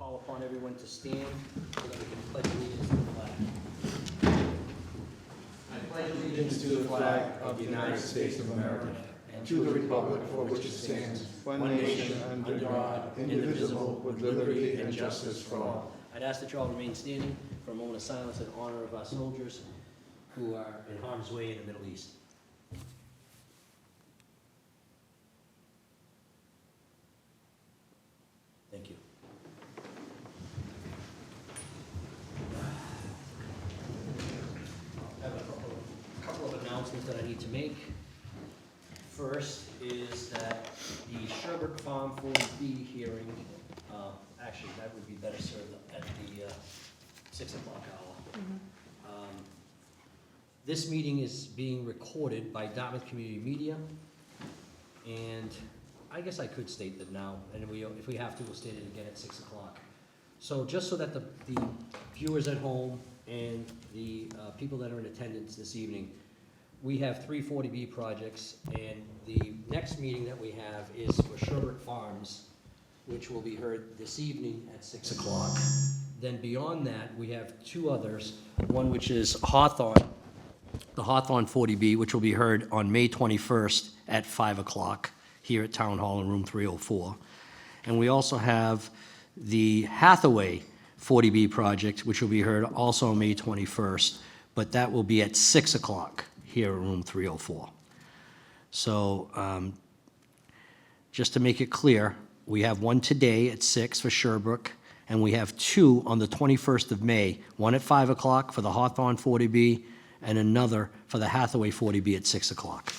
call upon everyone to stand so that we can pledge allegiance to the flag. I pledge allegiance to the flag of the United States of America and to the republic for which it stands, one nation, under God, indivisible, with liberty and justice for all. I'd ask that you all remain standing for a moment of silence in honor of our soldiers who are in harm's way in the Middle East. Thank you. I have a couple of announcements that I need to make. First is that the Sherbert Farm 40B hearing, actually, that would be better served at the 6 o'clock hour. This meeting is being recorded by Dartmouth Community Media, and I guess I could state that now, and if we have to, we'll state it again at 6 o'clock. So just so that the viewers at home and the people that are in attendance this evening, we have 3 40B projects, and the next meeting that we have is for Sherbert Farms, which will be heard this evening at 6 o'clock. Then beyond that, we have 2 others, one which is Hawthorne, the Hawthorne 40B, which will be heard on May 21st at 5 o'clock here at Town Hall in room 304. And we also have the Hathaway 40B project, which will be heard also on May 21st, but that will be at 6 o'clock here in room 304. So just to make it clear, we have one today at 6 for Sherbrooke, and we have 2 on the 21st of May, one at 5 o'clock for the Hawthorne 40B, and another for the Hathaway 40B at 6 o'clock.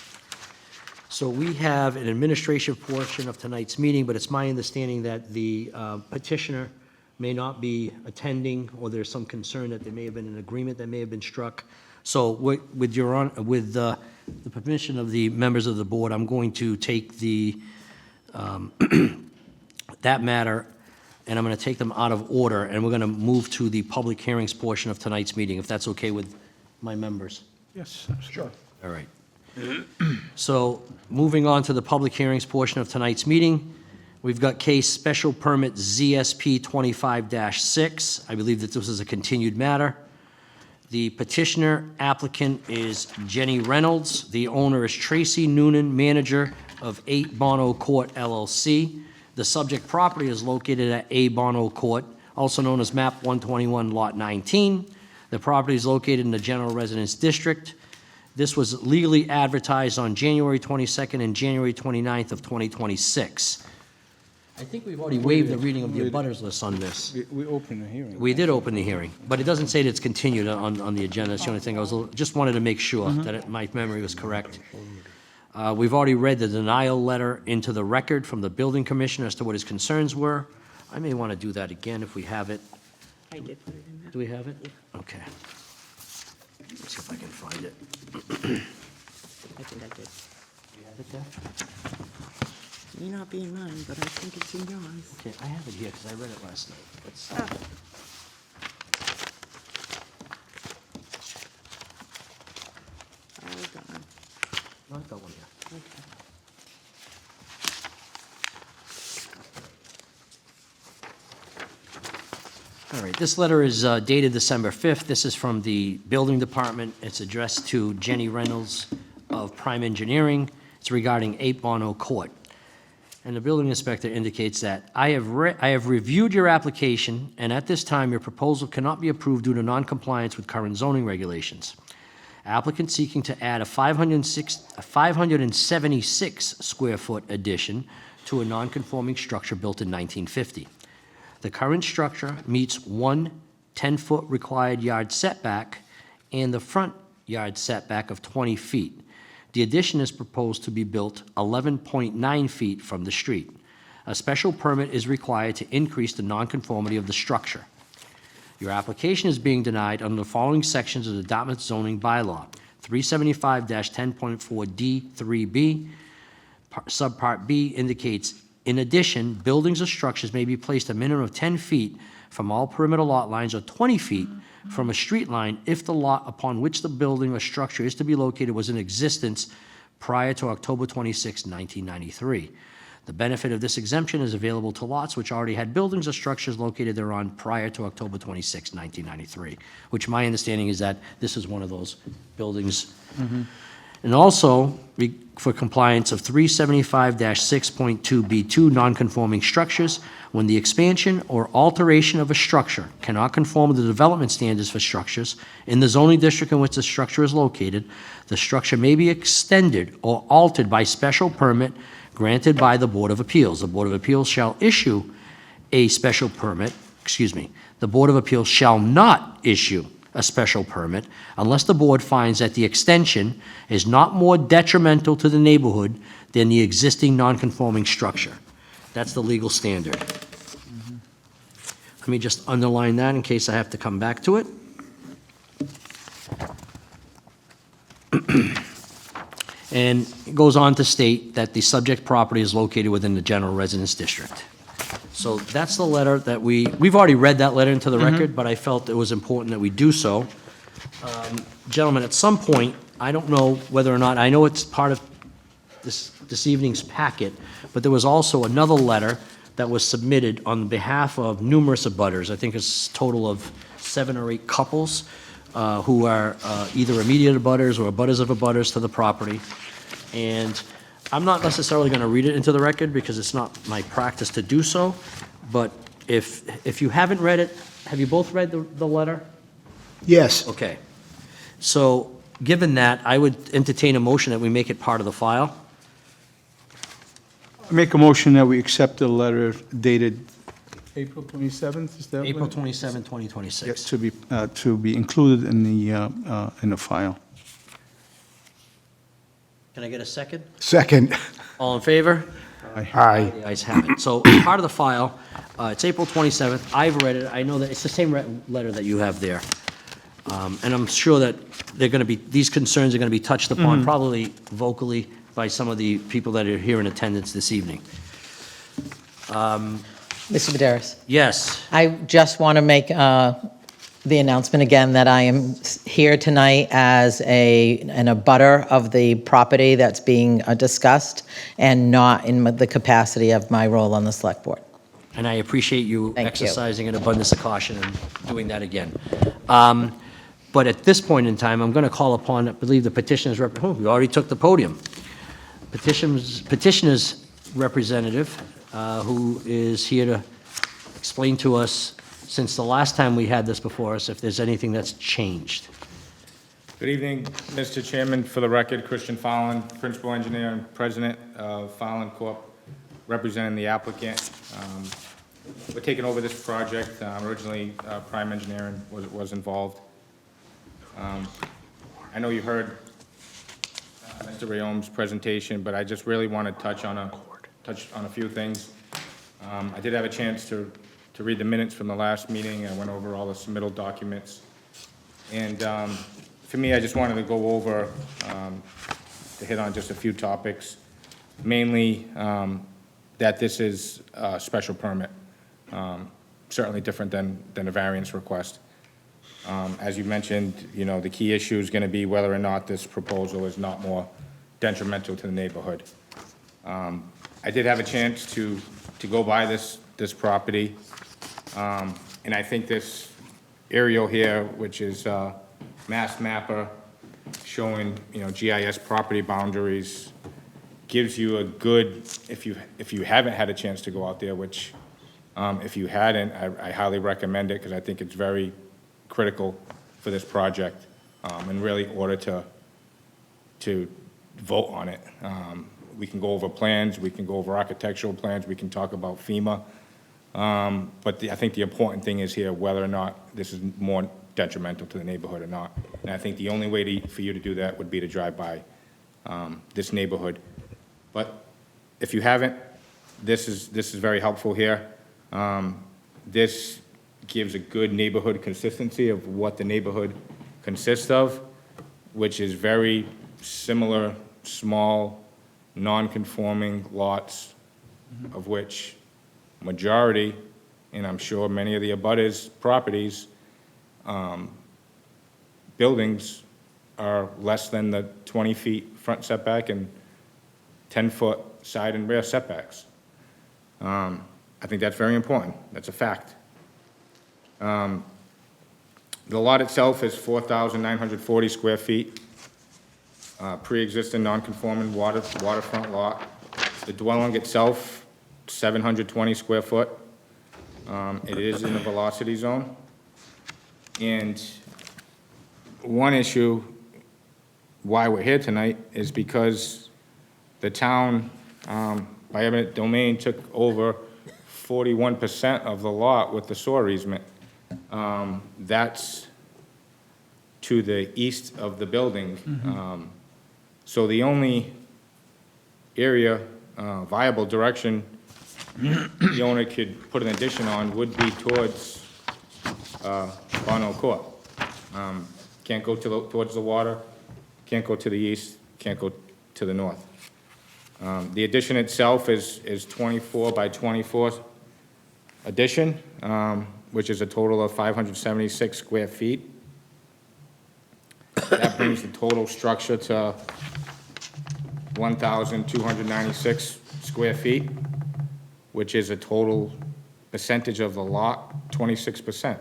So we have an administrative portion of tonight's meeting, but it's my understanding that the petitioner may not be attending, or there's some concern that there may have been an agreement that may have been struck. So with the permission of the members of the board, I'm going to take the that matter, and I'm going to take them out of order, and we're going to move to the public hearings portion of tonight's meeting, if that's okay with my members. Yes, sure. All right. So, moving on to the public hearings portion of tonight's meeting, we've got case special permit ZSP 25-6. I believe that this is a continued matter. The petitioner applicant is Jenny Reynolds. The owner is Tracy Noonan, manager of 8 Bono Court LLC. The subject property is located at A Bono Court, also known as map 121, lot 19. The property is located in the general residence district. This was legally advertised on January 22nd and January 29th of 2026. I think we've already waived the reading of the abutters list on this. We opened the hearing. We did open the hearing, but it doesn't say that it's continued on the agenda. That's the only thing. Just wanted to make sure that my memory was correct. We've already read the denial letter into the record from the building commissioner as to what his concerns were. I may want to do that again if we have it. I did put it in there. Do we have it? Okay. Let's see if I can find it. I think I did. You have it there? May not be in mine, but I think it's in yours. Okay, I have it here because I read it last night. Let's, Ah. All done. I've got one here. Okay. All right, this letter is dated December 5th. This is from the building department. It's addressed to Jenny Reynolds of Prime Engineering. It's regarding 8 Bono Court. And the building inspector indicates that, I have reviewed your application, and at this time, your proposal cannot be approved due to noncompliance with current zoning regulations. Applicant seeking to add a 576 square foot addition to a non-conforming structure built in 1950. The current structure meets one 10-foot required yard setback and the front yard setback of 20 feet. The addition is proposed to be built 11.9 feet from the street. A special permit is required to increase the nonconformity of the structure. Your application is being denied under the following sections of the Dartmouth zoning bylaw: 375-10.4D3B. Subpart B indicates, in addition, buildings or structures may be placed a minimum of 10 feet from all perimeter lot lines or 20 feet from a street line if the lot upon which the building or structure is to be located was in existence prior to October 26, 1993. The benefit of this exemption is available to lots which already had buildings or structures located thereon prior to October 26, 1993, which my understanding is that this is one of those buildings. And also, for compliance of 375-6.2B2 nonconforming structures, when the expansion or alteration of a structure cannot conform to the development standards for structures in the zoning district in which the structure is located, the structure may be extended or altered by special permit granted by the Board of Appeals. The Board of Appeals shall issue a special permit, the Board of Appeals shall not issue a special permit unless the board finds that the extension is not more detrimental to the neighborhood than the existing nonconforming structure. That's the legal standard. Let me just underline that in case I have to come back to it. And it goes on to state that the subject property is located within the general residence district. So that's the letter that we've already read that letter into the record, but I felt it was important that we do so. Gentlemen, at some point, I don't know whether or not, I know it's part of this evening's packet, but there was also another letter that was submitted on behalf of numerous abutters. I think it's a total of 7 or 8 couples who are either immediate abutters or abutters of abutters to the property. And I'm not necessarily going to read it into the record because it's not my practice to do so, but if you haven't read it, have you both read the letter? Yes. Okay. So, given that, I would entertain a motion that we make it part of the file. Make a motion that we accept the letter dated April 27th, is that? April 27, 2026. Yes, to be included in the file. Can I get a second? Second. All in favor? Aye. The ayes have it. So, part of the file, it's April 27th. I've read it. I know that it's the same letter that you have there. And I'm sure that these concerns are going to be touched upon, probably vocally, by some of the people that are here in attendance this evening. Mr. Vidaris, Yes. I just want to make the announcement again that I am here tonight as an abutter of the property that's being discussed and not in the capacity of my role on the select board. And I appreciate you Thank you. exercising an abundance of caution and doing that again. But at this point in time, I'm going to call upon, I believe, the petitioner's we already took the podium. Petitioner's representative, who is here to explain to us, since the last time we had this before us, if there's anything that's changed. Good evening, Mr. Chairman. For the record, Christian Fallon, Principal Engineer and President of Fallon Corp., representing the applicant. We're taking over this project. Originally, Prime Engineering was involved. I know you heard Mr. Rayom's presentation, but I just really want to touch on a few things. I did have a chance to read the minutes from the last meeting. I went over all the submittal documents. And for me, I just wanted to go over, to hit on just a few topics, mainly that this is a special permit, certainly different than a variance request. As you mentioned, the key issue is going to be whether or not this proposal is not more detrimental to the neighborhood. I did have a chance to go by this property, and I think this aerial here, which is Mass Mapper showing GIS property boundaries, gives you a good, if you haven't had a chance to go out there, which if you hadn't, I highly recommend it because I think it's very critical for this project, and really order to vote on it. We can go over plans, we can go over architectural plans, we can talk about FEMA, but I think the important thing is here whether or not this is more detrimental to the neighborhood or not. And I think the only way for you to do that would be to drive by this neighborhood. But if you haven't, this is very helpful here. This gives a good neighborhood consistency of what the neighborhood consists of, which is very similar, small, non-conforming lots, of which majority, and I'm sure many of the abutters' properties, buildings are less than the 20 feet front setback and 10-foot side and rear setbacks. I think that's very important. That's a fact. The lot itself is 4,940 square feet, pre-existing non-conforming waterfront lot. The dwelling itself, 720 square foot. It is in the velocity zone. And one issue why we're here tonight is because the town, by eminent domain, took over 41% of the lot with the sewer easement. That's to the east of the building. So the only area, viable direction the owner could put an addition on would be towards Bonneau Court. Can't go towards the water, can't go to the east, can't go to the north. The addition itself is 24 by 24 addition, which is a total of 576 square feet. That brings the total structure to 1,296 square feet, which is a total percentage of the lot, 26%.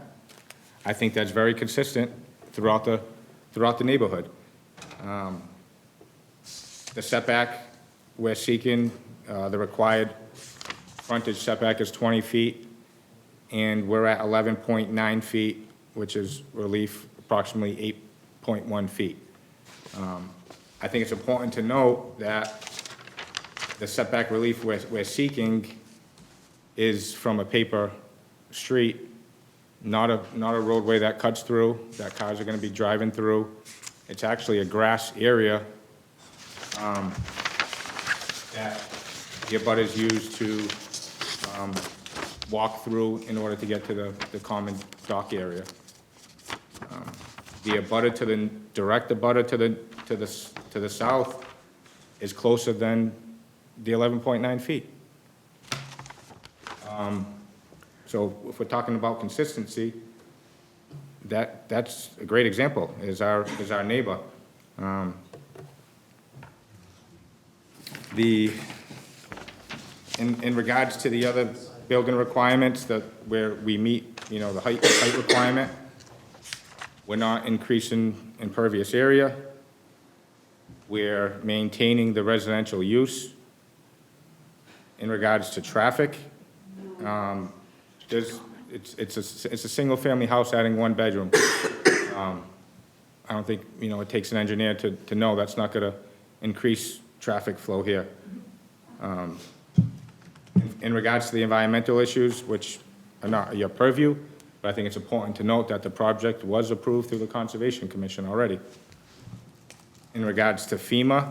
I think that's very consistent throughout the neighborhood. The setback we're seeking, the required frontage setback is 20 feet, and we're at 11.9 feet, which is relief approximately 8.1 feet. I think it's important to note that the setback relief we're seeking is from a paper street, not a roadway that cuts through, that cars are gonna be driving through. It's actually a grass area that the abutters use to walk through in order to get to the common dock area. The abutter to the, direct abutter to the south is closer than the 11.9 feet. So if we're talking about consistency, that's a great example, is our neighbor. In regards to the other building requirements where we meet, the height requirement, we're not increasing impervious area. We're maintaining the residential use. In regards to traffic, it's a single-family house adding one bedroom. I don't think, it takes an engineer to know that's not gonna increase traffic flow here. In regards to the environmental issues, which are not your purview, but I think it's important to note that the project was approved through the Conservation Commission already. In regards to FEMA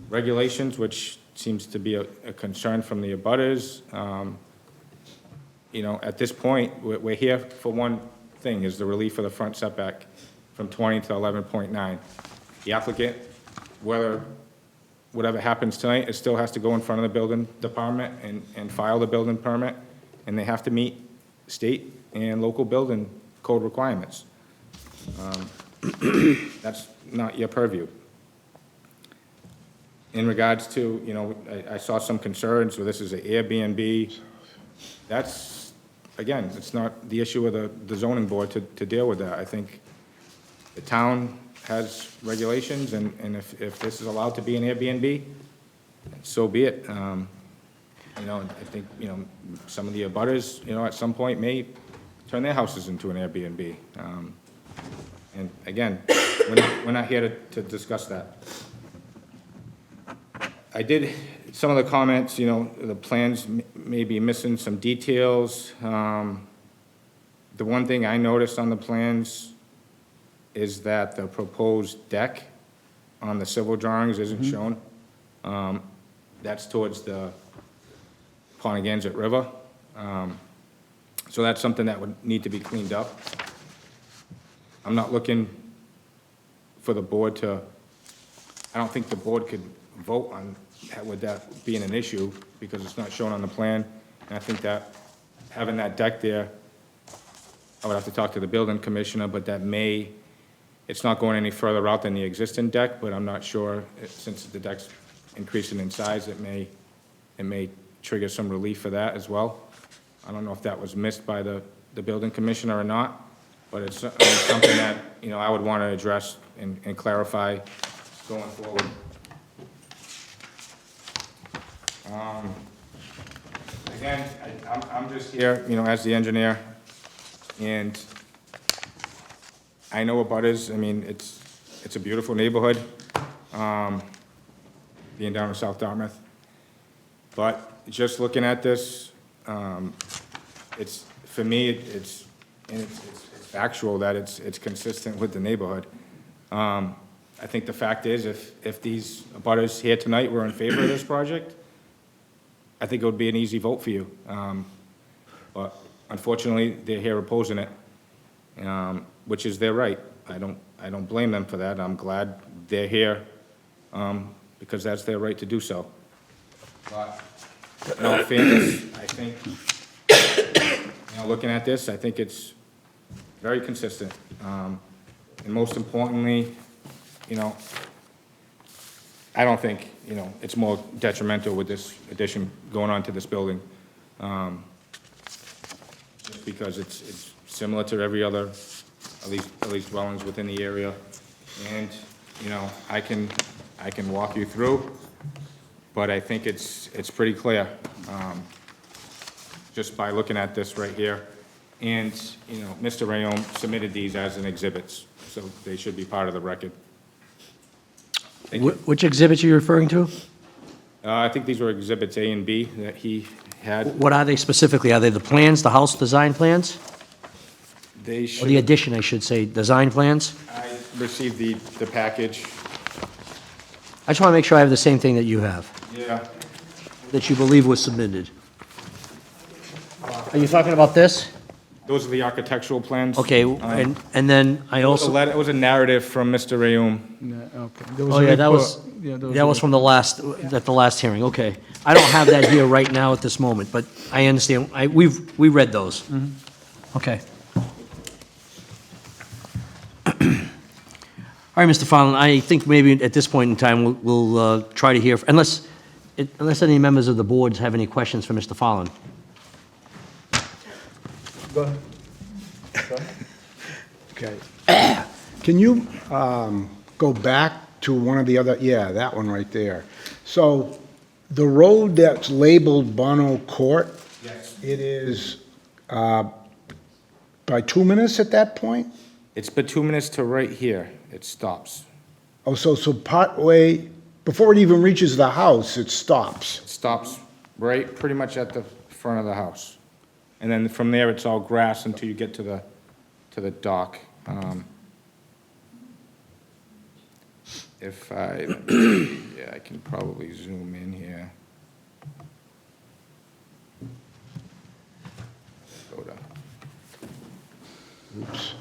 regulations, which seems to be a concern from the abutters, at this point, we're here for one thing, is the relief of the front setback from 20 to 11.9. The applicant, whatever happens tonight, it still has to go in front of the building department and file the building permit, and they have to meet state and local building code requirements. That's not your purview. In regards to, I saw some concerns, so this is an Airbnb. That's, again, it's not the issue of the zoning board to deal with that. I think the town has regulations, and if this is allowed to be an Airbnb, so be it. I think, some of the abutters, at some point may turn their houses into an Airbnb. And again, we're not here to discuss that. Some of the comments, the plans may be missing some details. The one thing I noticed on the plans is that the proposed deck on the civil drawings isn't shown. That's towards the Poneganyet River. So that's something that would need to be cleaned up. I'm not looking for the board I don't think the board could vote on with that being an issue because it's not shown on the plan. And I think that having that deck there, I would have to talk to the building commissioner, but it's not going any further out than the existing deck, but I'm not sure, since the deck's increasing in size, it may trigger some relief for that as well. I don't know if that was missed by the building commissioner or not, but it's something that, you know, I would want to address and clarify going forward. Again, I'm just here, you know, as the engineer, and I know abutters. I mean, it's a beautiful neighborhood, being down in South Dartmouth. But just looking at this, it's, for me, it's factual that it's consistent with the neighborhood. I think the fact is, if these abutters here tonight were in favor of this project, I think it would be an easy vote for you. But unfortunately, they're here opposing it, which is their right. I don't blame them for that. I'm glad they're here, because that's their right to do so. But in all fairness, I think, you know, looking at this, I think it's very consistent. And most importantly, you know, I don't think, you know, it's more detrimental with this addition going on to this building. Just because it's similar to every other, at least dwellings within the area. And, you know, I can walk you through, but I think it's pretty clear, just by looking at this right here. And, you know, Mr. Rayom submitted these as an exhibits, so they should be part of the record. Thank you. Which exhibits are you referring to? I think these were exhibits A and B that he had. What are they specifically? Are they the plans, the house design plans? They Or the should, addition, I should say, design plans? I received the package. I just want to make sure I have the same thing that you have, Yeah. that you believe was submitted. Are you talking about this? Those are the architectural plans. Okay, and then I It was a also, letter, it was a narrative from Mr. Rayum. Okay. There was oh a yeah, that report. was, Yeah, there that was from the last, at the last hearing, okay. I don't have that here right now at this moment, but I understand, we read those. Okay. All right, Mr. Fallon, I think maybe at this point in time, we'll try to hear, unless any members of the board have any questions for Mr. Fallon. Go ahead. Okay. Can you go back to one of the other, yeah, that one right there. So the road that's labeled Bono Court, Yes. it is bituminous at that point? It's bituminous to right here. It stops. Oh, so partway, before it even reaches the house, it stops? It stops right pretty much at the front of the house. And then from there, it's all grass until you get to the dock. If I, yeah, I can probably zoom in here. Go to, Oops.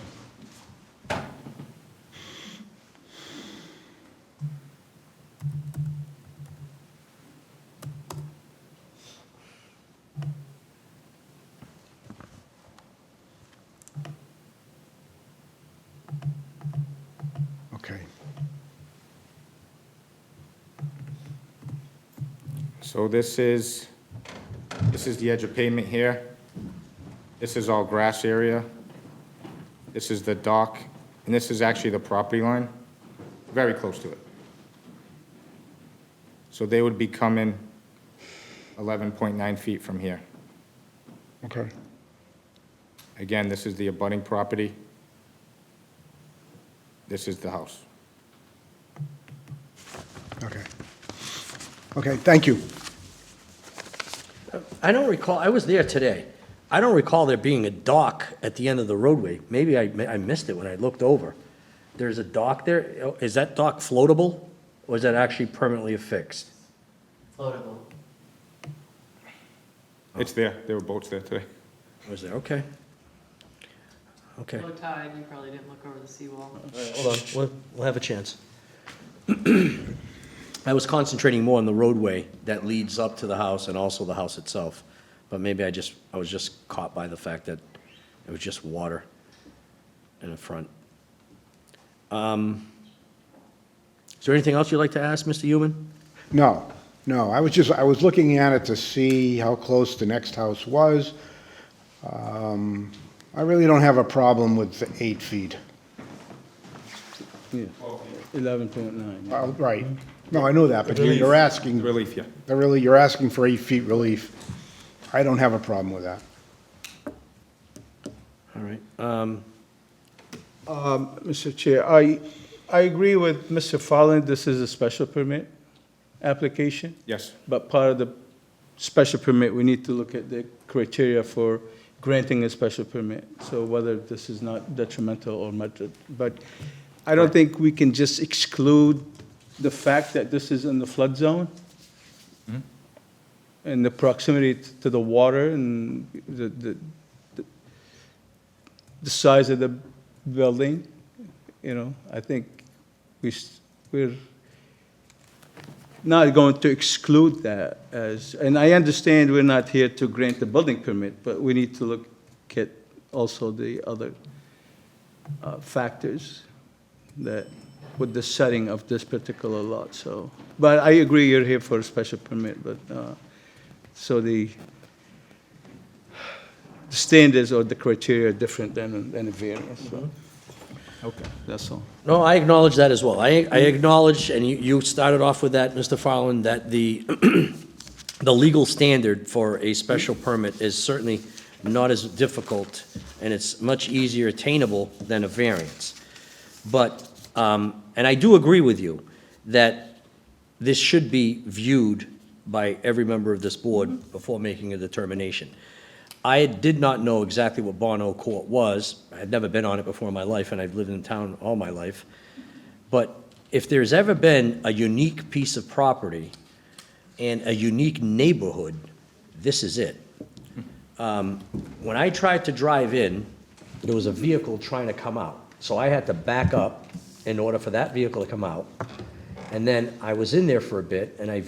Okay. so this is the edge of pavement here. This is all grass area. This is the dock, and this is actually the property line, very close to it. So they would be coming 11.9 feet from here. Okay. Again, this is the abutting property. This is the house. Okay. Okay, thank you. I don't recall, I was there today. I don't recall there being a dock at the end of the roadway. Maybe I missed it when I looked over. There's a dock there. Is that dock floatable, or is that actually permanently affixed? Floatable. It's there. There were boats there today. Was there? Okay. Okay. Low tide, you probably didn't look over the seawall. All right, hold on, we'll have a chance. I was concentrating more on the roadway that leads up to the house and also the house itself. But maybe I was just caught by the fact that it was just water in the front. Is there anything else you'd like to ask, Mr. Human? No, No, I was looking at it to see how close the next house was. I really don't have a problem with the 8 feet. Yeah, 11.9. Right. No, I know that, but you're asking, Relief, yeah. you're asking for 8 feet relief. I don't have a problem with that. All right. Mr. Chair, I agree with Mr. Fallon, this is a special permit application, Yes, but part of the special permit, we need to look at the criteria for granting a special permit, so whether this is not detrimental or not, but I don't think we can just exclude the fact that this is in the flood zone and the proximity to the water and the size of the building, you know, I think we're not going to exclude that as, and I understand we're not here to grant the building permit, but we need to look at also the other factors that, with the setting of this particular lot, so. But I agree you're here for a special permit, but, so the standards or the criteria are different than a variance, so. Okay, that's all. No, I acknowledge that as well. I acknowledge, and you started off with that, Mr. Fallon, that the, the legal standard for a special permit is certainly not as difficult, and it's much easier attainable than a variance. But, and I do agree with you that this should be viewed by every member of this board before making a determination. I did not know exactly what Bono Court was. I've never been on it before in my life, and I've lived in town all my life. But if there's ever been a unique piece of property and a unique neighborhood, this is it. When I tried to drive in, there was a vehicle trying to come out. So I had to back up in order for that vehicle to come out. And then I was in there for a bit, and I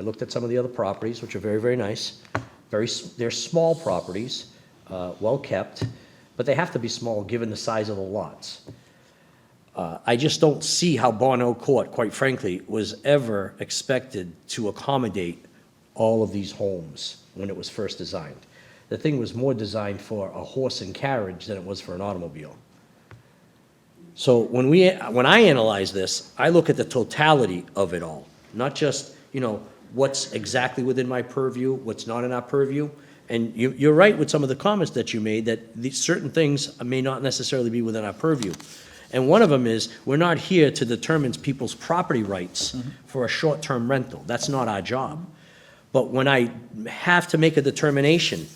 looked at some of the other properties, which are very, very nice. They're small properties, well-kept, but they have to be small given the size of the lots. I just don't see how Bono Court, quite frankly, was ever expected to accommodate all of these homes when it was first designed. The thing was more designed for a horse and carriage than it was for an automobile. So when I analyze this, I look at the totality of it all, not just, what's exactly within my purview, what's not in our purview. And you're right with some of the comments that you made, that these certain things may not necessarily be within our purview. And one of them is, we're not here to determine people's property rights for a short-term rental. That's not our job. But when I have to make a determination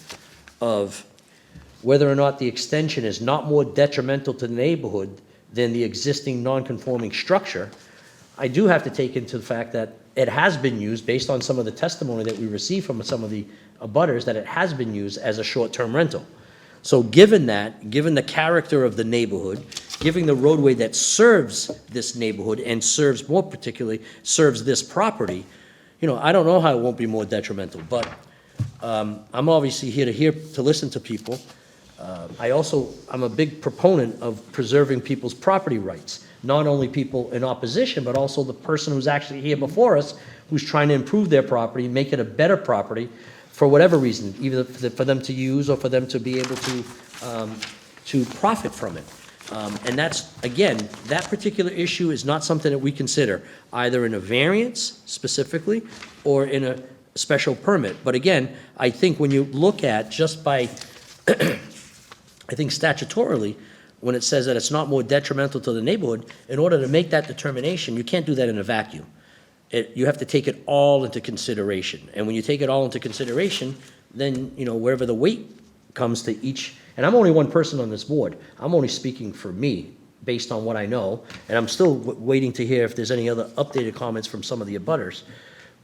of whether or not the extension is not more detrimental to the neighborhood than the existing non-conforming structure, I do have to take into the fact that it has been used, based on some of the testimony that we received from some of the abutters, that it has been used as a short-term rental. So given that, given the character of the neighborhood, given the roadway that serves this neighborhood and serves, more particularly, serves this property, I don't know how it won't be more detrimental, but I'm obviously here to listen to people. I'm a big proponent of preserving people's property rights. Not only people in opposition, but also the person who's actually here before us, who's trying to improve their property, make it a better property, for whatever reason, either for them to use or for them to be able to profit from it. And that's, again, that particular issue is not something that we consider, either in a variance specifically, or in a special permit. But again, I think when you look at, just by, I think statutorily, when it says that it's not more detrimental to the neighborhood, in order to make that determination, you can't do that in a vacuum. You have to take it all into consideration. And when you take it all into consideration, then, wherever the weight comes to each, and I'm only one person on this board, I'm only speaking for me, based on what I know, and I'm still waiting to hear if there's any other updated comments from some of the abutters.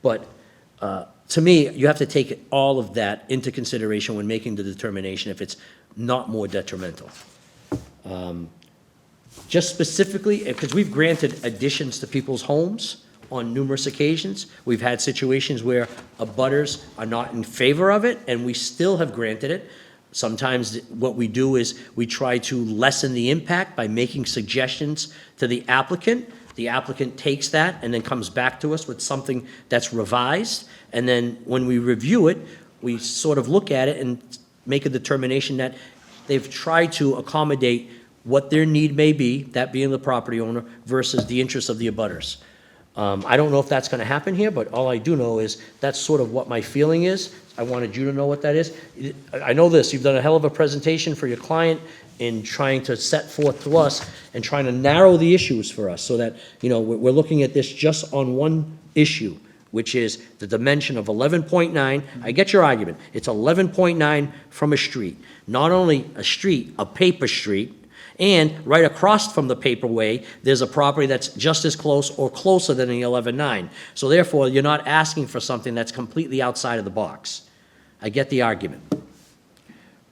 But to me, you have to take all of that into consideration when making the determination if it's not more detrimental. Just specifically, because we've granted additions to people's homes on numerous occasions. We've had situations where abutters are not in favor of it, and we still have granted it. Sometimes what we do is we try to lessen the impact by making suggestions to the applicant the applicant takes that and then comes back to us with something that's revised, and then when we review it, we sort of look at it and make a determination that they've tried to accommodate what their need may be, that being the property owner, versus the interests of the abutters. I don't know if that's gonna happen here, but all I do know is that's sort of what my feeling is. I wanted you to know what that is. I know this, you've done a hell of a presentation for your client in trying to set forth to us and trying to narrow the issues for us so that, you know, we're looking at this just on one issue, which is the dimension of 11.9. I get your argument. It's 11.9 from a street. Not only a street, a paper street, and right across from the paperway, there's a property that's just as close or closer than the 11.9. So therefore, you're not asking for something that's completely outside of the box. I get the argument.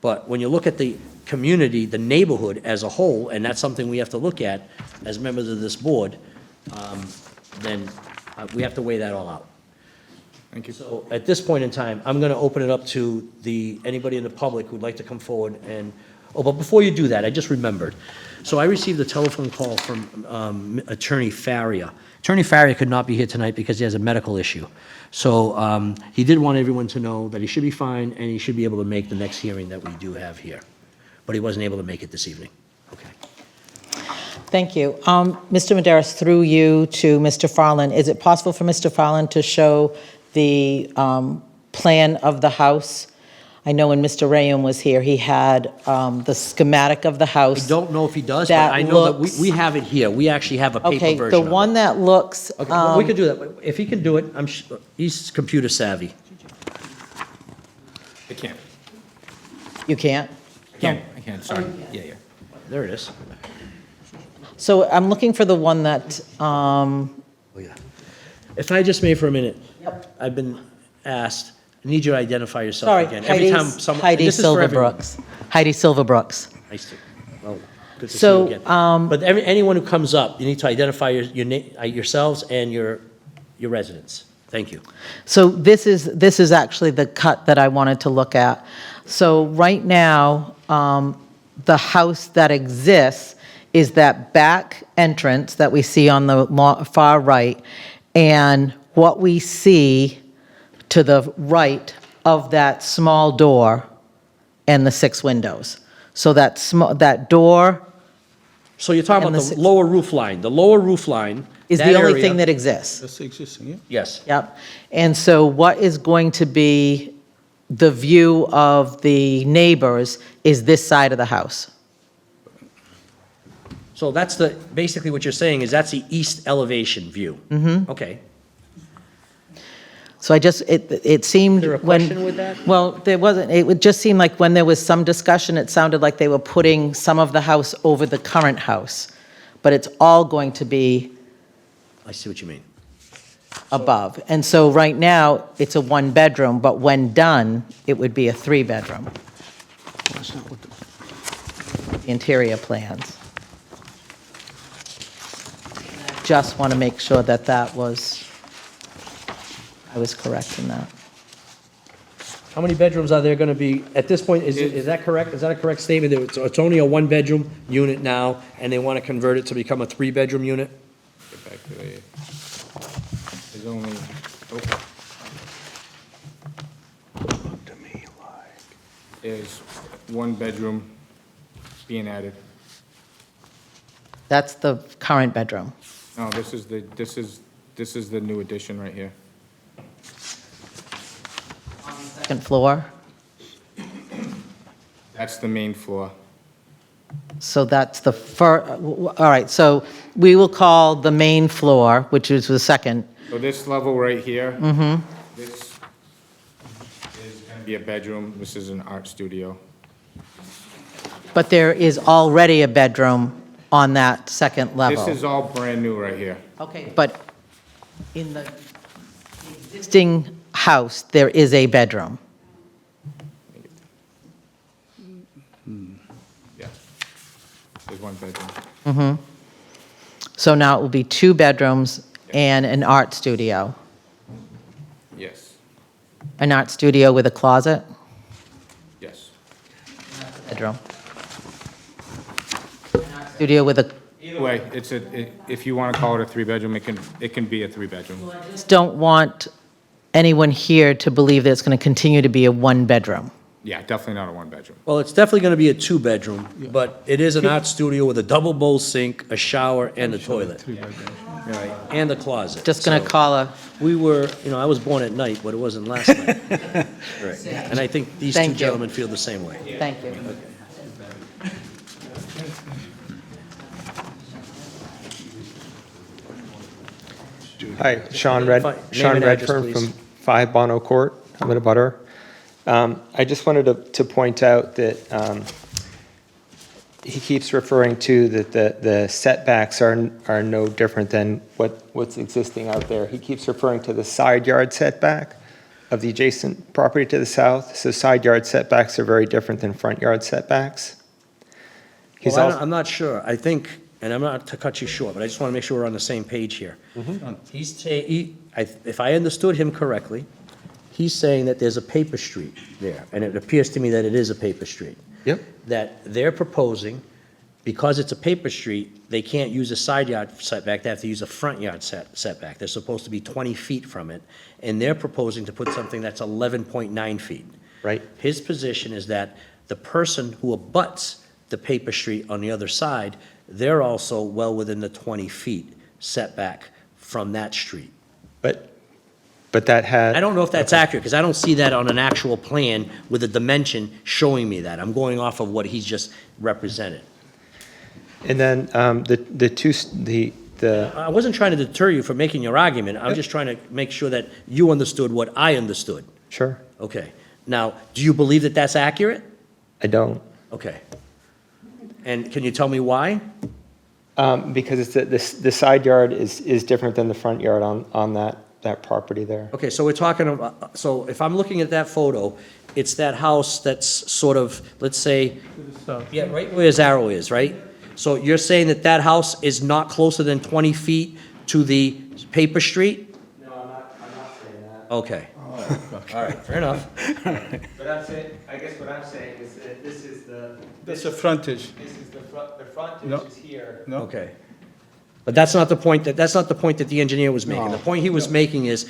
But when you look at the community, the neighborhood as a whole, and that's something we have to look at as members of this board, then we have to weigh that all out. Thank you. So at this point in time, I'm going to open it up to anybody in the public who'd like to come forward and, oh, but before you do that, I just remembered. So I received a telephone call from Attorney Faria. Attorney Faria could not be here tonight because he has a medical issue. So he did want everyone to know that he should be fine and he should be able to make the next hearing that we do have here. But he wasn't able to make it this evening. Okay. Thank you. Mr. Maderas, through you to Mr. Farland, is it possible for Mr. Farland to show the plan of the house? I know when Mr. Rayum was here, he had the schematic of the I house. don't know if he does, but That I know that looks- we have it here. We actually have a paper Okay, version the of it. one that looks, Okay, well, we could do that. If he can do it, he's computer savvy. I can't. you can't? I can't, sorry. Yeah, yeah. There it is. So I'm looking for the one that, Oh, yeah. If I just may for a minute. Yep. I've been asked, I need you to identify yourself sorry, again. Every time someone- Heidi this is for everyone. Silverbrooks. Heidi Silverbrooks. Nice to, well, good to see So, you again. But anyone who comes up, you need to identify yourselves and your residents. Thank you. So this is actually the cut that I wanted to look at. So right now, the house that exists is that back entrance that we see on the far right, and what we see to the right of that small door and the 6 windows. So that door So you're talking And about the the lower roof line. The lower roof line. is that the only area- thing that exists. That's existing, yeah? Yes. Yep. And so what is going to be the view of the neighbors is this side of the house. So that's basically what you're saying is that's the east elevation view. Mm-hmm. Okay. So it seemed Is there a when. question with that? Well, there wasn't, it would just seem like when there was some discussion, it sounded like they were putting some of the house over the current house. But it's all going to be I see what you mean. above. And so right now, it's a 1-bedroom, but when done, it would be a 3-bedroom. Interior plans. Just want to make sure that I was correct in that. How many bedrooms are there going to be, at this point, is that correct? Is that a correct statement? That it's only a 1-bedroom unit now, and they want to convert it to become a 3-bedroom unit? Get back to there's only, there's 1 bedroom being added. That's the current bedroom. No, this is the new addition right here. Second floor, That's the main floor. so that's the all right, so we will call the main floor, which is the second. So this level right here, this is gonna be a bedroom, this is an art studio. But there is already a bedroom on that second level. This is all brand new right here. Okay, but in the existing house, there is a bedroom. Yeah. There's 1 bedroom. So now it will be 2 bedrooms and an art studio. Yes, An art studio with a closet, yes. bedroom. Studio with a, Either way, if you want to call it a three-bedroom, it can be a three-bedroom. Just don't want anyone here to believe that it's going to continue to be a one-bedroom. Yeah, definitely not a one-bedroom. Well, it's definitely gonna be a two-bedroom, but it is an art studio with a double bowl sink, a shower, and a toilet. Right, and a closet. Just going to So, call a, We were, I was born at night, but it wasn't last night. Right. And I think these two Thank you. gentlemen feel the same way. thank you. Hi, Sean Name Sean and address, Redfern please. from 5 Bono Court. I'm in a butter. I just wanted to point out that he keeps referring to that the setbacks are no different than what's existing out there. He keeps referring to the side yard setback of the adjacent property to the south. So side yard setbacks are very different than front yard setbacks. He's Well, also, I'm not sure. I think, and I'm not to cut you short, but I just want to make sure we're on the same page here. If I understood him correctly, he's saying that there's a paper street there, and it appears to me that it is a paper street. Yep. That they're proposing, because it's a paper street, they can't use a side yard setback, they have to use a front yard setback. They're supposed to be 20 feet from it, and they're proposing to put something that's 11.9 feet. Right. His position is that the person who abuts the paper street on the other side, they're also well within the 20 feet setback from that street. but that had. I don't know if that's accurate, because I don't see that on an actual plan with a dimension showing me that. I'm going off of what he's just represented. And then I wasn't trying to deter you from making your argument. I'm just trying to make sure that you understood what I understood. Sure, Okay. Now, do you believe that that's accurate? I don't. Okay. And can you tell me why? Because the side yard is different than the front yard on that property there. Okay, so we're talking about, so if I'm looking at that photo, it's that house that's sort of, let's say, yeah, right where his arrow is, right? So you're saying that that house is not closer than 20 feet to the paper street? No, I'm not saying that. Okay. All right, fair enough. But I guess what I'm saying is that this is the. That's a frontage. This is the frontage No. is here. No? Okay. But that's not the point that the engineer was making. The point he was making is,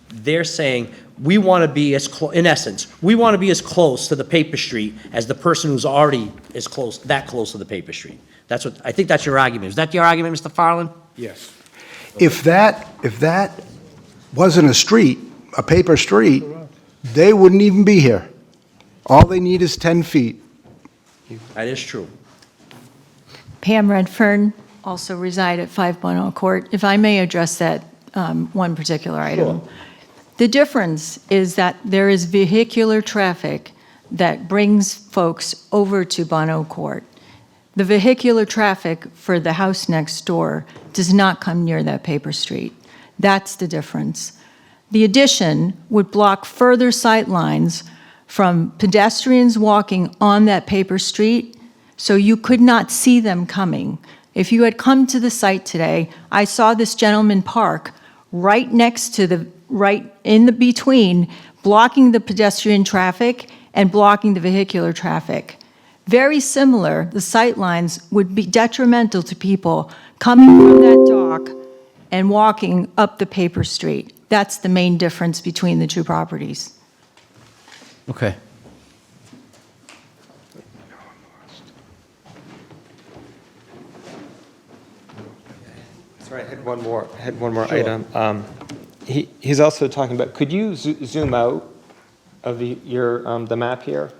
they're saying, we want to be in essence, we want to be as close to the paper street as the person who's already that close to the paper street. I think that's your argument. Is that your argument, Mr. Farland? Yes. If that wasn't a street, a paper street, they wouldn't even be here. All they need is 10 feet. That is true. Pam Redfern, also reside at 5 Bono Court. If I may address that one particular item. The difference is that there is vehicular traffic that brings folks over to Bono Court. The vehicular traffic for the house next door does not come near that paper street. That's the difference. The addition would block further sight lines from pedestrians walking on that paper street, so you could not see them coming. If you had come to the site today, I saw this gentleman park right next to right in the between, blocking the pedestrian traffic and blocking the vehicular traffic. Very similar, the sight lines would be detrimental to people coming from that dock and walking up the paper street. That's the main difference between the two properties. Okay. Sorry, I had one more item. He's also talking about, could you zoom out of the map here?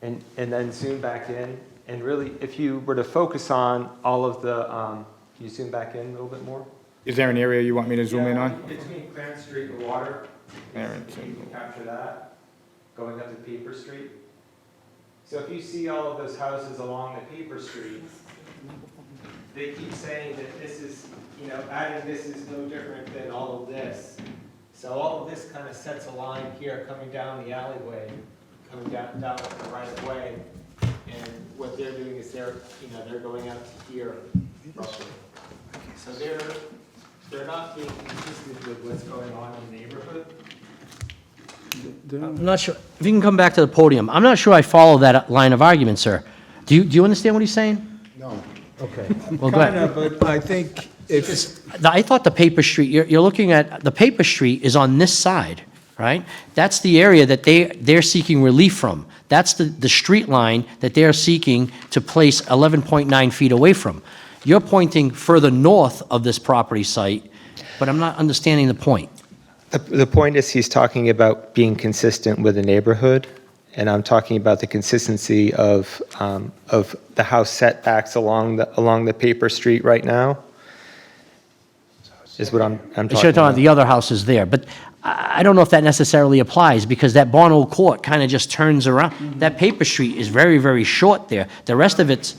And then zoom back in, and really, if you were to focus on all of the, can you zoom back in a little bit more? Is there an area you want me to zoom in on? Between Clarence Street and Water. Clarence You and- can capture that, going up to Paper Street. So if you see all of those houses along the Paper Street, they keep saying that this is, adding this is no different than all of this. So all of this kind of sets a line here coming down the alleyway, coming down the right of way. And what they're doing is they're going out to here roughly. So they're not being consistent with what's going on in the neighborhood. I'm not sure, if you can come back to the podium, I'm not sure I follow that line of argument, sir. Do you understand what he's saying? No. Okay. Well, go ahead. Kinda, but I think if, I thought the paper street, you're looking at, the paper street is on this side, right? That's the area that they're seeking relief from. That's the street line that they're seeking to place 11.9 feet away from. You're pointing further north of this property site, but I'm not understanding the point. The point is he's talking about being consistent with the neighborhood, and I'm talking about the consistency of the house setbacks along the paper street right now, is what I'm I talking should have thought about. the other house is there, but I don't know if that necessarily applies, because that Bono Court kind of just turns around. That paper street is very, very short there. The rest of it's,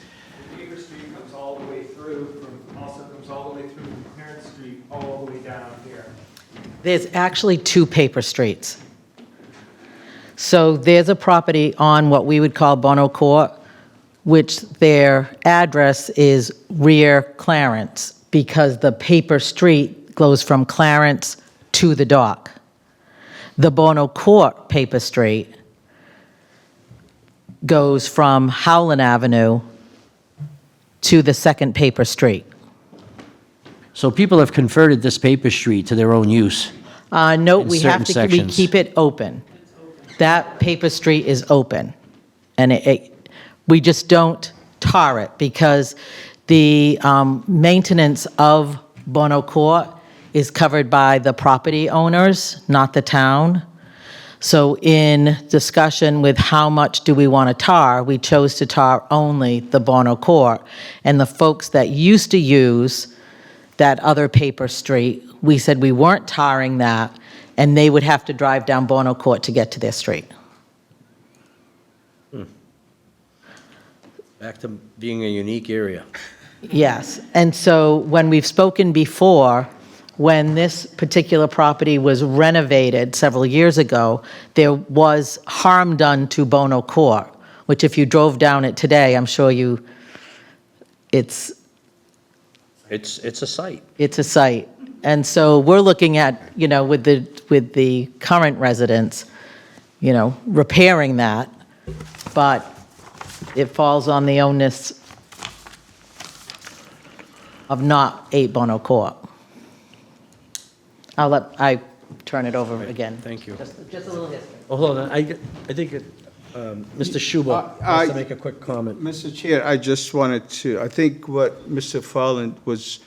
Paper Street comes all the way through, also comes all the way through from Parent Street, all the way down here. There's actually two paper streets. So there's a property on what we would call Bono Court, which their address is rear Clarence, because the paper street goes from Clarence to the dock. The Bono Court paper street goes from Howland Avenue to the second paper street. so people have converted this paper street to their own use. No, In we have certain to, we sections. keep it open. That paper street is open. And we just don't tar it because the maintenance of Bono Court is covered by the property owners, not the town. So in discussion with how much do we want to tar, we chose to tar only the Bono Court. And the folks that used to use that other paper street, we said we weren't tarring that, and they would have to drive down Bono Court to get to their street. Back to being a unique area. Yes, and so when we've spoken before, when this particular property was renovated several years ago, there was harm done to Bono Court, which if you drove down it today, I'm sure it's It's a site. a site. And so we're looking at, with the current residents, repairing that, but it falls on the onus of not 8 Bono Court. I turn it over again. Thank you. Just a little history. Oh, hold on, I think Mr. Schuba wants to make a quick comment. Mr. Chair, I just wanted to, I think what Mr. Fallon was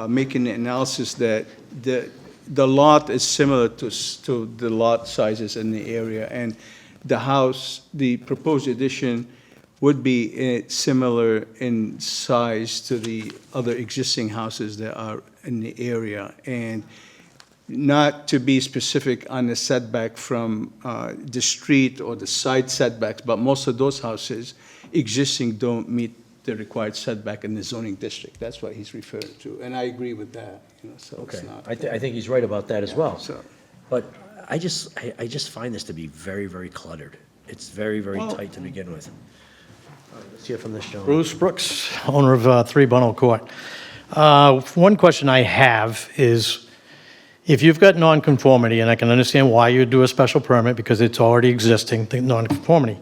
making the analysis that the lot is similar to the lot sizes in the area, and the house, the proposed addition would be similar in size to the other existing houses that are in the area. And not to be specific on the setback from the street or the side setbacks, but most of those houses existing don't meet the required setback in the zoning district. That's what he's referring to, and I agree with that, so Okay, it's not. I think he's right about that as well. So, But I just find this to be very, very cluttered. It's very, very tight to begin with. All right, let's hear from this gentleman. Bruce Brooks, owner of 3 Bono Court. One question I have is, if you've got nonconformity, and I can understand why you do a special permit because it's already existing, the nonconformity,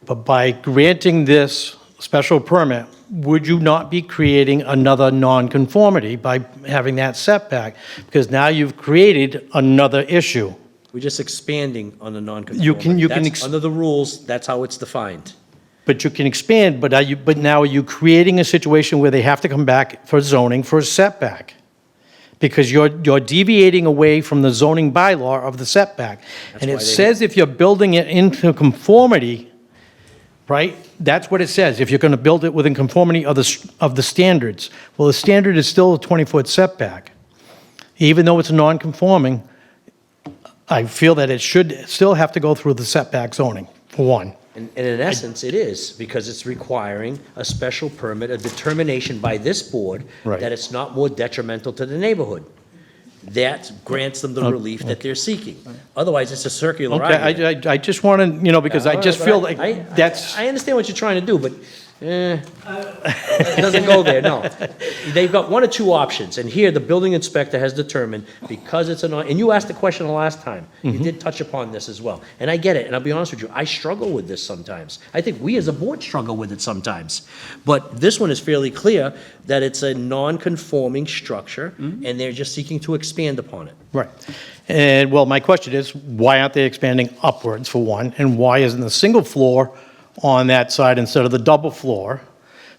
but by granting this special permit, would you not be creating another nonconformity by having that setback? Because now you've created another issue. We're just expanding on the non-conformity. You can That's under the rules, that's how it's defined. But you can expand, but now are you creating a situation where they have to come back for zoning for a setback? Because you're deviating away from the zoning bylaw of the setback. And why it they- says if you're building it into conformity, right? That's what it says, if you're going to build it within conformity of the standards. Well, the standard is still a 20-foot setback. Even though it's non-conforming, I feel that it should still have to go through the setback zoning, for one. And in essence, it is, because it's requiring a special permit, a determination by this board Right. that it's not more detrimental to the neighborhood. That grants them the relief that they're seeking. Otherwise, it's a circular argument. Okay, I just want to, because I just feel like I that's, understand what you're trying to do, but It doesn't go there, no. They've got one or two options, and here, the building inspector has determined, because it's and you asked the question the last time, you did touch upon this as well, and I get it, and I'll be honest with you, I struggle with this sometimes. I think we as a board struggle with it sometimes. But this one is fairly clear that it's a non-conforming structure, and they're just seeking to expand upon it. Right. And, well, my question is, why aren't they expanding upwards, for one? And why isn't the single floor on that side instead of the double floor?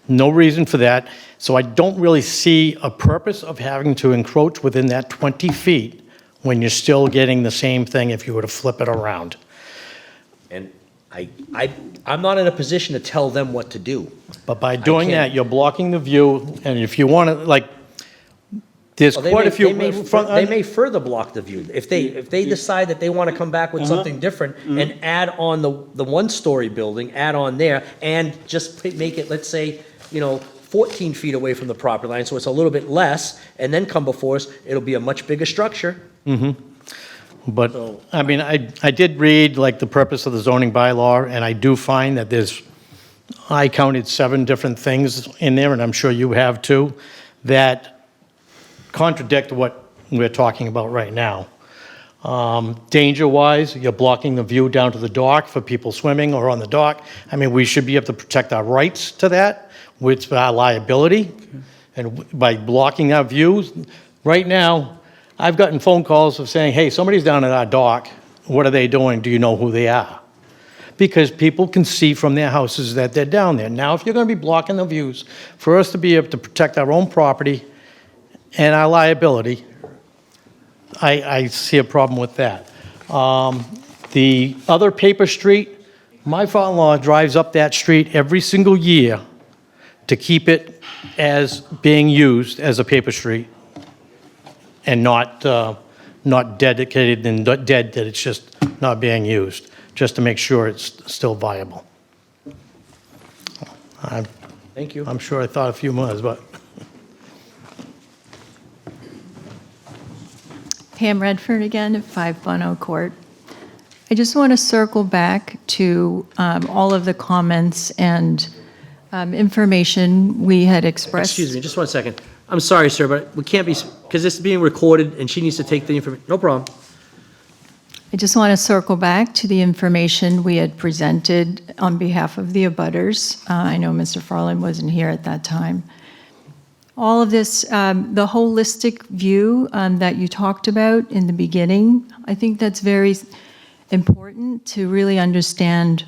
No reason for that. So I don't really see a purpose of having to encroach within that 20 feet when you're still getting the same thing if you were to flip it around. And I'm not in a position to tell them what to do. But by doing can't. that, you're blocking the view, and if you want to, like, there's Well, quite a few. They may further block the view. If they decide that they want to come back with something different and add on the one-story building, add on there, and just make it, let's say, 14 feet away from the property line, so it's a little bit less, and then come before us, it'll be a much bigger structure. But, I mean, I did read, like, the purpose of the zoning bylaw, and I do find that I counted 7 different things in there, and I'm sure you have too, that contradict what we're talking about right now. Danger-wise, you're blocking the view down to the dock for people swimming or on the dock. I mean, we should be able to protect our rights to that, with our liability, and by blocking our views. Right now, I've gotten phone calls of saying, hey, somebody's down at our dock. What are they doing? Do you know who they are? Because people can see from their houses that they're down there. Now, if you're going to be blocking the views, for us to be able to protect our own property and our liability, I see a problem with that. The other paper street, my father-in-law drives up that street every single year to keep it as being used as a paper street and not dedicated and not dead, that it's just not being used, just to make sure it's still viable. Thank you. I'm sure I thought a few more, but. Pam Redford again at 5 Bono Court. I just want to circle back to all of the comments and information we had expressed. Excuse me, just 1 second. I'm sorry, sir, but we can't be, because this is being recorded, and she needs to take the information. No problem. I just want to circle back to the information we had presented on behalf of the abutters. I know Mr. Farland wasn't here at that time. All of this, the holistic view that you talked about in the beginning, I think that's very important to really understand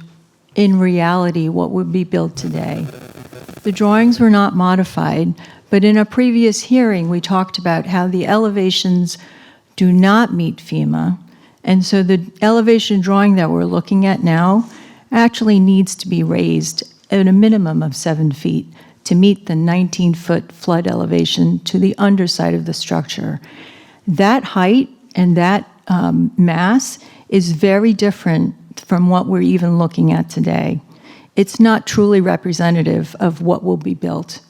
in reality what would be built today. The drawings were not modified, but in a previous hearing, we talked about how the elevations do not meet FEMA. And so the elevation drawing that we're looking at now actually needs to be raised at a minimum of 7 feet to meet the 19-foot flood elevation to the underside of the structure. That height and that mass is very different from what we're even looking at today. It's not truly representative of what will be built.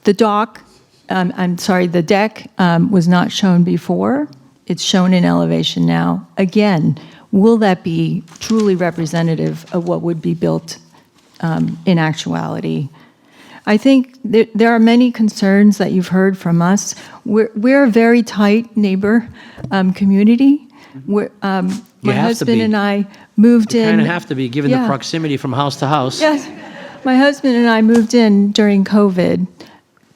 The the deck was not shown before. It's shown in elevation now. Again, will that be truly representative of what would be built in actuality? I think there are many concerns that you've heard from us. We're a very tight neighbor community. My husband and I moved in. You kind of have to be, given the proximity from house to house. Yes. My husband and I moved in during COVID.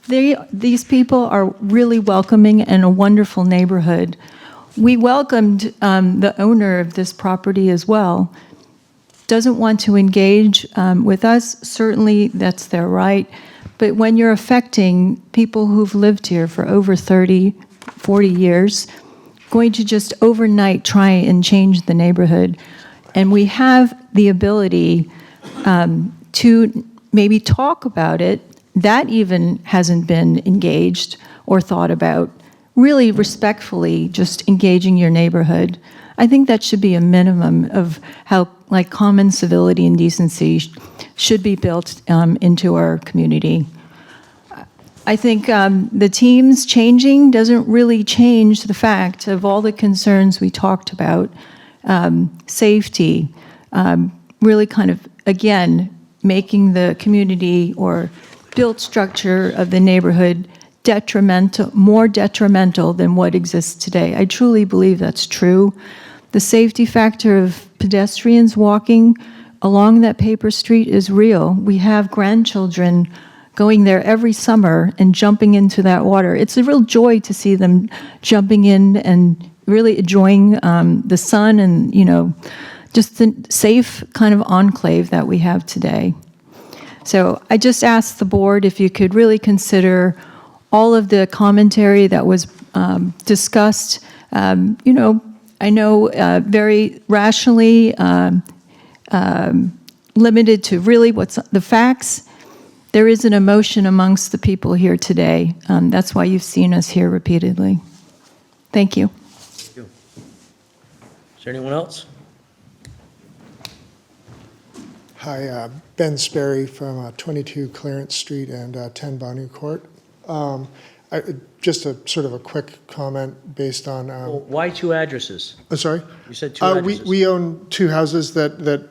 These people are really welcoming and a wonderful neighborhood. We welcomed the owner of this property as well. Doesn't want to engage with us, certainly that's their right. But when you're affecting people who've lived here for over 30, 40 years, going to just overnight try and change the neighborhood. And we have the ability to maybe talk about it. That even hasn't been engaged or thought about. Really respectfully, just engaging your neighborhood. I think that should be a minimum of how, like, common civility and decency should be built into our community. I think the teams changing doesn't really change the fact of all the concerns we talked about. Safety, really kind of, again, making the community or built structure of the neighborhood more detrimental than what exists today. I truly believe that's true. The safety factor of pedestrians walking along that paper street is real. We have grandchildren going there every summer and jumping into that water. It's a real joy to see them jumping in and really enjoying the sun and, just the safe kind of enclave that we have today. So I just asked the board if you could really consider all of the commentary that was discussed, I know very rationally, limited to really what's the facts. There is an emotion amongst the people here today. That's why you've seen us here repeatedly. Thank you. Is there anyone else? Hi, Ben Sperry from 22 Clarence Street and 10 Bonneau Court. Just a sort of a quick comment based on. Well, why two addresses? Sorry? You said two addresses. We own two houses that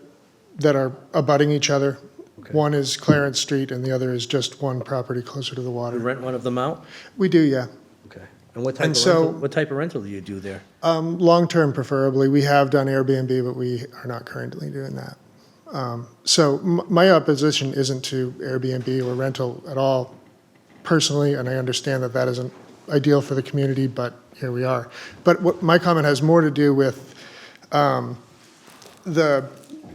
are abutting each other. Okay. One is Clarence Street and the other is just one property closer to the You water. rent one of them out? We do, yeah. Okay. And what type And of so- rental, what type of rental do you do there? Long-term preferably. We have done Airbnb, but we are not currently doing that. So my opposition isn't to Airbnb or rental at all personally, and I understand that that isn't ideal for the community, but here we are. But what my comment has more to do with the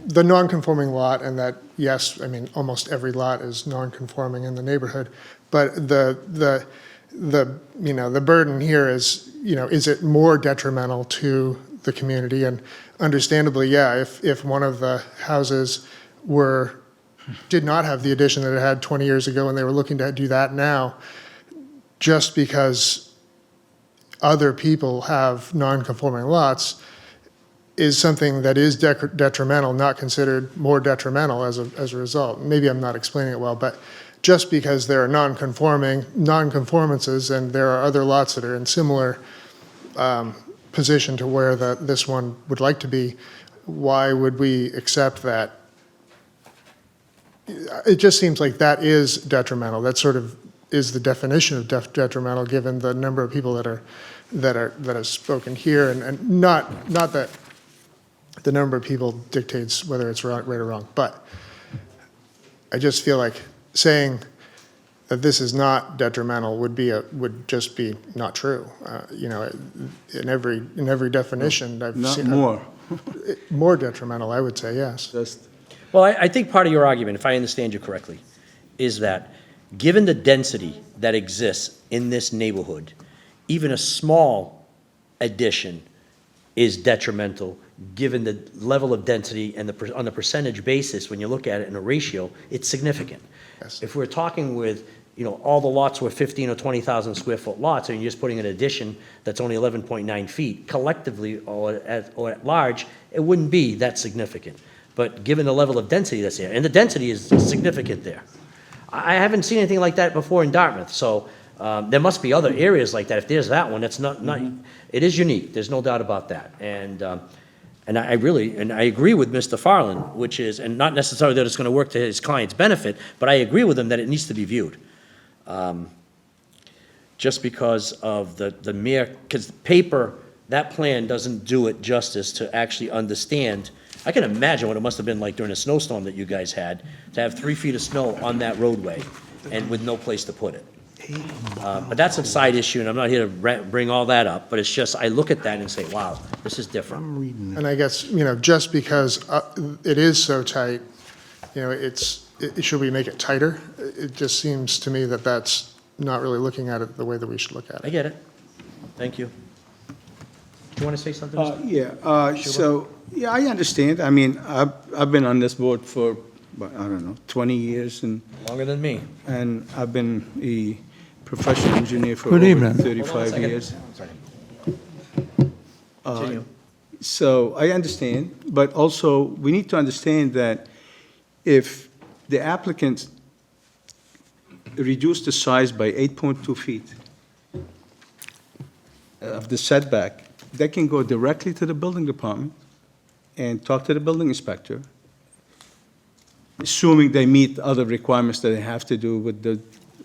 non-conforming lot, and that, yes, I mean, almost every lot is non-conforming in the neighborhood, but the burden here is, is it more detrimental to the community? And understandably, yeah, if one of the houses did not have the addition that it had 20 years ago and they were looking to do that now, just because other people have non-conforming lots is something that is detrimental, not considered more detrimental as a result. Maybe I'm not explaining it well, but just because there are non-conformances and there are other lots that are in similar position to where this one would like to be, why would we accept that? It just seems like that is detrimental. That sort of is the definition of detrimental, given the number of people that have spoken here, and not that the number of people dictates whether it's right or wrong, but I just feel like saying that this is not detrimental would just be not true. In every definition I've Not seen more. more detrimental, I would say, yes. Well, I think part of your argument, if I understand you correctly, is that given the density that exists in this neighborhood, even a small addition is detrimental, given the level of density and on a percentage basis, when you look at it in a ratio, it's significant. Yes. If we're talking with, all the lots were 15 or 20,000 square foot lots, and you're just putting an addition that's only 11.9 feet, collectively or at large, it wouldn't be that significant. But given the level of density that's there, and the density is significant there. I haven't seen anything like that before in Dartmouth, so there must be other areas like that. If there's that one, it's not, it is unique, there's no doubt about that. And I agree with Mr. Farland, which is, and not necessarily that it's gonna work to his client's benefit, but I agree with him that it needs to be viewed. Just because of the mere, because paper, that plan doesn't do it justice to actually understand. I can imagine what it must have been like during a snowstorm that you guys had, to have 3 feet of snow on that roadway and with no place to put it. But that's a side issue, and I'm not here to bring all that up, but it's just, I look at that and say, wow, this is different. And I guess, just because it is so tight, should we make it tighter? It just seems to me that that's not really looking at it the way that we should look at I it. get it. Thank you. Do you want to say something? Mr.? Yeah, I understand. I mean, I've been on this board for, I don't know, 20 years, and Longer than me. I've been a professional engineer for Good over evening. 35 years. Sorry. Uh, Continue. So I understand, but also we need to understand that if the applicant reduced the size by 8.2 feet of the setback, they can go directly to the building department and talk to the building inspector assuming they meet other requirements that they have to do with the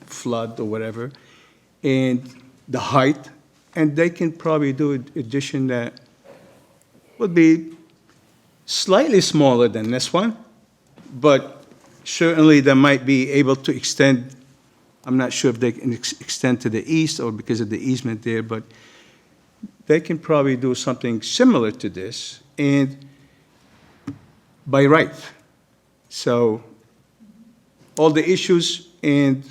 flood or whatever, and the height, and they can probably do an addition that would be slightly smaller than this one, but certainly they might be able to extend. I'm not sure if they can extend to the east or because of the easement there, but they can probably do something similar to this, and by right. So all the issues and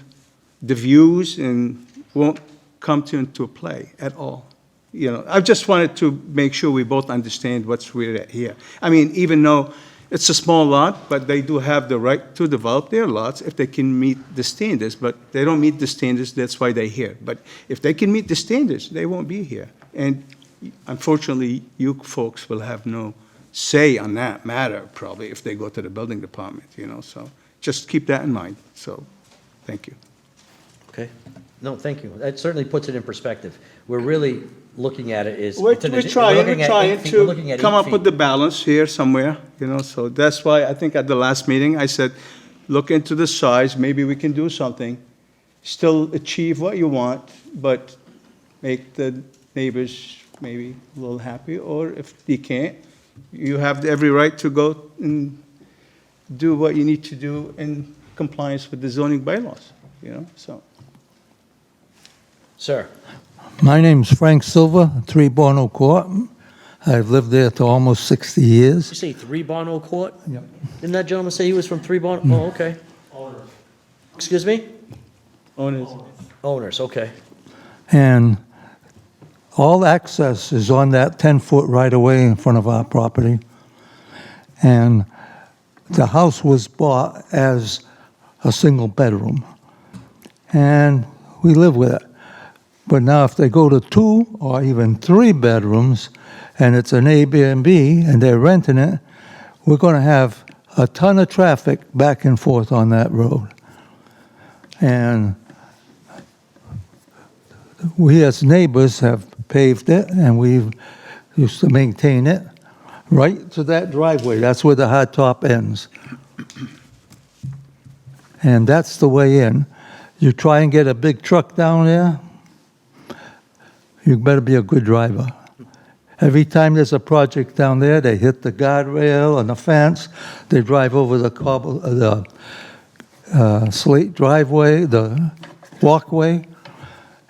the views and won't come into play at all. You know, I just wanted to make sure we both understand what's we're at here. I mean, even though it's a small lot, but they do have the right to develop their lots if they can meet the standards, but they don't meet the standards, that's why they're here. But if they can meet the standards, they won't be here. And unfortunately, you folks will have no say on that matter, probably, if they go to the building department, you know, so just keep that in mind, so, thank you. Okay. No, thank you. That certainly puts it in perspective. We're really looking at it is. We're it's an- trying looking at 8 feet- we're to looking at come 8 up with feet. the balance here somewhere, you know, so that's why I think at the last meeting, I said, look into the size, maybe we can do something, still achieve what you want, but make the neighbors maybe a little happy, or if you can't, you have every right to go and do what you need to do in compliance with the zoning bylaws, you know, so. Sir, My name's Frank Silva, 3 Bono Court. I've lived there for almost 60 years. you say 3 Barnwell Court? Yep. Didn't that gentleman say he was from 3 Barnwell? Oh, okay. Excuse me? Owners. Owners, okay. And all access is on that 10-foot right-of-way in front of our property. And the house was bought as a single bedroom. And we live with it. But now if they go to 2 or even 3 bedrooms, and it's an Airbnb and they're renting it, we're going to have a ton of traffic back and forth on that road. And we as neighbors have paved it, and we've used to maintain it right to that driveway. That's where the hard top ends. And that's the way in. You try and get a big truck down there, you better be a good driver. Every time there's a project down there, they hit the guardrail and the fence, they drive over the slate driveway, the walkway,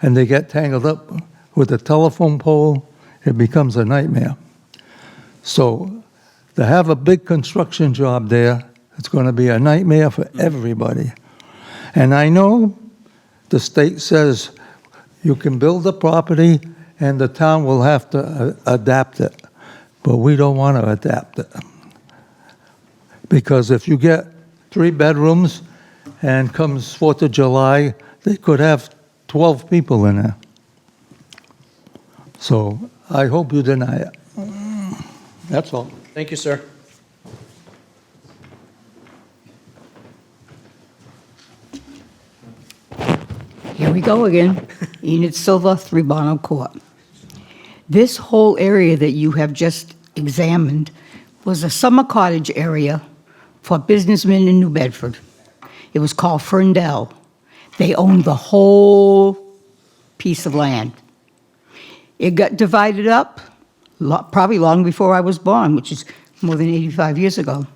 and they get tangled up with the telephone pole. It becomes a nightmare. So to have a big construction job there, it's going to be a nightmare for everybody. And I know the state says you can build the property and the town will have to adapt it, but we don't want to adapt it. Because if you get 3 bedrooms and comes 4th of July, they could have 12 people in there. So I hope you deny it. That's all. Thank you, sir. Here we go again. Enid Silva, 3 Bono Court. This whole area that you have just examined was a summer cottage area for businessmen in New Bedford. It was called Ferndale. They owned the whole piece of land. It got divided up probably long before I was born, which is more than 85 years ago.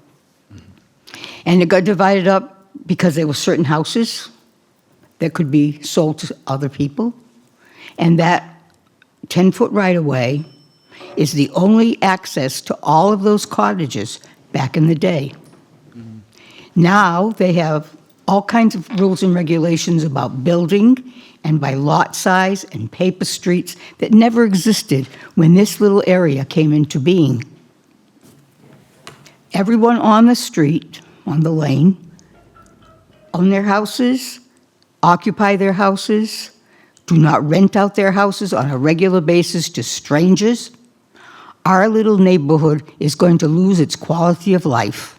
And it got divided up because there were certain houses that could be sold to other people. And that 10-foot right-of-way is the only access to all of those cottages back in the day. Now they have all kinds of rules and regulations about building and by lot size and paper streets that never existed when this little area came into being. Everyone on the street, on the lane, own their houses, occupy their houses, do not rent out their houses on a regular basis to strangers. Our little neighborhood is going to lose its quality of life.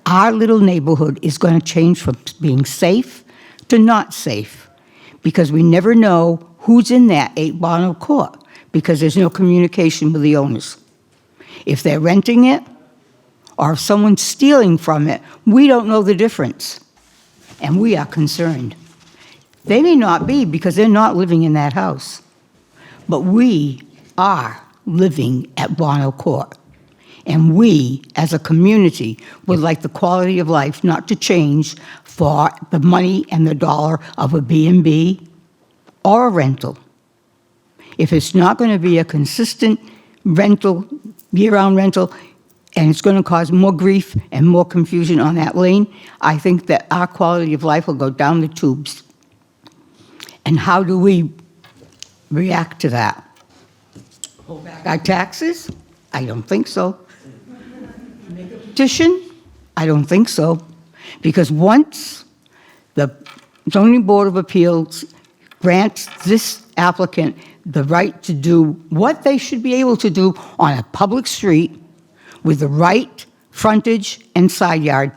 Our little neighborhood is going to change from being safe to not safe because we never know who's in that 8 Bono Court because there's no communication with the owners. If they're renting it or if someone's stealing from it, we don't know the difference. And we are concerned. They may not be because they're not living in that house. But we are living at Bono Court. And we, as a community, would like the quality of life not to change for the money and the dollar of a B&B or a rental. If it's not going to be a consistent rental, year-round rental, and it's going to cause more grief and more confusion on that lane, I think that our quality of life will go down the tubes. And how do we react to that? Hold back our taxes? I don't think so. Make a petition? I don't think so. Because once the Zoning Board of Appeals grants this applicant the right to do what they should be able to do on a public street with the right frontage and side yard,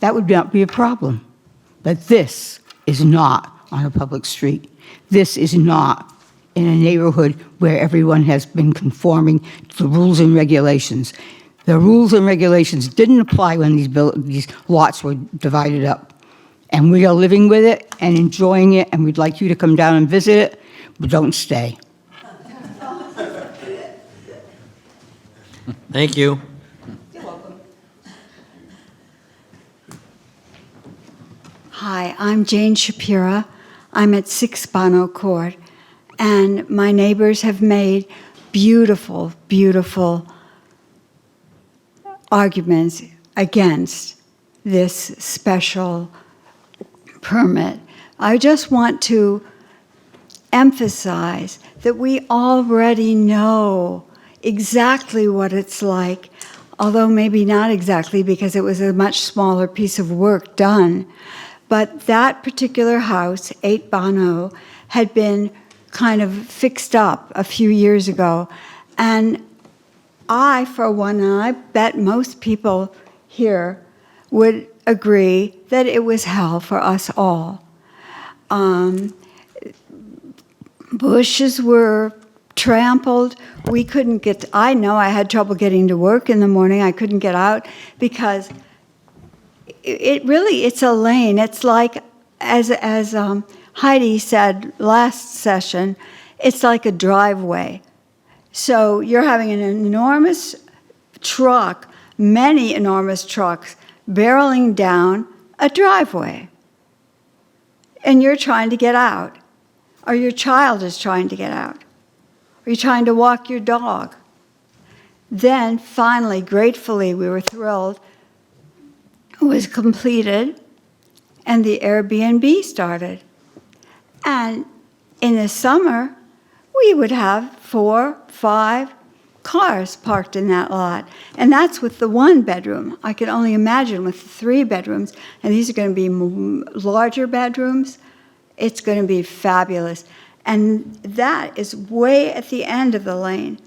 that would not be a problem. But this is not on a public street. This is not in a neighborhood where everyone has been conforming to the rules and regulations. The rules and regulations didn't apply when these lots were divided up. And we are living with it and enjoying it, and we'd like you to come down and visit it, but don't stay. Thank you. Hi, I'm Jane Shapira. I'm at 6 Bono Court, and my neighbors have made beautiful, beautiful arguments against this special permit. I just want to emphasize that we already know exactly what it's like, although maybe not exactly because it was a much smaller piece of work done. But that particular house, 8 Bono, had been kind of fixed up a few years ago. And I, for one, and I bet most people here would agree that it was hell for us all. Bushes were trampled. We couldn't get, I know I had trouble getting to work in the morning. I couldn't get out because it's a lane. It's like, as Heidi said last session, it's like a driveway. So you're having an enormous truck, many enormous trucks, barreling down a driveway. And you're trying to get out, or your child is trying to get out, or you're trying to walk your dog. Then finally, gratefully, we were thrilled, it was completed, and the Airbnb started. And in the summer, we would have 4, 5 cars parked in that lot. And that's with the 1 bedroom. I can only imagine with the 3 bedrooms, and these are going to be larger bedrooms. It's going to be fabulous. And that is way at the end of the lane.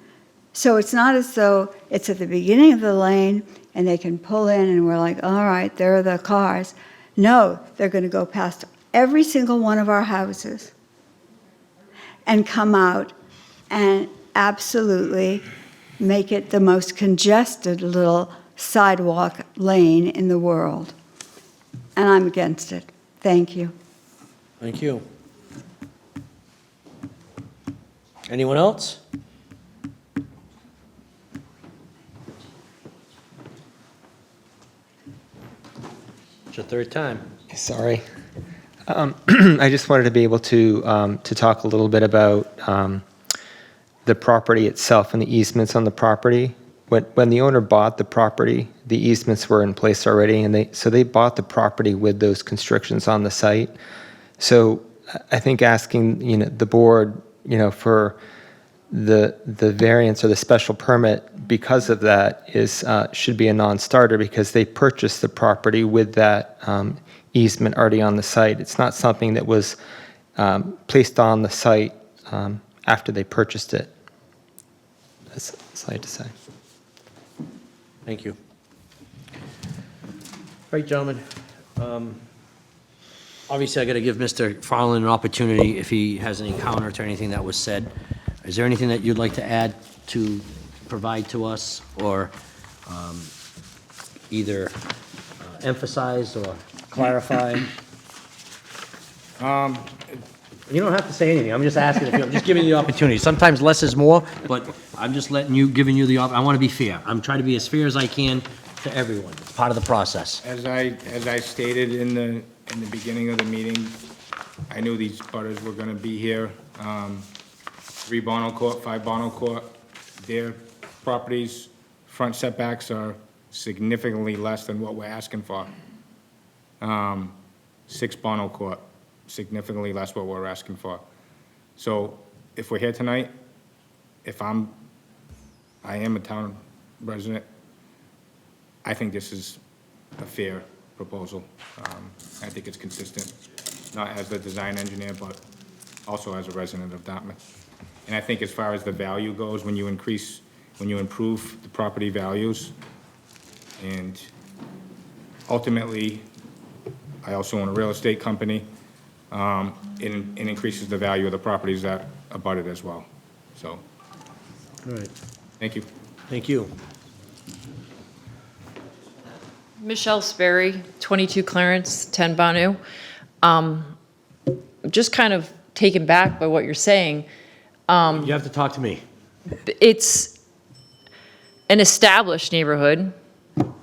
So it's not as though it's at the beginning of the lane and they can pull in and we're like, all right, there are the cars. No, they're going to go past every single one of our houses and come out and absolutely make it the most congested little sidewalk lane in the world. And I'm against it. Thank you. Thank you. Anyone else? It's your third time. Sorry. I just wanted to be able to talk a little bit about the property itself and the easements on the property. When the owner bought the property, the easements were in place already, and they bought the property with those constrictions on the site. So I think asking the board for the variance or the special permit because of that should be a non-starter, because they purchased the property with that easement already on the site. It's not something that was placed on the site after they purchased it. That's all I had to say. Thank you. All right, gentlemen. Obviously, I got to give Mr. Farland an opportunity if he has any counter to anything that was said. Is there anything that you'd like to add to provide to us, or either emphasized or clarified? You don't have to say anything, I'm just asking if I'm just giving you the opportunity. Sometimes less is more, but I'm just giving you I want to be fair. I'm trying to be as fair as I can to everyone. It's part of the process. As I stated in the beginning of the meeting, I knew these butters were gonna be here. 3 Bono Court, 5 Bono Court, their properties, front setbacks are significantly less than what we're asking for. 6 Bono Court, significantly less what we're asking for. So if we're here tonight, I am a town resident, I think this is a fair proposal. I think it's consistent, not as the design engineer, but also as a resident of Dartmouth. And I think as far as the value goes, when you improve the property values, and ultimately, I also own a real estate company, it increases the value of the properties that abut it as well. So, All right, thank you. thank you. Michelle Sperry, 22 Clarence, 10 Banu. Just kind of taken back by what you're saying. You have to talk to me. It's an established neighborhood.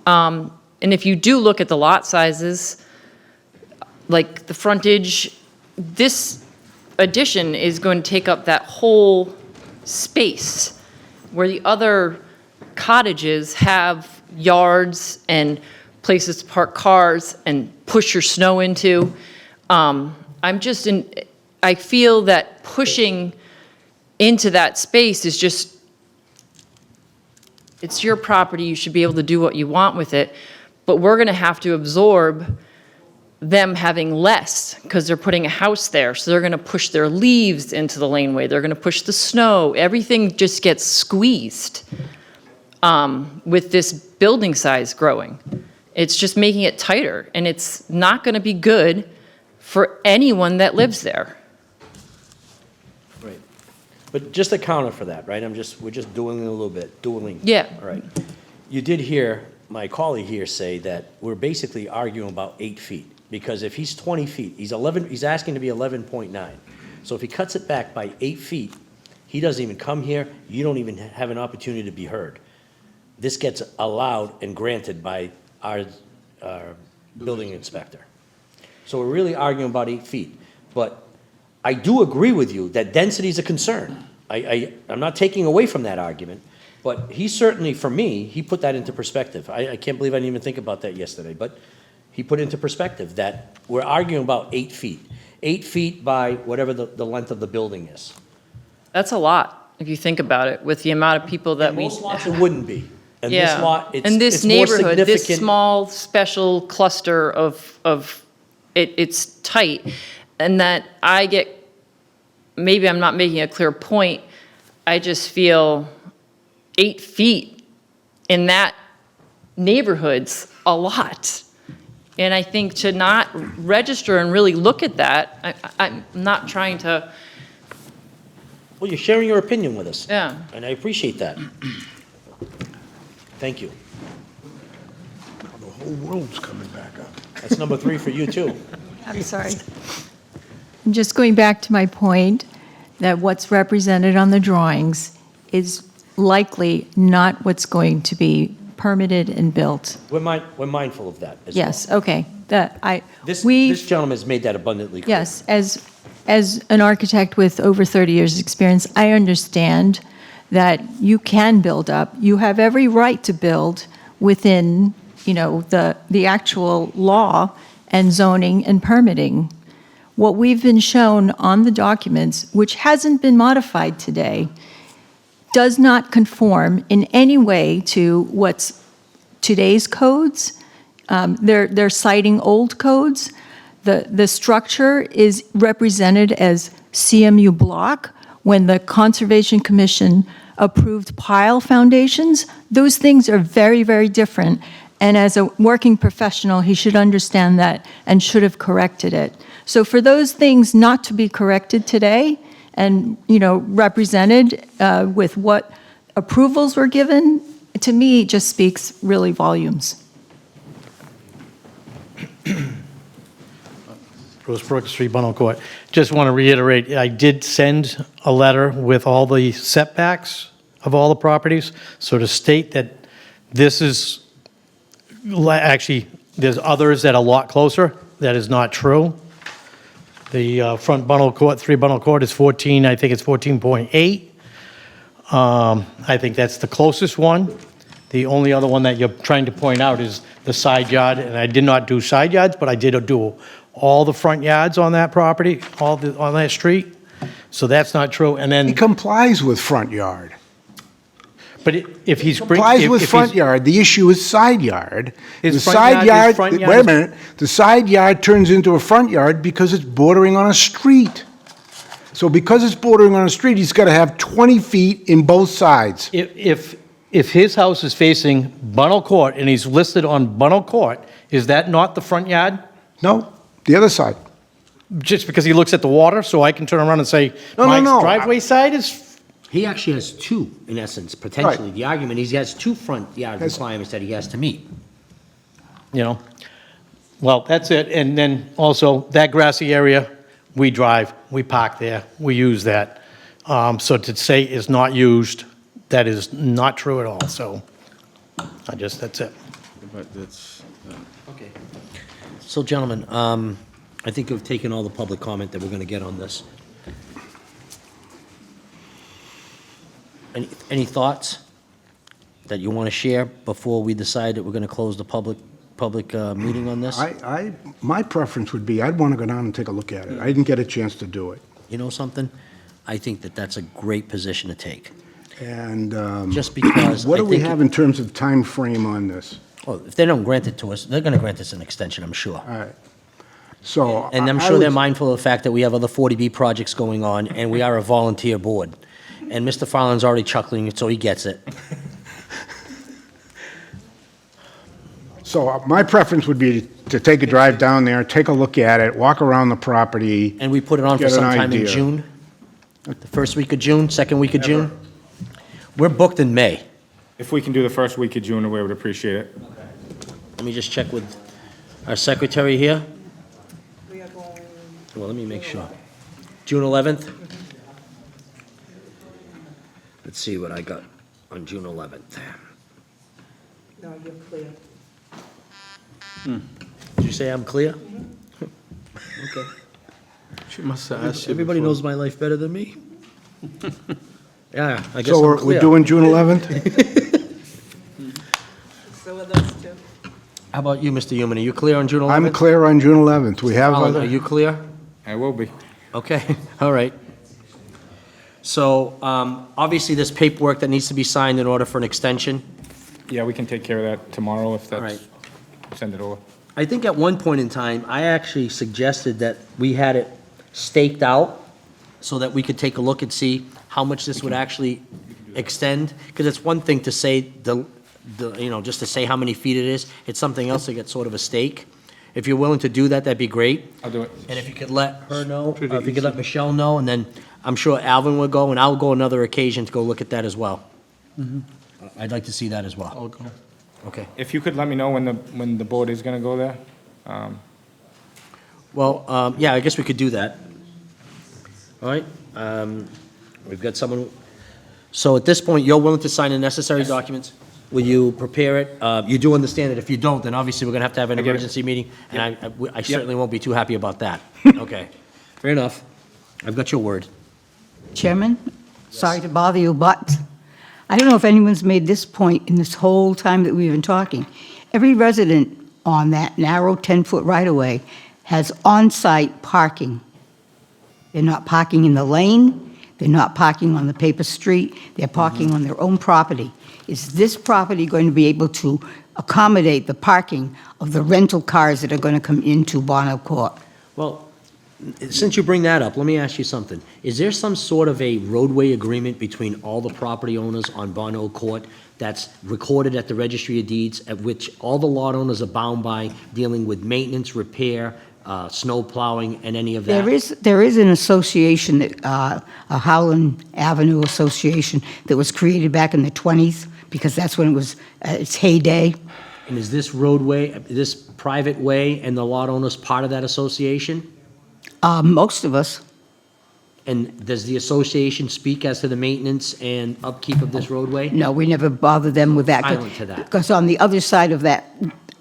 And if you do look at the lot sizes, like the frontage, this addition is going to take up that whole space where the other cottages have yards and places to park cars and push your snow into. I feel that pushing into that space is just, it's your property, you should be able to do what you want with it, but we're gonna have to absorb them having less, because they're putting a house there, so they're gonna push their leaves into the laneway, they're gonna push the snow, everything just gets squeezed with this building size growing. It's just making it tighter, and it's not gonna be good for anyone that lives there. Right. But just a counter for that, right? We're just dueling a little bit, dueling. Yeah. All right. You did hear my colleague here say that we're basically arguing about 8 feet, because if he's 20 feet, he's asking to be 11.9. So if he cuts it back by 8 feet, he doesn't even come here, you don't even have an opportunity to be heard. This gets allowed and granted by our building inspector. So we're really arguing about 8 feet. But I do agree with you that density is a concern. I'm not taking away from that argument, but he certainly, for me, he put that into perspective. I can't believe I didn't even think about that yesterday, but he put into perspective that we're arguing about 8 feet. 8 feet by whatever the length of the building is. That's a lot, if you think about it, with the amount of people that we. Most lots it wouldn't be. And Yeah. this lot, And this it's more neighborhood, this significant. small, special cluster of it's tight. And that maybe I'm not making a clear point, I just feel 8 feet in that neighborhood's a lot. And I think to not register and really look at that, I'm not trying to, Well, you're sharing your opinion with us. yeah. And I appreciate that. Thank you. The whole world's coming back up. That's number 3 for you, too. I'm sorry. I'm just going back to my point that what's represented on the drawings is likely not what's going to be permitted and built. We're mindful of that as well. Yes, okay. This gentleman has made that abundantly clear. Yes, as an architect with over 30 years' experience, I understand that you can build up. You have every right to build within, the actual law and zoning and permitting. What we've been shown on the documents, which hasn't been modified today, does not conform in any way to what's today's codes. They're citing old codes. The structure is represented as CMU block. When the Conservation Commission approved pile foundations, those things are very, very different. And as a working professional, he should understand that and should have corrected it. So for those things not to be corrected today and, represented with what approvals were given, to me, just speaks really volumes. Bruce Brooks, 3 Bunnell Court. Just want to reiterate, I did send a letter with all the setbacks of all the properties. So to state that this is, actually, there's others that are a lot closer, that is not true. The front Bunnell Court, 3 Bunnell Court is 14, I think it's 14.8. I think that's the closest one. The only other one that you're trying to point out is the side yard, and I did not do side yards, but I did do all the front yards on that property, on that street. So that's not true. And He then, complies with front yard. but if he's... Complies with front yard. The issue is side yard. His The front side yard- his front yard Wait a is- minute. The side yard turns into a front yard because it's bordering on a street. So because it's bordering on a street, he's got to have 20 feet in both sides. If his house is facing Bunnell Court and he's listed on Bunnell Court, is that not the front yard? No, the other side. Just because he looks at the water, so I can turn around and say, No, my no. driveway side is... He actually has two, in essence, potentially. The argument is he has two front yard requirements that he has to meet. You know, well, that's it. And then also, that grassy area, we drive, we park there, we use that. So to say it's not used, that is not true at all. So that's it. But that's, Okay. So, gentlemen, I think we've taken all the public comment that we're going to get on this. Any thoughts that you want to share before we decide that we're going to close the public meeting on this? My preference would be, I'd want to go down and take a look at it. I didn't get a chance to do it. You know something? I think that that's a great position to take. And Just because what I do we think have in terms of time frame on this? Well, if they don't grant it to us, they're going to grant us an extension, I'm sure. All right. So. And I'm I sure they're would- mindful of the fact that we have other 40B projects going on, and we are a volunteer board. And Mr. Farland's already chuckling, so he gets it. So my preference would be to take a drive down there, take a look at it, walk around the property. And we put it on for Get an sometime in idea. June? The first week of June, second week of June? We're booked in May. If we can do the first week of June, we would appreciate it. Let me just check with our secretary here. Well, let me make sure. June 11th? Let's see what I got on June 11th. No, you're clear. Did you say I'm clear? Okay. she must have asked you Everybody before. knows my life better than me. Yeah, I guess So I'm we're clear. doing June 11th? So are those two. How about you, Mr. Human? Are you clear on June 11th? I'm clear on June 11th. We have Alan, other. are you clear? I will be. Okay, all right. So, obviously, there's paperwork that needs to be signed in order for an extension. Yeah, we can take care of that tomorrow if All that's, send it over. I think at one point in time, I actually suggested that we had it staked out so that we could take a look and see how much this would actually extend. Because it's one thing to say, just to say how many feet it is. It's something else to get sort of a stake. If you're willing to do that, that'd be great. I'll do it. And if you could let her know, or if you could let Michelle know, and then I'm sure Alvin would go, and I'll go another occasion to go look at that as well. I'd like to see that as well. I'll go. Okay. If you could let me know when the board is gonna go there. Well, yeah, I guess we could do that. All right, we've got someone, so at this point, you're willing to sign the necessary documents? Will you prepare it? You do understand that if you don't, then obviously we're gonna have to have an I get it. emergency meeting, and I certainly won't be too happy about that. Okay, fair enough. I've got your word. Chairman, sorry to bother you, but I don't know if anyone's made this point in this whole time that we've been talking. Every resident on that narrow 10-foot right-of-way has on-site parking. They're not parking in the lane, they're not parking on the paper street, they're parking on their own property. Is this property going to be able to accommodate the parking of the rental cars that are going to come into Bonneau Court? Well, since you bring that up, let me ask you something. Is there some sort of a roadway agreement between all the property owners on Bonneau Court that's recorded at the Registry of Deeds, at which all the lot owners are bound by dealing with maintenance, repair, snow plowing and any of that? There is an association, a Howland Avenue Association, that was created back in the 20s, because that's when it was its heyday. And is this roadway, this private way, and the lot owners part of that association? Most of us. And does the association speak as to the maintenance and upkeep of this roadway? No, we never bother them with that. Silent to that. Because on the other side of that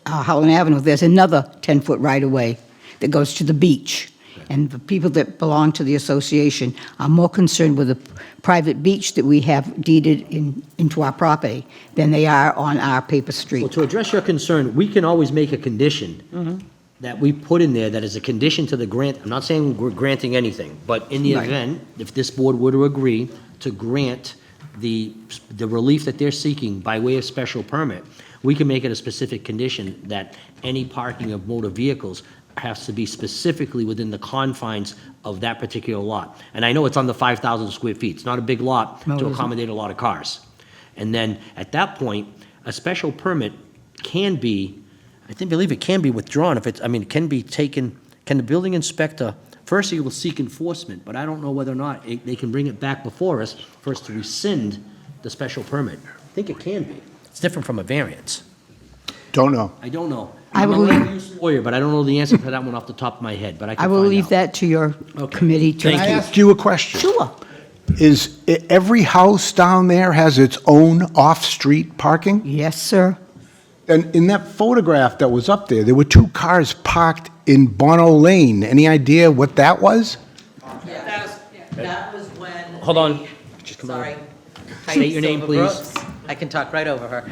Howland Avenue, there's another 10-foot right-of-way that goes to the beach. And the people that belong to the association are more concerned with the private beach that we have deeded into our property than they are on our paper Well, street. to address your concern, we can always make a condition that we put in there that is a condition to the grant. I'm not saying we're granting anything, but in the Right. event, if this board were to agree to grant the relief that they're seeking by way of special permit, we can make it a specific condition that any parking of motor vehicles has to be specifically within the confines of that particular lot. And I know it's under 5,000 square feet. It's not a big lot No, it to isn't. accommodate a lot of cars. And then, at that point, a special permit can be, believe it can be withdrawn if it's, it can be taken, can the building inspector, first he will seek enforcement, but I don't know whether or not they can bring it back before us for us to rescind the special permit. I think it can be. It's different from a variance. Don't know. I don't know. I I'm a will leave- land-use lawyer, but I don't know the answer to that one off the top of my head, but I can I find out. will leave that to your Okay. committee to... Thank Can I ask you a question? Sure. Is every house down there has its own off-street parking? Yes, sir. And in that photograph that was up there were two cars parked in Bono Lane. Any idea what that was? That was when. Hold on. Just come Sorry. on. State your name, please. Brooks. I can talk right over her.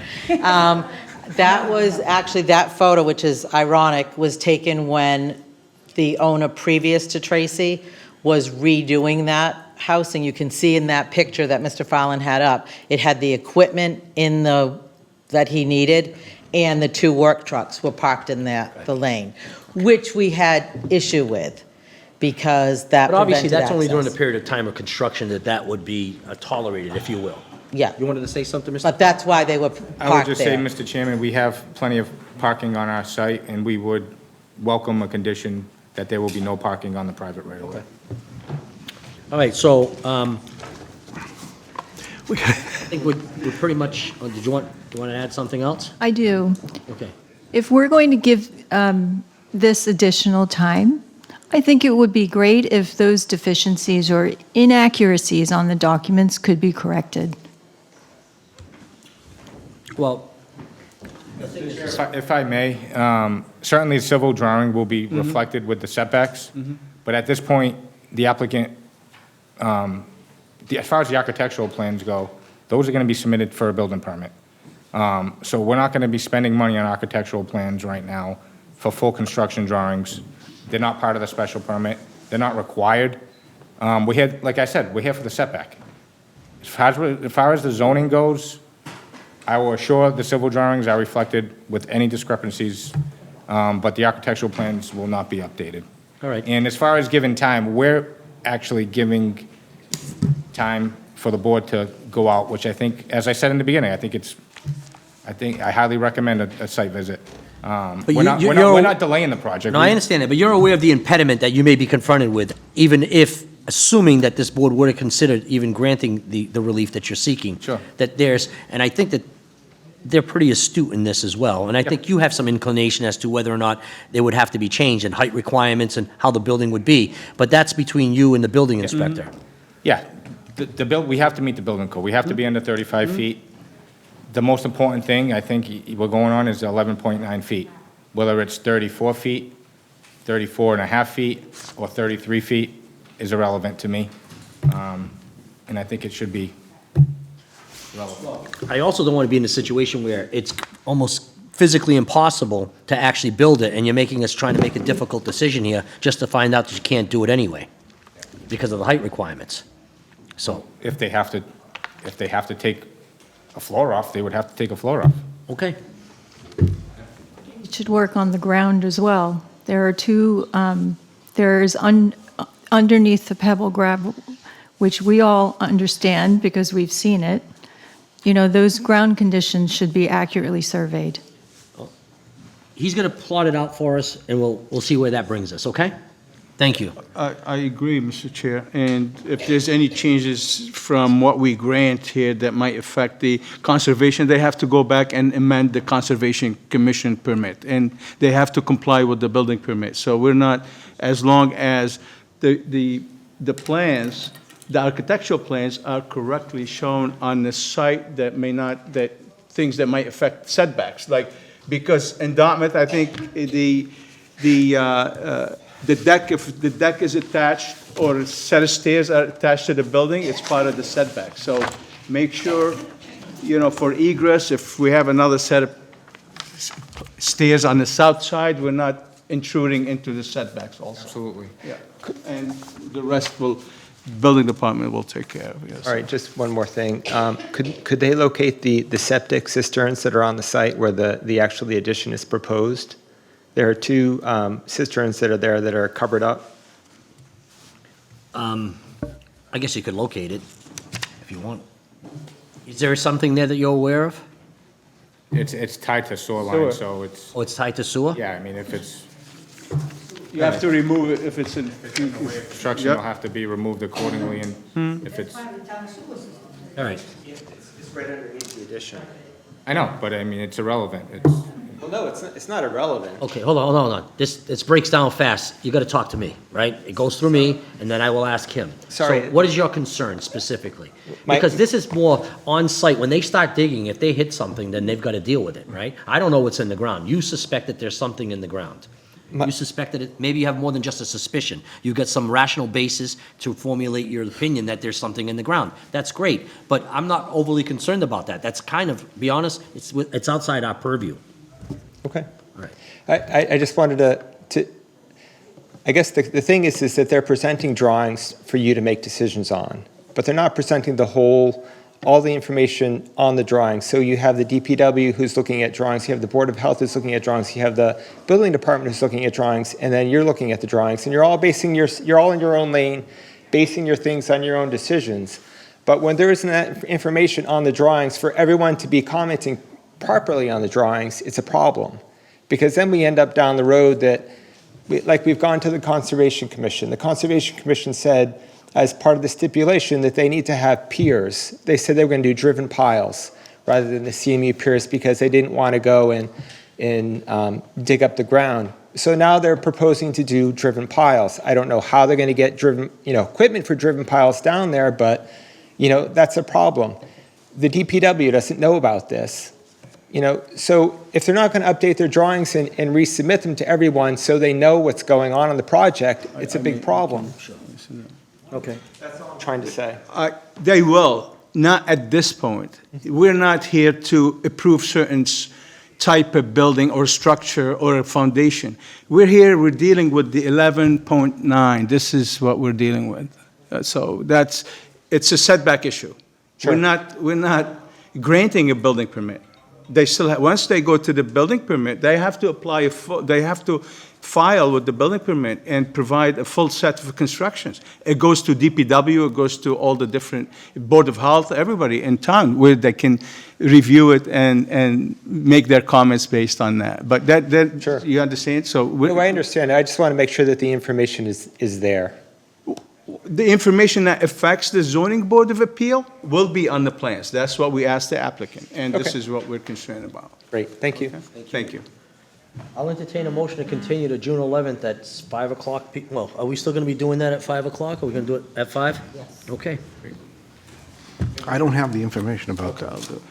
That was actually, that photo, which is ironic, was taken when the owner previous to Tracy was redoing that house, and you can see in that picture that Mr. Fallon had up, it had the equipment that he needed, and the two work trucks were parked in the lane, which we had issue with, because that But obviously, prevented that's only during the access. period of time of construction that would be tolerated, if you will. Yeah, You wanted to say something, Mr.? but that's why they were I would parked just say, there. Mr. Chairman, we have plenty of parking on our site, and we would welcome a condition that there will be no parking on the private right-of-way. All right, so, I think we're pretty much, do you want to add something else? I do. Okay. If we're going to give this additional time, I think it would be great if those deficiencies or inaccuracies on the documents could be corrected. Well, If I may, certainly the civil drawing will be reflected with the setbacks, but at this point, the applicant, as far as the architectural plans go, those are going to be submitted for a building permit. So we're not going to be spending money on architectural plans right now for full construction drawings. They're not part of the special permit. They're not required. We had, like I said, we're here for the setback. As far as the zoning goes, I will assure the civil drawings are reflected with any discrepancies, but the architectural plans will not be updated. all right. And as far as giving time, we're actually giving time for the board to go out, which I think, as I said in the beginning, I highly recommend a site visit. We're not delaying the project. No, I understand that, but you're aware of the impediment that you may be confronted with, even if, assuming that this board were to consider even granting the relief that you're seeking. Sure. That and I think that they're pretty astute in this as well, and I think you have some inclination as to whether or not they would have to be changed and height requirements and how the building would be, but that's between you and the building inspector. Yeah, we have to meet the building code. We have to be under 35 feet. The most important thing, I think, we're going on is 11.9 feet. Whether it's 34 feet, 34 and a half feet, or 33 feet is irrelevant to me. And I think it should be relevant. I also don't want to be in a situation where it's almost physically impossible to actually build it, and you're making us trying to make a difficult decision here just to find out that you can't do it anyway because of the height requirements. So, If they have to take a floor off, they would have to take a floor off. okay. It should work on the ground as well. There are two, underneath the pebble gravel, which we all understand because we've seen it. You know, those ground conditions should be accurately surveyed. he's gonna plot it out for us, and we'll see where that brings us, okay? Thank you. I agree, Mr. Chair, and if there's any changes from what we grant here that might affect the conservation, they have to go back and amend the Conservation Commission permit, and they have to comply with the building permit. So we're not, as long as the plans, the architectural plans are correctly shown on the site that may not, that things that might affect setbacks, like, because in Dartmouth, I think the deck, if the deck is attached or a set of stairs are attached to the building, it's part of the setback. So make sure, for egress, if we have another set of stairs on the south side, we're not intruding into the setbacks also. Absolutely. Yeah, and the rest building department will take care of, yes. All right, just one more thing. Could they locate the septic cisterns that are on the site where the addition is proposed? There are two cisterns that are there that are covered up. I guess you could locate it if you want. Is there something there that you're aware of? It's tied to sewer line, so it's, Oh, it's tied to sewer? yeah, I mean, if it's, You have to remove it if it's in. construction will have to be removed accordingly, and if it's, All right. It's right underneath the addition. I know, but I mean, it's irrelevant. Well, no, it's not irrelevant. Okay, hold on. This breaks down fast. You gotta talk to me, right? It goes through me, and then I will ask him. Sorry. So what is your concern specifically? My- Because this is more on-site. When they start digging, if they hit something, then they've gotta deal with it, right? I don't know what's in the ground. You suspect that there's something in the ground. You suspect that maybe you have more than just a suspicion. You've got some rational basis to formulate your opinion that there's something in the ground. That's great, but I'm not overly concerned about that. That's kind of, be honest, it's outside our purview. Okay. All right. I just wanted to I guess the thing is that they're presenting drawings for you to make decisions on, but they're not presenting all the information on the drawings. So you have the DPW who's looking at drawings, you have the Board of Health who's looking at drawings, you have the Building Department who's looking at drawings, and then you're looking at the drawings, and you're all in your own lane, basing your things on your own decisions. But when there isn't that information on the drawings for everyone to be commenting properly on the drawings, it's a problem. Because then we end up down the road that, we've gone to the Conservation Commission. The Conservation Commission said, as part of the stipulation, that they need to have piers. They said they were going to do driven piles rather than the CMU piers because they didn't want to go and dig up the ground. So now they're proposing to do driven piles. I don't know how they're going to get equipment for driven piles down there, but that's a problem. The DPW doesn't know about this. So if they're not going to update their drawings and resubmit them to everyone so they know what's going on in the project, it's a big problem. Okay. That's all I'm trying to say. They will, not at this point. We're not here to approve certain type of building or structure or a foundation. We're dealing with the 11.9. This is what we're dealing with. So it's a setback issue. Sure. We're not granting a building permit. They still once they go to the building permit, they have to apply they have to file with the building permit and provide a full set of constructions. It goes to DPW, it goes to all the different Board of Health, everybody in town, where they can review it and make their comments based on that. But Sure. You understand? So No, I understand. I just want to make sure that the information is there. the information that affects the zoning board of appeal will be on the plans. That's what we asked the applicant, and this Okay. is what we're concerned about. Great, thank you. Thank you. I'll entertain a motion to continue to June 11th at 5 o'clock. Well, are we still going to be doing that at 5 o'clock? Are we going to do it at 5? Yes. Okay. I don't have the information about that. I'll do it.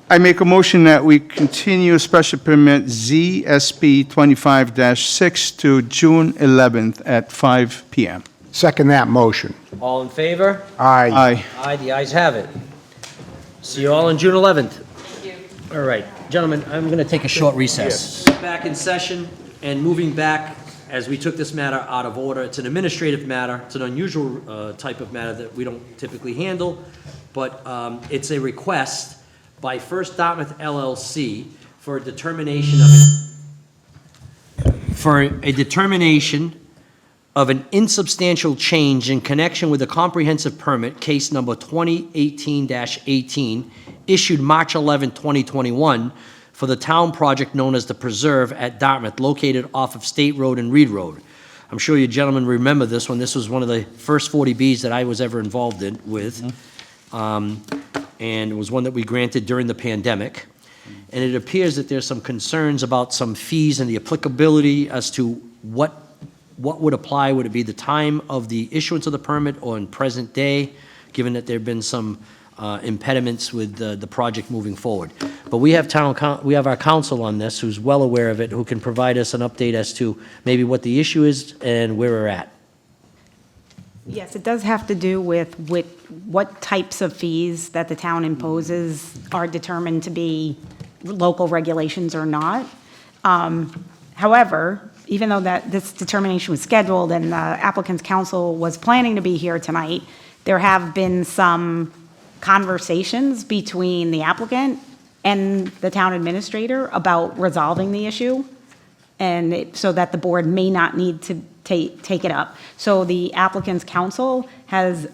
I make a motion that we continue special permit ZSP 25-6 to June 11th at 5 PM. Second that motion. All in favor? Aye. Aye. Aye, the ayes have it. See you all on June 11th. All right, gentlemen, I'm going to take a short recess. Back in session and moving back as we took this matter out of order. It's an administrative matter. It's an unusual type of matter that we don't typically handle, but it's a request by First Dartmouth LLC for a determination of an insubstantial change in connection with a comprehensive permit, case number 2018-18, issued March 11, 2021, for the town project known as the Preserve at Dartmouth, located off of State Road and Reed Road. I'm sure you gentlemen remember this one. This was one of the first 40Bs that I was ever involved with. And it was one that we granted during the pandemic. And it appears that there's some concerns about some fees and the applicability as to what would apply. Would it be the time of the issuance of the permit or in present day, given that there have been some impediments with the project moving forward? But we have our counsel on this, who's well aware of it, who can provide us an update as to maybe what the issue is and where we're at. Yes, it does have to do with what types of fees that the town imposes are determined to be local regulations or not. However, even though that this determination was scheduled and the applicant's counsel was planning to be here tonight, there have been some conversations between the applicant and the town administrator about resolving the issue, and so that the board may not need to take it up. So the applicant's counsel has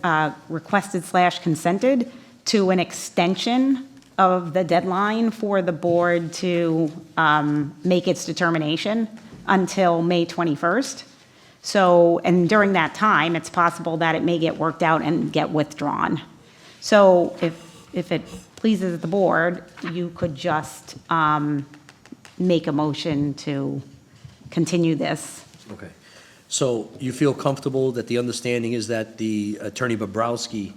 requested/consented to an extension of the deadline for the board to make its determination until May 21st. So, and during that time, it's possible that it may get worked out and get withdrawn. So if it pleases the board, you could just make a motion to continue this. Okay. So you feel comfortable that the understanding is that the Attorney Bobrowski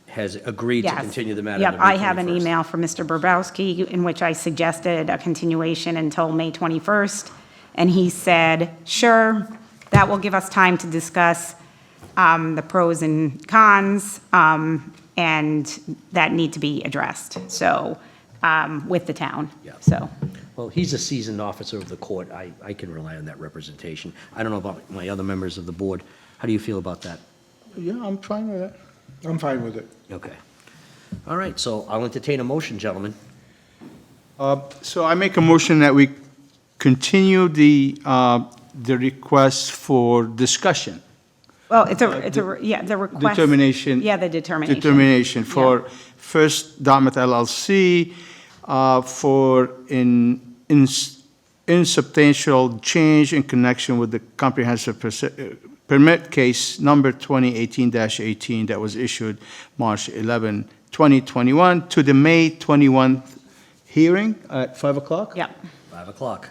has agreed to Yes. continue the matter? Yep, to May I have an 21st? email from Mr. Bobrowski in which I suggested a continuation until May 21st, and he said, sure, that will give us time to discuss the pros and cons, and that need to be addressed, so, with the town, Yeah. so. Well, he's a seasoned officer of the court. I can rely on that representation. I don't know about my other members of the board. How do you feel about that? Yeah, I'm fine with that. I'm fine with it. Okay. All right, so I'll entertain a motion, gentlemen. So I make a motion that we continue the request for discussion. Well, it's the request. Determination. Yeah, the determination. Determination for First Dartmouth LLC for insubstantial change in connection with the comprehensive permit case number 2018-18 that was issued March 11, 2021 to the May 21 hearing at 5 o'clock? Yep. 5 o'clock.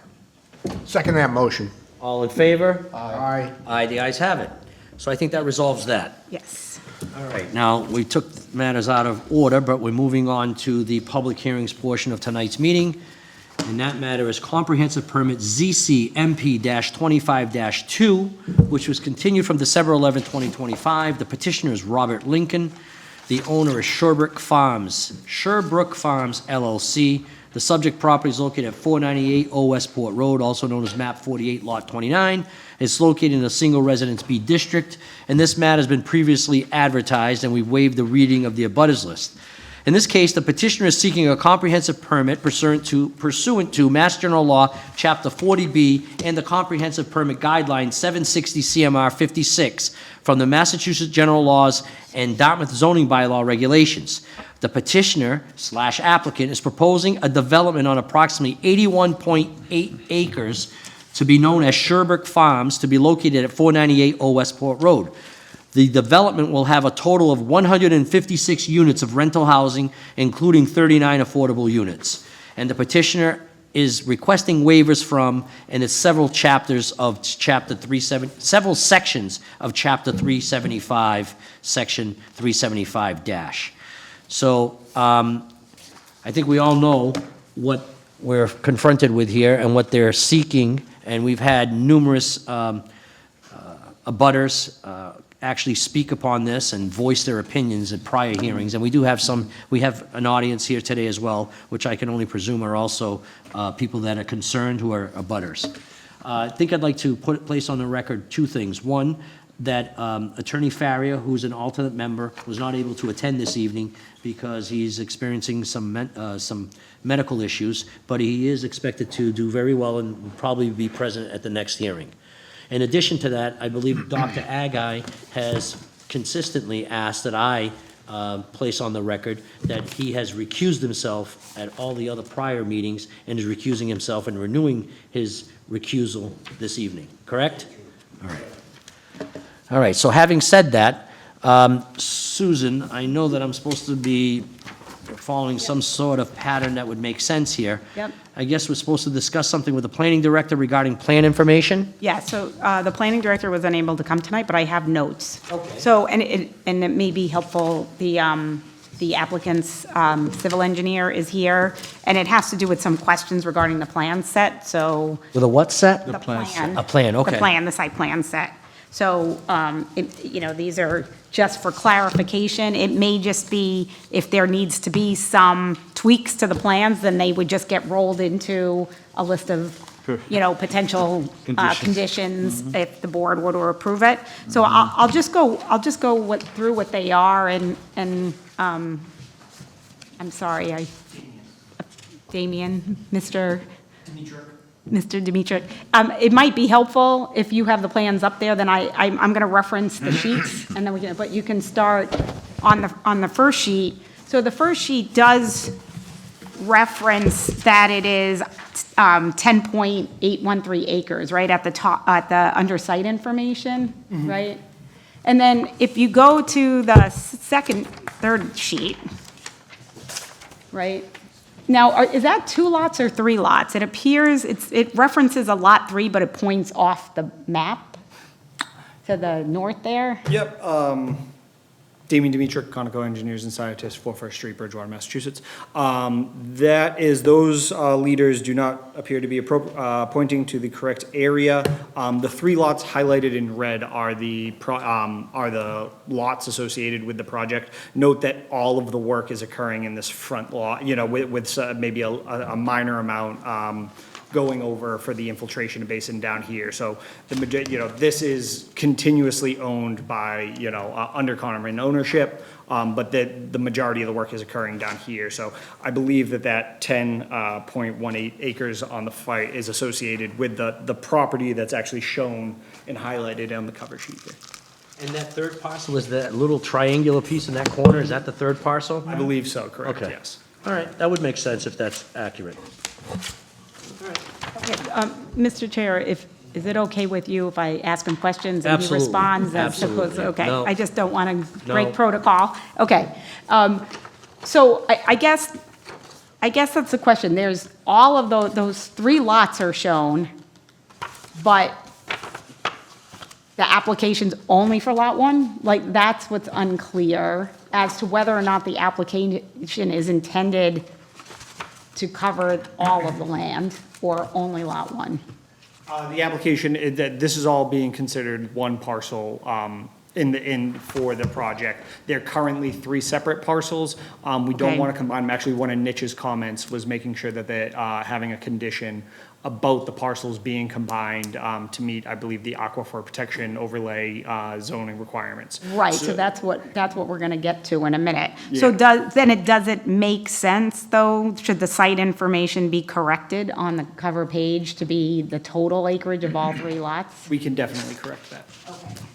Second that motion. All in favor? Aye. Aye, the ayes have it. So I think that resolves that. Yes. All right, now, we took matters out of order, but we're moving on to the public hearings portion of tonight's meeting. And that matter is comprehensive permit ZCMP-25-2, which was continued from December 11, 2025. The petitioner is Robert Lincoln. The owner is Sherbrooke Farms LLC. The subject property is located at 498 Old Westport Road, also known as map 48, lot 29. It's located in a single residence B district, and this matter has been previously advertised, and we waived the reading of the abutters list. In this case, the petitioner is seeking a comprehensive permit pursuant to Mass General Law, Chapter 40B, and the Comprehensive Permit Guideline 760 CMR 56 from the Massachusetts General Laws and Dartmouth zoning bylaw regulations. The petitioner/applicant is proposing a development on approximately 81.8 acres to be known as Sherbrooke Farms, to be located at 498 Old Westport Road. The development will have a total of 156 units of rental housing, including 39 affordable units. And the petitioner is requesting waivers from, and it's several sections of Chapter 375, Section 375-. So I think we all know what we're confronted with here and what they're seeking, and we've had numerous abutters actually speak upon this and voice their opinions at prior hearings. And we have an audience here today as well, which I can only presume are also people that are concerned who are abutters. I think I'd like to place on the record two things. One, that Attorney Faria, who's an alternate member, was not able to attend this evening because he's experiencing some medical issues, but he is expected to do very well and will probably be present at the next hearing. In addition to that, I believe Dr. Agai has consistently asked that I place on the record that he has recused himself at all the other prior meetings and is recusing himself and renewing his recusal this evening, correct? All right. All right, so having said that, Susan, I know that I'm supposed to be following some sort of pattern that would make sense here. Yep. I guess we're supposed to discuss something with the planning director regarding plan information? Yeah, so the planning director was unable to come tonight, but I have notes. Okay. So, and it may be helpful, the applicant's civil engineer is here, and it has to do with some questions regarding the plan set, so. With a what set? The plan. A plan, okay. The plan, the site plan set. So, these are just for clarification. It may just be, if there needs to be some tweaks to the plans, then they would just get rolled into a list of, potential conditions if the board were to approve it. So I'll just go through what they are, and I'm sorry, Damien, Mr. Dimitri. It might be helpful if you have the plans up there, then I'm going to reference the sheets, and then but you can start on the first sheet. So the first sheet does reference that it is 10.813 acres, right, at the top, under site information, right? And then if you go to the third sheet, right? Now, is that 2 lots or 3 lots? It appears, it references a lot 3, but it points off the map to the north there. Yep. Damien Dimitri, Conoco Engineers and Scientists, 4 First Street, Bridgewater, Massachusetts. Those leaders do not appear to be pointing to the correct area. The 3 lots highlighted in red are the lots associated with the project. Note that all of the work is occurring in this front lot, with maybe a minor amount going over for the infiltration basin down here. So this is continuously owned by, under Connerman ownership, but the majority of the work is occurring down here. So I believe that 10.18 acres on the site is associated with the property that's actually shown and highlighted on the cover sheet there. And that third parcel is that little triangular piece in that corner, is that the third parcel? I believe so, correct, Okay. yes. All right, that would make sense if that's accurate. Okay, Mr. Chair, is it okay with you if I ask him questions and he Absolutely, responds? absolutely. Okay, No. I just don't want to No. break protocol. Okay, so I guess that's the question. There's all of those 3 lots are shown, but the application's only for lot 1? Like, that's what's unclear as to whether or not the application is intended to cover all of the land or only lot 1? The application, this is all being considered one parcel for the project. They're currently 3 separate parcels. We don't Okay. want to combine them. Actually, one of Nich's comments was making sure that they're having a condition about the parcels being combined to meet, I believe, the aquifer protection overlay zoning requirements. Right, so that's what we're going to get to in a minute. So does it make sense, though? Should the site information be corrected on the cover page to be the total acreage of all 3 lots? We can definitely correct that.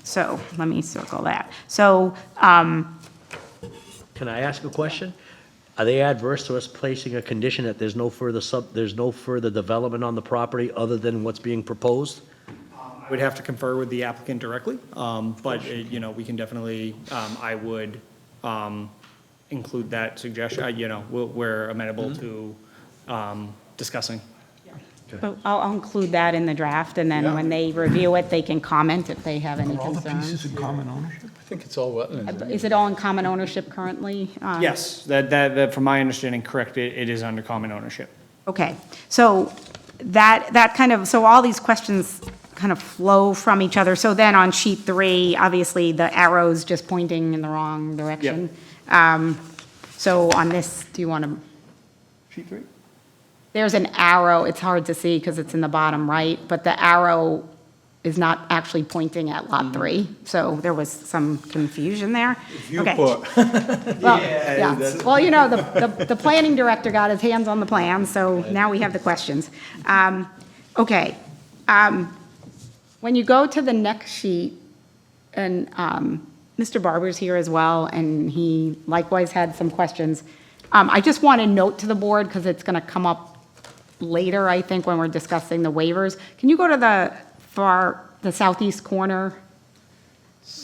So let me circle that. So, Can I ask a question? Are they adverse to us placing a condition that there's no further development on the property other than what's being proposed? I would have to confer with the applicant directly, but, we can definitely, I would include that suggestion. We're amenable to discussing. so I'll include that in the draft, and then when they review it, they can comment if they have any concerns. in common ownership? I think it's all wetlands. Is it all in common ownership currently? Yes, that, from my understanding, correct, it is under common ownership. Okay, so that kind of, so all these questions kind of flow from each other. So then on sheet 3, obviously, the arrow's just pointing in the wrong direction. So on this, do you want to? Sheet 3? There's an arrow, it's hard to see because it's in the bottom right, but the arrow is not actually pointing at lot 3, so there was some confusion there. Okay. Well, yeah. Well, the planning director got his hands on the plan, so now we have the questions. Okay. When you go to the next sheet, and Mr. Barber's here as well, and he likewise had some questions. I just want to note to the board, because it's going to come up later, I think, when we're discussing the waivers. Can you go to the southeast corner?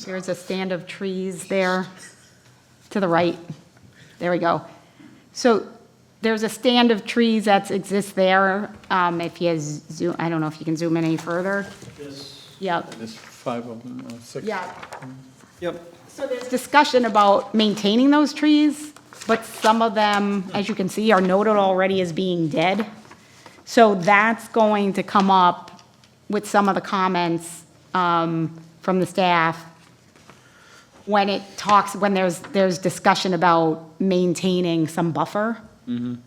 There's a stand of trees there to the right. There we go. So there's a stand of trees that exists there. If you zoom, I don't know if you can zoom in any further. Yeah. There's 5 of them, or 6. Yeah. Yep. So there's discussion about maintaining those trees, but some of them, as you can see, are noted already as being dead. So that's going to come up with some of the comments from the staff when there's discussion about maintaining some buffer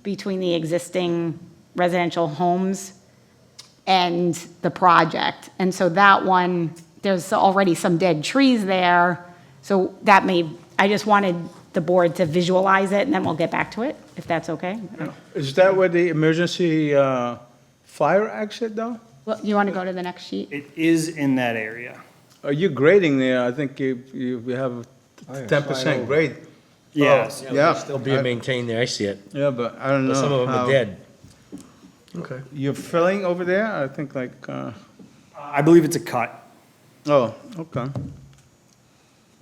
between the existing residential homes and the project. And so that one, there's already some dead trees there, so I just wanted the board to visualize it, and then we'll get back to it, if that's okay. Is that where the emergency fire exit though? Well, you want to go to the next sheet? It is in that area. Are you grading there? I think you have a 10% grade. Yes. Yeah. Still being maintained there, I see it. Yeah, but I don't know. But some of them how- are dead. Okay. You're filling over there? I think like, I believe it's a cut. oh, okay.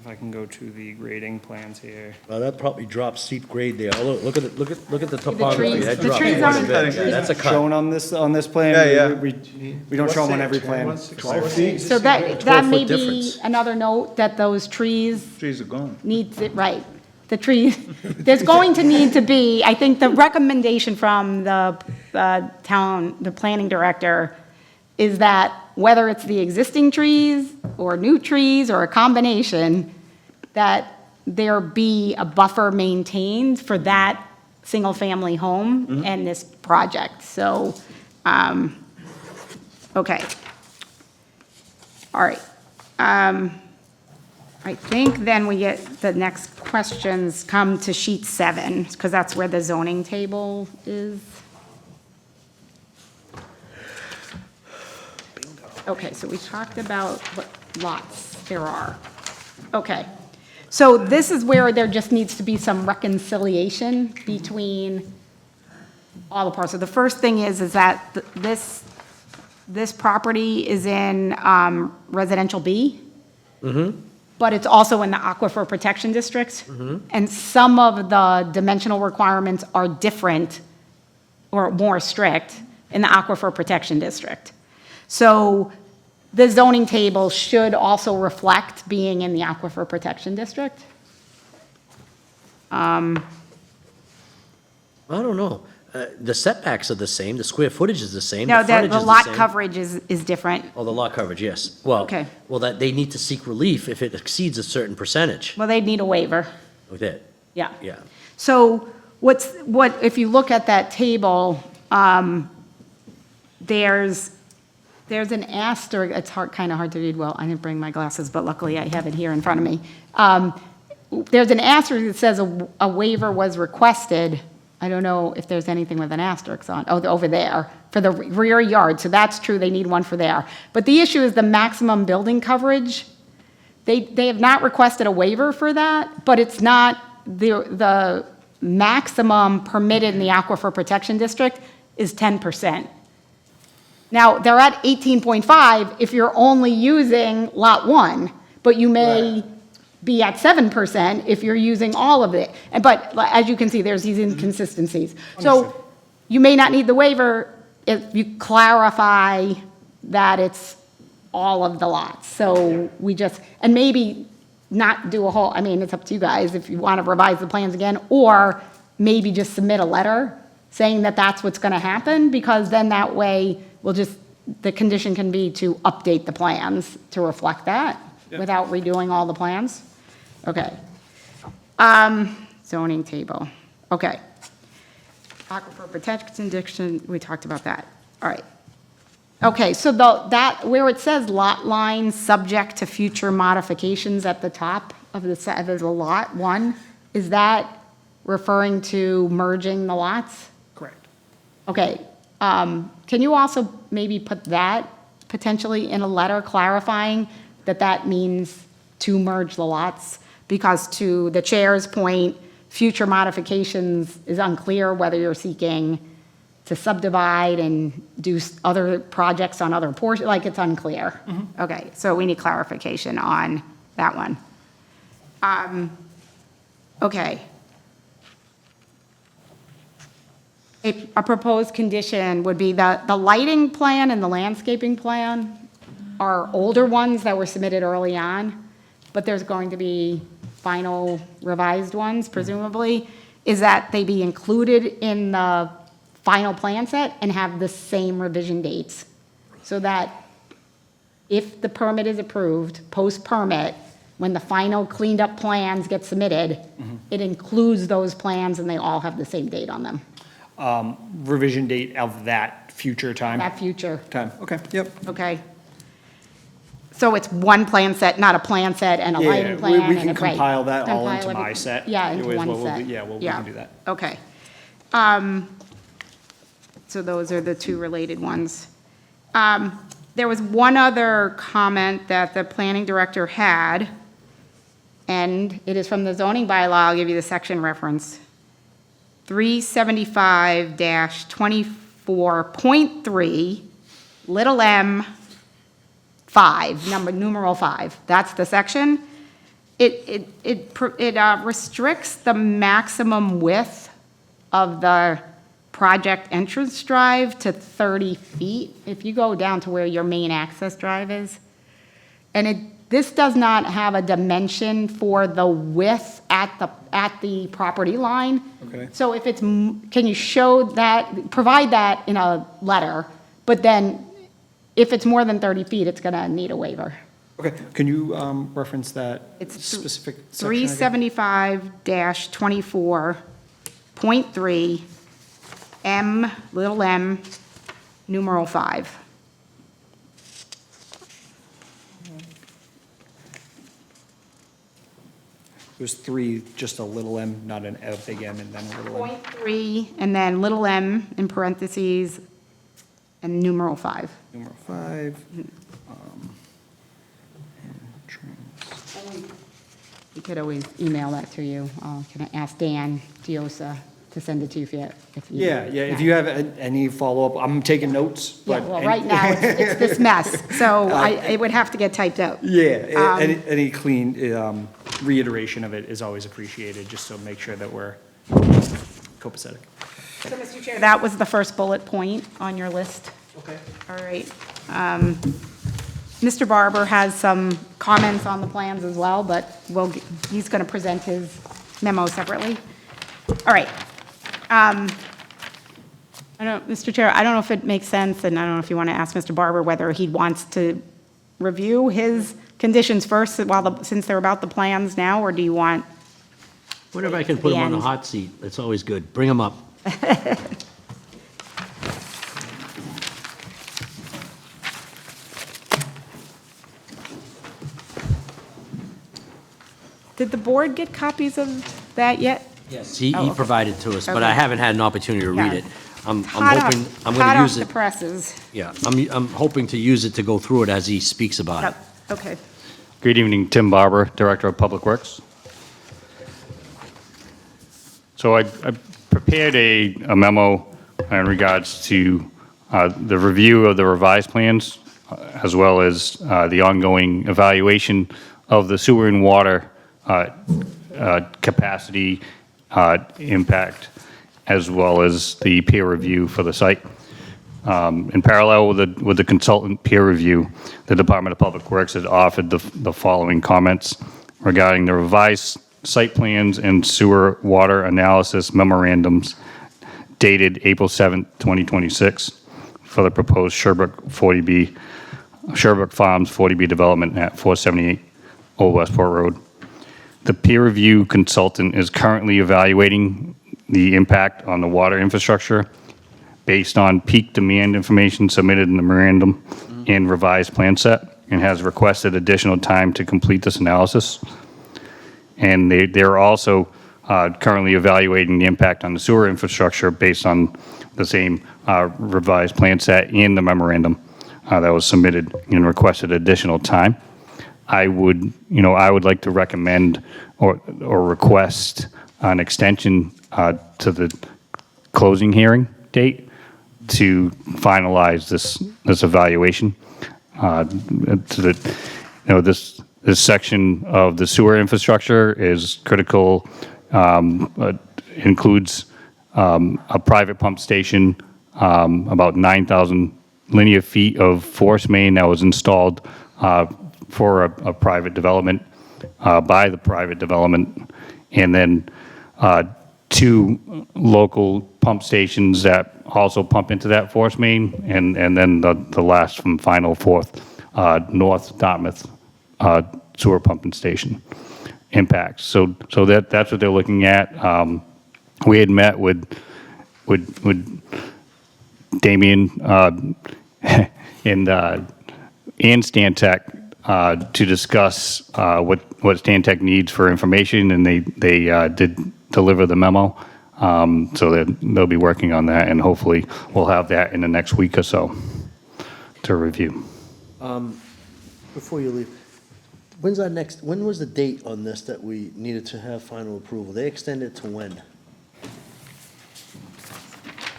If I can go to the grading plans here. Well, that probably drops steep grade there. Although, look at the topography. trees- That the drops trees quite a aren't- bit. Yeah, that's a cut. Shown on this plan. Yeah, yeah. We don't show them on every plan. 12 feet? So that 12-foot may be difference. another note, that those trees Trees are gone. needs it, right. The tree, there's going to need to be, I think the recommendation from the planning director is that whether it's the existing trees or new trees or a combination, that there be a buffer maintained for that single-family home and this project. So, okay. All right. I think then we get, the next questions come to sheet 7, because that's where the zoning table is. Okay, so we talked about what lots there are. Okay, so this is where there just needs to be some reconciliation between all the parts. So the first thing is that this property is in residential B. But it's also in the Aquifer Protection District. And some of the dimensional requirements are different or more strict in the Aquifer Protection District. So the zoning table should also reflect being in the Aquifer Protection District. I don't know. The setbacks are the same, the square footage is the same, the No, frontage the is the lot same. coverage is different. Oh, the lot coverage, yes. Well, Okay. well, that, they need to seek relief if it exceeds a certain percentage Well, they'd need a waiver. with it. Yeah. Yeah. So if you look at that table, there's an asterisk, it's kind of hard to read well, I didn't bring my glasses, but luckily I have it here in front of me. There's an asterisk that says a waiver was requested. I don't know if there's anything with an asterisk on, over there, for the rear yard, so that's true, they need one for there. But the issue is the maximum building coverage. They have not requested a waiver for that, but it's not, the maximum permitted in the Aquifer Protection District is 10%. Now, they're at 18.5 if you're only using Lot 1, but you may be at 7% if you're using all of it. But as you can see, there's these inconsistencies. So you may not need the waiver if you clarify that it's all of the lots. So we just, and maybe not do a whole, I mean, it's up to you guys if you want to revise the plans again, or maybe just submit a letter saying that that's what's going to happen, because then that way the condition can be to update the plans to reflect that without redoing all the plans. Okay. Zoning table. Okay. Aquifer Protection District, we talked about that. All right. Okay, so where it says lot lines subject to future modifications at the top of the lot 1, is that referring to merging the lots? Correct. Okay. Can you also maybe put that potentially in a letter clarifying that that means to merge the lots, because to the chair's point, future modifications is unclear whether you're seeking to subdivide and do other projects on other portions, like it's unclear. Okay, so we need clarification on that one. Okay. A proposed condition would be that the lighting plan and the landscaping plan are older ones that were submitted early on, but there's going to be final revised ones, presumably, is that they be included in the final plan set and have the same revision dates, so that if the permit is approved, post-permit, when the final cleaned-up plans get submitted, it includes those plans and they all have the same date on them. Revision date of that future time? That future. Time, okay, yep. Okay. So it's one plan set, not a plan set and a lighting plan? We and can a- right. compile that all Compile into my everything. set. Yeah, into is one what we'll set. do. Yeah, we can do that. Okay. So those are the two related ones. There was one other comment that the planning director had, and it is from the zoning bylaw. I'll give you the section reference. 375-24.3, little m, 5, numeral 5. That's the section. It restricts the maximum width of the project entrance drive to 30 feet. If you go down to where your main access drive is. And this does not have a dimension for the width at the property line. Okay. So if it's, can you show that, provide that in a letter, but then if it's more than 30 feet, it's gonna need a waiver. Okay, can you reference that It's specific section again? 375-24.3, M, little m, numeral 5. There's 3, just a little m, not a big M, and then a little m. Point 3, and then little m in parentheses, and numeral 5. Numeral 5. We could always email that to you. Can I ask Dan Diosa to send it to you if you? Yeah, if you have any follow-up, I'm taking notes, Yeah, but. well, right now, it's this mess, so it would have to get typed out. Yeah, any clean reiteration of it is always appreciated, just to make sure that we're copacetic. So, Mr. Chair, that was the first bullet point on your list. Okay. All right. Mr. Barber has some comments on the plans as well, but he's going to present his memo separately. All right. Mr. Chair, I don't know if it makes sense, and I don't know if you want to ask Mr. Barber whether he wants to review his conditions first, since they're about the plans now, or do you want? Whenever I can put The him on the end. hot seat, it's always good. Bring him up. Did the board get copies of that yet? Yes, he Oh, okay. provided to us, but I Okay. haven't had an opportunity to read Yeah. it. I'm Hot off- hoping, I'm hot gonna off use the it. presses. Yeah, I'm hoping to use it to go through it as he speaks about it. Okay. Good evening, Tim Barber, Director of Public Works. So I prepared a memo in regards to the review of the revised plans, as well as the ongoing evaluation of the sewer and water capacity impact, as well as the peer review for the site. In parallel with the consultant peer review, the Department of Public Works has offered the following comments regarding the revised site plans and sewer water analysis memorandums dated April 7th, 2026 for the proposed Sherbrooke Farms 40B development at 478 Old Westport Road. The peer review consultant is currently evaluating the impact on the water infrastructure based on peak demand information submitted in the memorandum and revised plan set, and has requested additional time to complete this analysis. And they're also currently evaluating the impact on the sewer infrastructure based on the same revised plan set and the memorandum that was submitted, and requested additional time. I would like to recommend or request an extension to the closing hearing date to finalize this evaluation. This section of the sewer infrastructure is critical, includes a private pump station, about 9,000 linear feet of force main that was installed for a private development, by the private development, and then 2 local pump stations that also pump into that force main, and then the last from final fourth, North Dartmouth sewer pumping station impacts. So that's what they're looking at. We had met with Damien and Stantec to discuss what Stantec needs for information, and they did deliver the memo. So they'll be working on that, and hopefully we'll have that in the next week or so to review. Before you leave, when was the date on this that we needed to have final approval? They extended to when?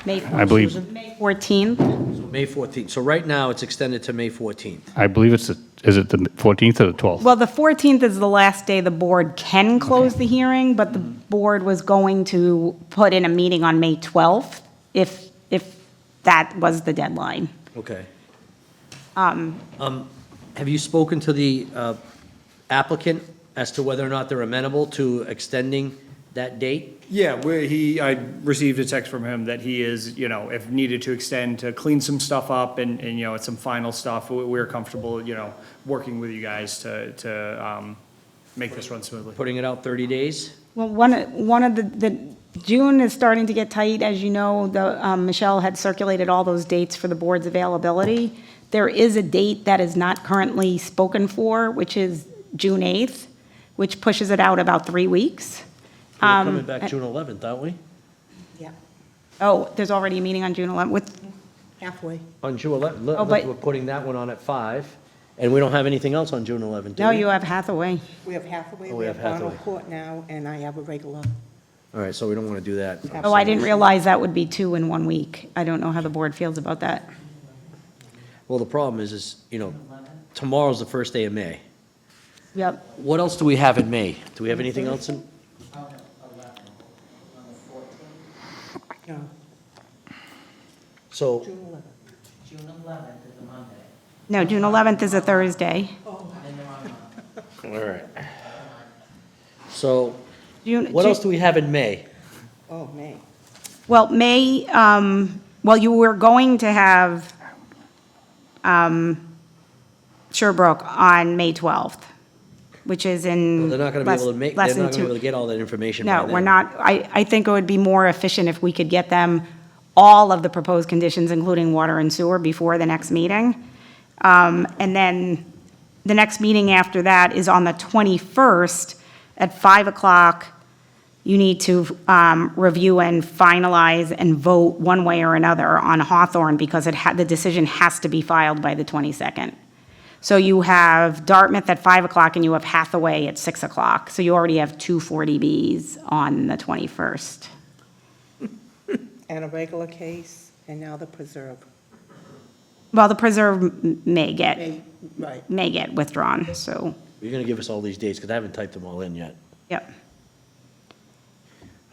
I believe, May 14th. So May 14th. So right now, it's extended to May 14th. I believe is it the 14th or the 12th? Well, the 14th is the last day the board can close the hearing, but the board was going to put in a meeting on May 12th if that was the deadline. Okay. Have you spoken to the applicant as to whether or not they're amenable to extending that date? Yeah, I received a text from him that he is, if needed to extend to clean some stuff up and it's some final stuff, we're comfortable, working with you guys to make this run smoothly. Putting it out 30 days? Well, one of the June is starting to get tight, as you know. Michelle had circulated all those dates for the board's availability. There is a date that is not currently spoken for, which is June 8th, which pushes it out about 3 weeks. We're coming back June 11th, aren't we? Yeah, Oh, there's already a meeting on June 11th with, halfway. On June 11th, Oh, but- we're putting that one on at 5, and we don't have anything else on June 11th, do we? no, you have Hathaway. We have Hathaway, Oh, we we have have Bonneau Hathaway. Court now, and I have a regular. All right, so we don't want to do that. Oh, I didn't realize that would be 2 in 1 week. I don't know how the board feels about that. Well, the problem is, tomorrow's the first day of May. Yep. What else do we have in May? Do we have anything else in? No, So, June 11th. June 11th is a Monday. No, June 11th is a Thursday. all right. So, June- what else do we have in May? Oh, May. Well, May, well, you were going to have Sherbrooke on May 12th, which is in They're not going to be able to make, they're less not than going to be 2. able to get all that information by No, then. we're not. I think it would be more efficient if we could get them all of the proposed conditions, including water and sewer, before the next meeting. And then the next meeting after that is on the 21st at 5 o'clock. You need to review and finalize and vote one way or another on Hawthorne because the decision has to be filed by the 22nd. So you have Dartmouth at 5 o'clock and you have Hathaway at 6 o'clock. So you already have 2 40Bs on the 21st. And a regular case, and now the preserve. Well, the preserve may get Right. withdrawn, so, You're going to give us all these dates, because I haven't typed them all in yet. yep.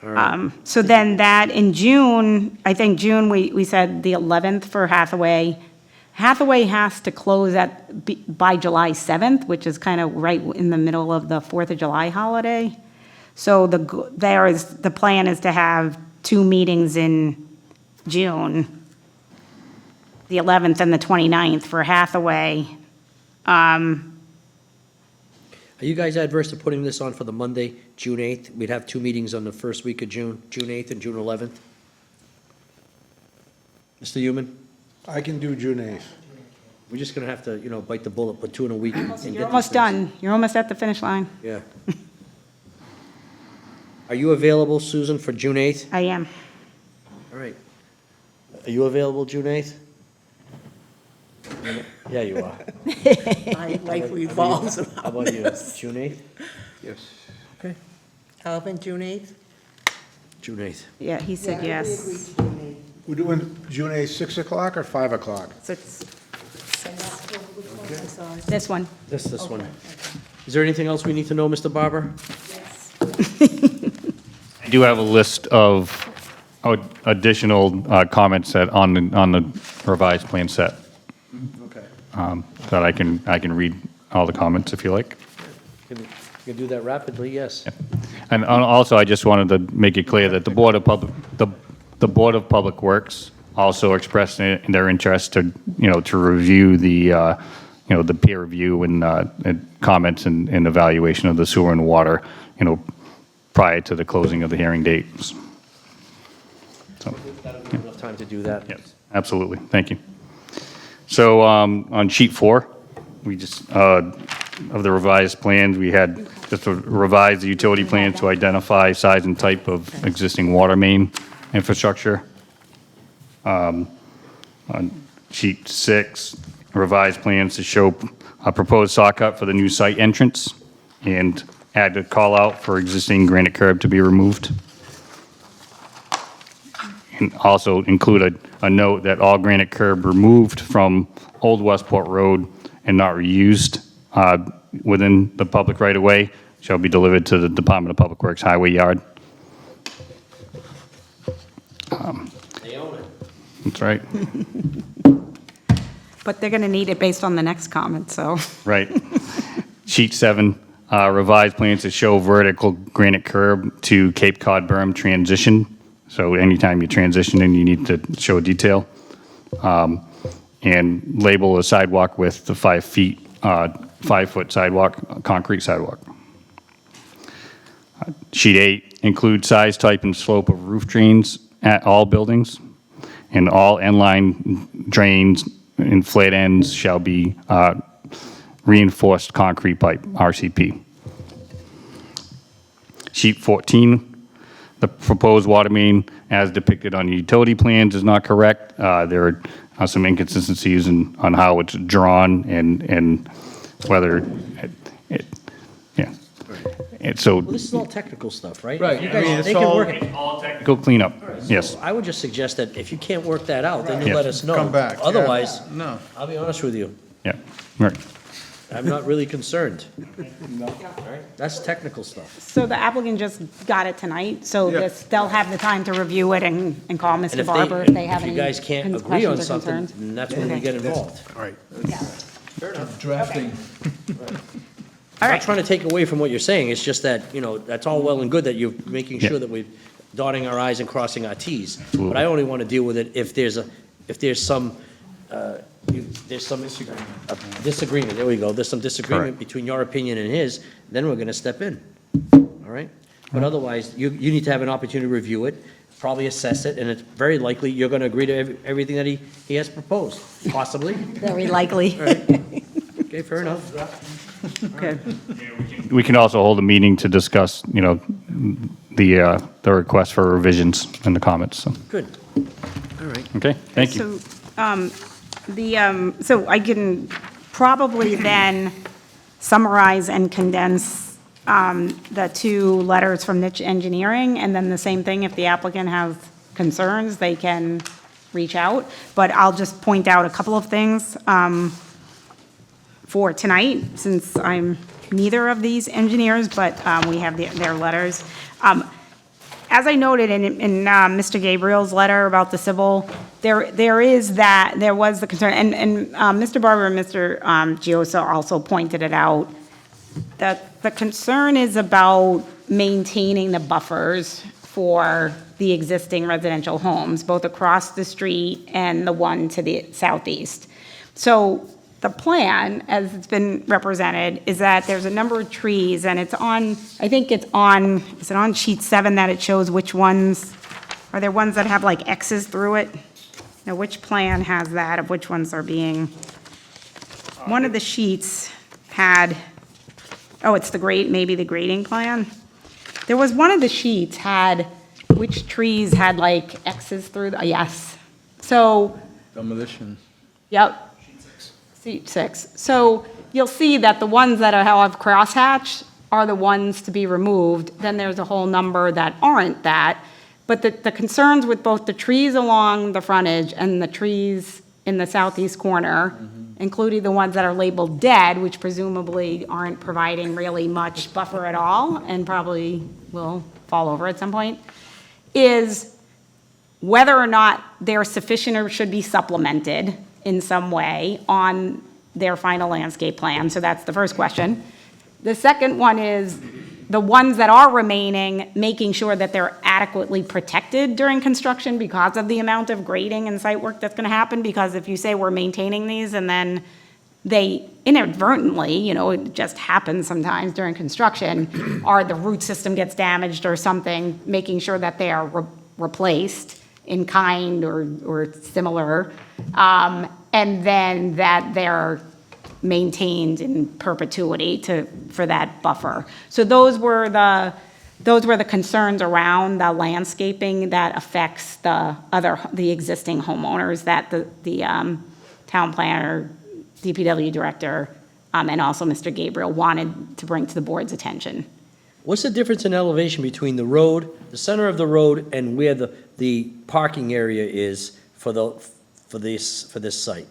All right. So then that in June, I think June, we said the 11th for Hathaway. Hathaway has to close by July 7th, which is kind of right in the middle of the 4th of July holiday. So the plan is to have 2 meetings in June, the 11th and the 29th for Hathaway. Are you guys adverse to putting this on for the Monday, June 8th? We'd have 2 meetings on the first week of June, June 8th and June 11th. Mr. Human? I can do June 8th. We're just going to have to, bite the bullet, put 2 in a week. and get You're these almost things. done. You're almost at the finish line. Yeah. Are you available, Susan, for June 8th? I am. All right. Are you available June 8th? Yeah, you are. My life revolves around How about you? this. June 8th? Yes. Okay. Alvin, June 8th? June 8th. Yeah, he said yes. We're doing June 8th, 6 o'clock or 5 o'clock? This one. This one. Is there anything else we need to know, Mr. Barber? I do have a list of additional comments that on the revised plan set. Okay. That I can read all the comments if you like. You can do that rapidly, yes. And also, I just wanted to make it clear that the Board of Public Works also expressed their interest to, to review the, the peer review and comments and evaluation of the sewer and water, prior to the closing of the hearing dates. So, That'll be enough time to do that. yes, absolutely. Thank you. So, on sheet 4, we just, of the revised plans, we had just to revise the utility plans to identify size and type of existing water main infrastructure. On sheet 6, revised plans to show a proposed saw cut for the new site entrance and add a call out for existing granite curb to be removed. And also include a note that all granite curb removed from Old Westport Road and not reused within the public right-of-way shall be delivered to the Department of Public Works Highway Yard. They own it. That's right. But they're going to need it based on the next comment, so. Right. Sheet 7, revised plans to show vertical granite curb to Cape Cod berm transition. So anytime you transition in, you need to show detail. And label a sidewalk width to 5 feet, 5-foot sidewalk, concrete sidewalk. Sheet 8, include size, type, and slope of roof drains at all buildings. And all end-line drains and flat ends shall be reinforced concrete pipe, RCP. Sheet 14, the proposed water main as depicted on the utility plans is not correct. There are some inconsistencies on how it's drawn and whether yeah. And so, Well, this is all technical stuff, right? Right, You I guys, mean, it's they can all- work it. go clean up, yes. I would just suggest that if you can't work that out, then you Yes. let us know. Come back. Yeah. Otherwise, No. I'll be honest with you, Yeah, right. I'm not really concerned. Right? That's technical stuff. So the applicant just got it tonight, so Yeah. they'll have the time to review it and call And Mr. if Barber if they have if any you guys can't agree on questions or something, concerns. then that's when we get involved. All right. Drafting. I'm not trying to take away from what you're saying, it's just that, that's all well and good that you're making Yeah. sure that we're dotting our i's and crossing our t's. But I only want to deal with it if there's some disagreement, there we go, there's some disagreement Correct. between your opinion and his, then we're going to step in, all right? But otherwise, you need to have an opportunity to review it, probably assess it, and it's very likely you're going to agree to everything that he has proposed, possibly. Very likely. Okay, fair enough. Okay. We can also hold a meeting to discuss, the request for revisions in the comments, so, Good, all right. okay, thank you. So, so I can probably then summarize and condense the 2 letters from Niche Engineering, and then the same thing, if the applicant has concerns, they can reach out. But I'll just point out a couple of things for tonight, since I'm neither of these engineers, but we have their letters. As I noted in Mr. Gabriel's letter about the civil, there was the concern, and Mr. Barber and Mr. Giosa also pointed it out, that the concern is about maintaining the buffers for the existing residential homes, both across the street and the one to the southeast. So the plan, as it's been represented, is that there's a number of trees, and it's on, I think it's on, is it on sheet 7 that it shows which ones, are there ones that have like X's through it? Now, which plan has that, of which ones are being, one of the sheets had, oh, it's maybe the grading plan? There was one of the sheets had, which trees had like X's through, yes. So, Demolition. yep. C6. So you'll see that the ones that have crosshatch are the ones to be removed. Then there's a whole number that aren't that. But the concerns with both the trees along the frontage and the trees in the southeast corner, including the ones that are labeled dead, which presumably aren't providing really much buffer at all and probably will fall over at some point, is whether or not they're sufficient or should be supplemented in some way on their final landscape plan. So that's the first question. The second one is the ones that are remaining, making sure that they're adequately protected during construction because of the amount of grading and site work that's going to happen. Because if you say we're maintaining these and then they inadvertently, you know, it just happens sometimes during construction, or the root system gets damaged or something, making sure that they are replaced in kind or similar, and then that they're maintained in perpetuity for that buffer. So those were the concerns around the landscaping that affects the existing homeowners that the town planner, DPW director, and also Mr. Gabriel wanted to bring to the board's attention. What's the difference in elevation between the road, the center of the road, and where the parking area is for this site?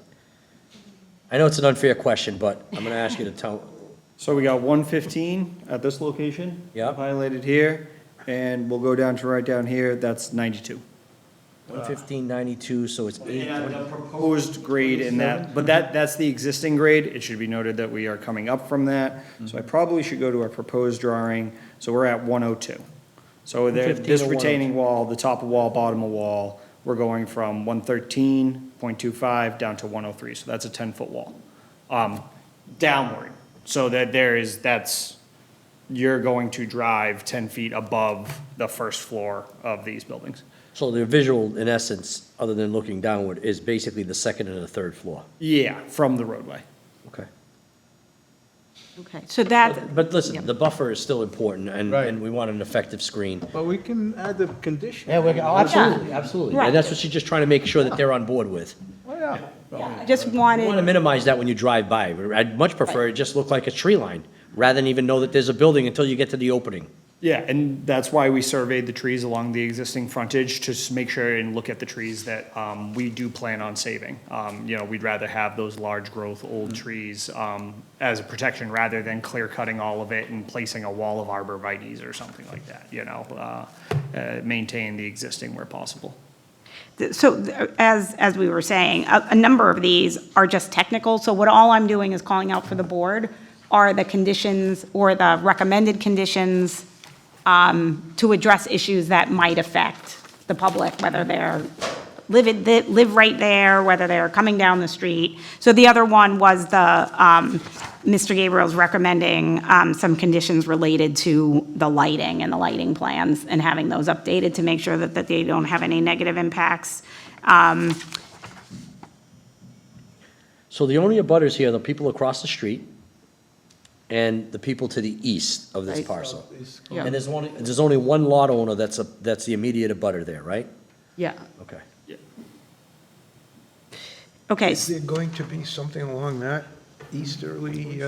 I know it's an unfair question, but I'm going to ask you to tell. So we got 115 at this location. Yep. Highlighted here, and we'll go down to right down here, that's 92. 115.92, so it's 820. The proposed grade in that, but that's the existing grade. It should be noted that we are coming up from that. So I probably should go to our proposed drawing. So we're at 102. So there, 115 this to 102. retaining wall, the top of wall, bottom of wall, we're going from 113.25 down to 103. So that's a 10-foot wall, downward. So that you're going to drive 10 feet above the first floor of these buildings. So the visual, in essence, other than looking downward, is basically the second and the third floor. Yeah, from the roadway. Okay. Okay, so that, But listen, the buffer is still important, and Right. we want an effective screen. But we can add the condition. Yeah, absolutely, absolutely. Right. And that's what she's just trying to make sure that they're on board with. Oh, yeah. I just wanted. You want to minimize that when you drive by. I'd much prefer it just look like a tree line, rather than even know that there's a building until you get to the opening. Yeah, and that's why we surveyed the trees along the existing frontage, to make sure and look at the trees that we do plan on saving. You know, we'd rather have those large growth, old trees as a protection, rather than clear cutting all of it and placing a wall of arborvitaes or something like that, you know. Maintain the existing where possible. So as we were saying, a number of these are just technical. So what all I'm doing is calling out for the board are the conditions or the recommended conditions to address issues that might affect the public, whether they're live right there, whether they're coming down the street. So the other one was Mr. Gabriel's recommending some conditions related to the lighting and the lighting plans, and having those updated to make sure that they don't have any negative impacts. So the only abutters here are the people across the street and the people to the east of this Right. parcel. Yeah. And there's only one lot owner that's the immediate abutter there, right? Yeah. Okay. Okay. Is there going to be something along that easterly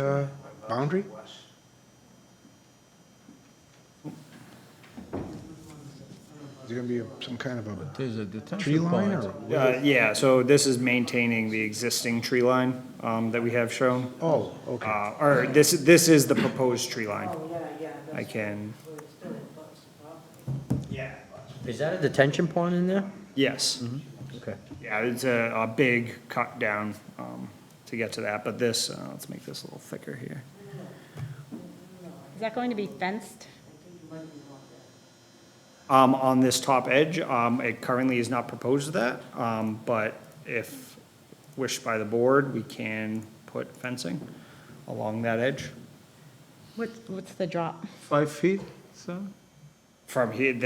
boundary? Is there going to be some kind of There's a a detention tree line? pond. Or Yeah, so this is maintaining the existing tree line that we have shown. Oh, okay. Or this is the proposed tree line. I can, Is that a detention pond in there? yes. Okay. Yeah, it's a big cut down to get to that, but this, let's make this a little thicker here. Is that going to be fenced? On this top edge, it currently is not proposed that, but if wished by the board, we can put fencing along that edge. What's the drop? 5 feet, so? From here,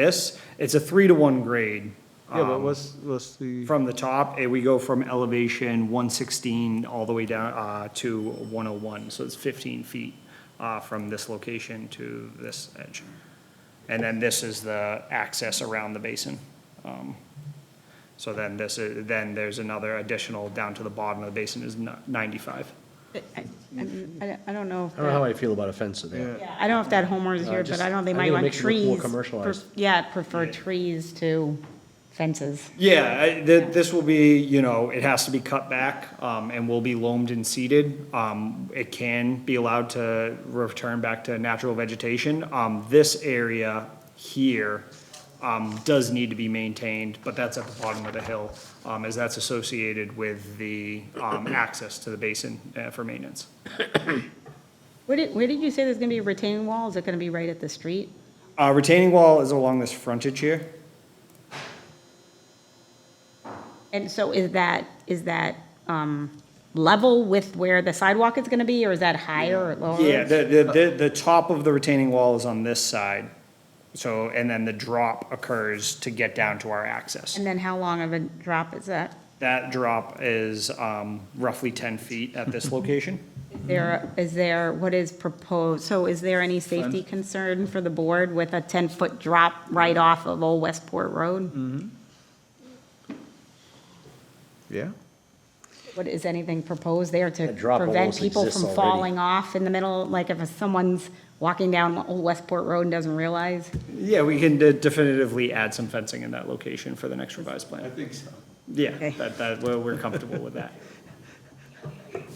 it's a 3-to-1 grade. Yeah, but what's the? From the top, we go from elevation 116 all the way down to 101, so it's 15 feet from this location to this edge. And then this is the access around the basin. So then then there's another additional down to the bottom of the basin is 95. I don't know. I don't know how I feel about a fence there. I don't know if that homeowner's here, but I don't know, they might want It makes it look more trees. commercialized. Yeah, prefer trees to fences. Yeah, this will be, it has to be cut back, and will be loamed and seeded. It can be allowed to return back to natural vegetation. This area here, does need to be maintained, but that's at the bottom of the hill, as that's associated with the, access to the basin, for maintenance. Where did you say there's gonna be a retaining wall? Is it gonna be right at the street? Retaining wall is along this frontage here. And so is that, level with where the sidewalk is gonna be, or is that higher or lower? Yeah, the top of the retaining wall is on this side. So, and then the drop occurs to get down to our access. And then how long of a drop is that? That drop is roughly 10 feet at this location. Is there, what is proposed, so is there any safety concern for the board with a 10-foot drop right off of Old Westport Road? Yeah. What, is anything proposed there to drop prevent almost people exists from already. falling off in the middle? Like if someone's walking down Old Westport Road and doesn't realize? Yeah, we can definitively add some fencing in that location for the next revised plan. I think so. Yeah, we're comfortable with that.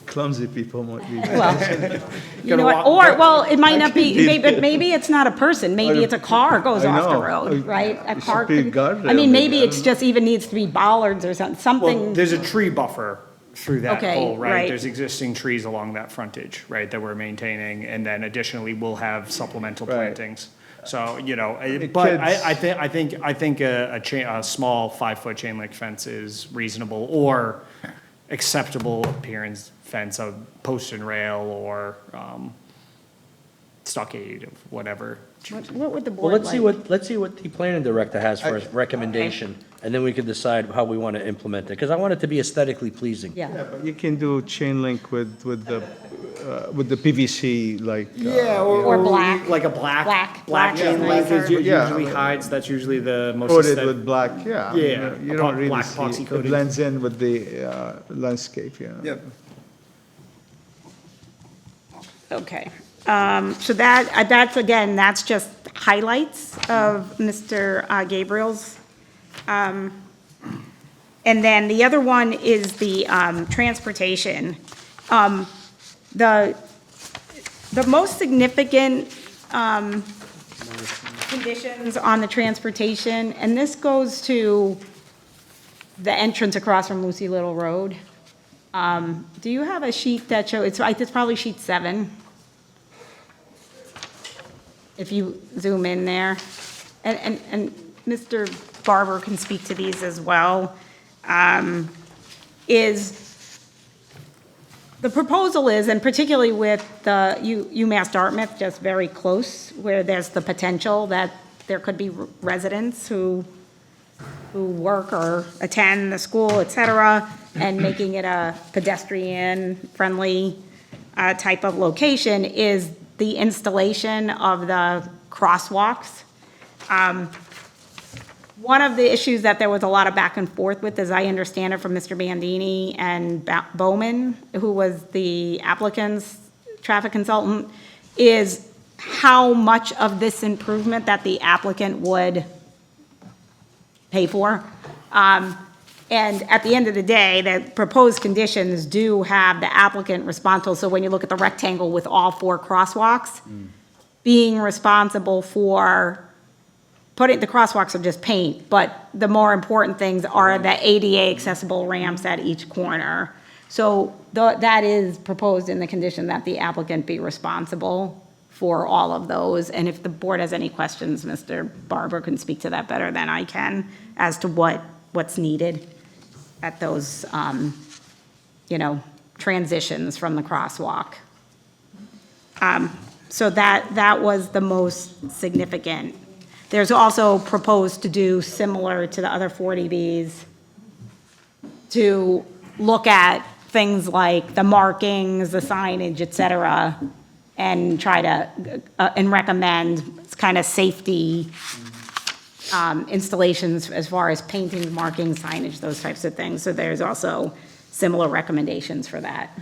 Clumsy people might be. Well, you know what, or, well, it might not be, maybe it's not a person, maybe it's a car goes I off the know. road, right? A It car should be could, guardrail, I mean, maybe, maybe I it's don't just even needs to be bollards or Well, something. there's a tree buffer through that Okay, hole, right? right. There's existing trees along that frontage, right, that we're maintaining, and then additionally, we'll have supplemental Right. plantings. So, It but kids- I think a small 5-foot chain link fence is reasonable or acceptable appearance fence, a post and rail or stockade of whatever. What would the Well, board like? let's see what the planning director has for a recommendation, and then we can decide how we want to implement it, because I want it to be aesthetically pleasing. Yeah. Yeah, but you can do chain link with the PVC, like. Or black. Like a black is chain link nicer. is Yeah. usually hides, that's usually the most Coated aesthetic. with black, yeah. Yeah, You don't really black see, epoxy it coated. blends in with the landscape, yeah. Yep. Okay, so that's, again, that's just highlights of Mr. Gabriel's. And then the other one is the transportation. The most significant conditions on the transportation, and this goes to the entrance across from Lucy Little Road. Do you have a sheet that shows, it's probably sheet 7. If you zoom in there. And Mr. Barber can speak to these as well. The proposal is, and particularly with the UMass Dartmouth, just very close, where there's the potential that there could be residents who work or attend the school, et cetera, and making it a pedestrian-friendly type of location, is the installation of the crosswalks. One of the issues that there was a lot of back and forth with, as I understand it from Mr. Bandini and Bowman, who was the applicant's traffic consultant, is how much of this improvement that the applicant would pay for. And at the end of the day, the proposed conditions do have the applicant responsible. So when you look at the rectangle with all 4 crosswalks, being responsible for putting, the crosswalks are just paint, but the more important things are the ADA accessible ramps at each corner. So that is proposed in the condition that the applicant be responsible for all of those. And if the board has any questions, Mr. Barber can speak to that better than I can as to what's needed at those, transitions from the crosswalk. So that was the most significant. There's also proposed to do similar to the other 40Bs, to look at things like the markings, the signage, et cetera, and try to, and recommend kind of safety installations as far as painting, marking, signage, those types of things. So there's also similar recommendations for that.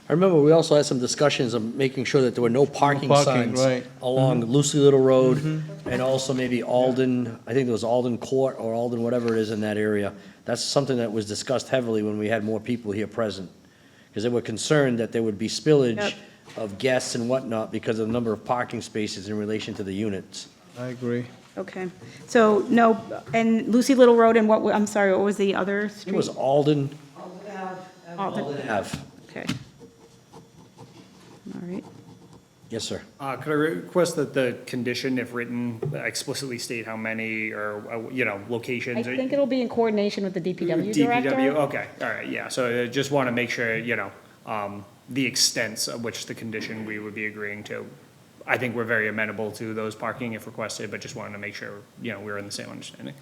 I remember we also had some discussions of making sure that there were no parking parking, signs right. along Lucy Little Road, and also maybe Alden, I think there was Alden Court or Alden, whatever it is in that area. That's something that was discussed heavily when we had more people here present, because they were concerned that there would be spillage Yep. of guests and whatnot because of the number of parking spaces in relation to the units. I agree. Okay, so no, and Lucy Little Road and I'm sorry, what was the other street? It was Alden, Alden. Alden Ave. Okay. All right. Yes, sir. Could I request that the condition, if written, explicitly state how many or, locations? I think it'll be in coordination with the DPW director. DPW, okay, all right, yeah, so I just want to make sure, the extents of which the condition we would be agreeing to. I think we're very amenable to those parking if requested, but just wanted to make sure, we're in the same understanding.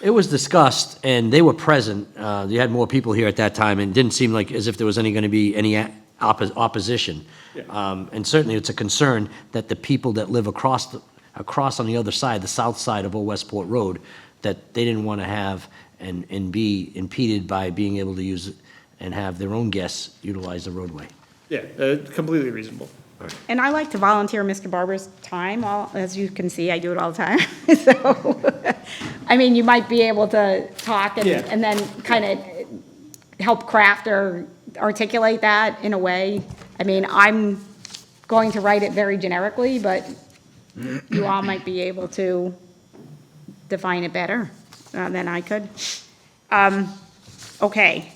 It was discussed, and they were present. You had more people here at that time, and it didn't seem like as if there was going to be any opposition. And certainly, it's a concern that the people that live across on the other side, the south side of Old Westport Road, that they didn't want to have and be impeded by being able to use it and have their own guests utilize the roadway. Yeah, completely reasonable. And I like to volunteer Mr. Barber's time, as you can see, I do it all the time. So, I mean, you might be able to talk and then kind of help craft or articulate that in a way. I mean, I'm going to write it very generically, but you all might be able to define it better than I could. Okay,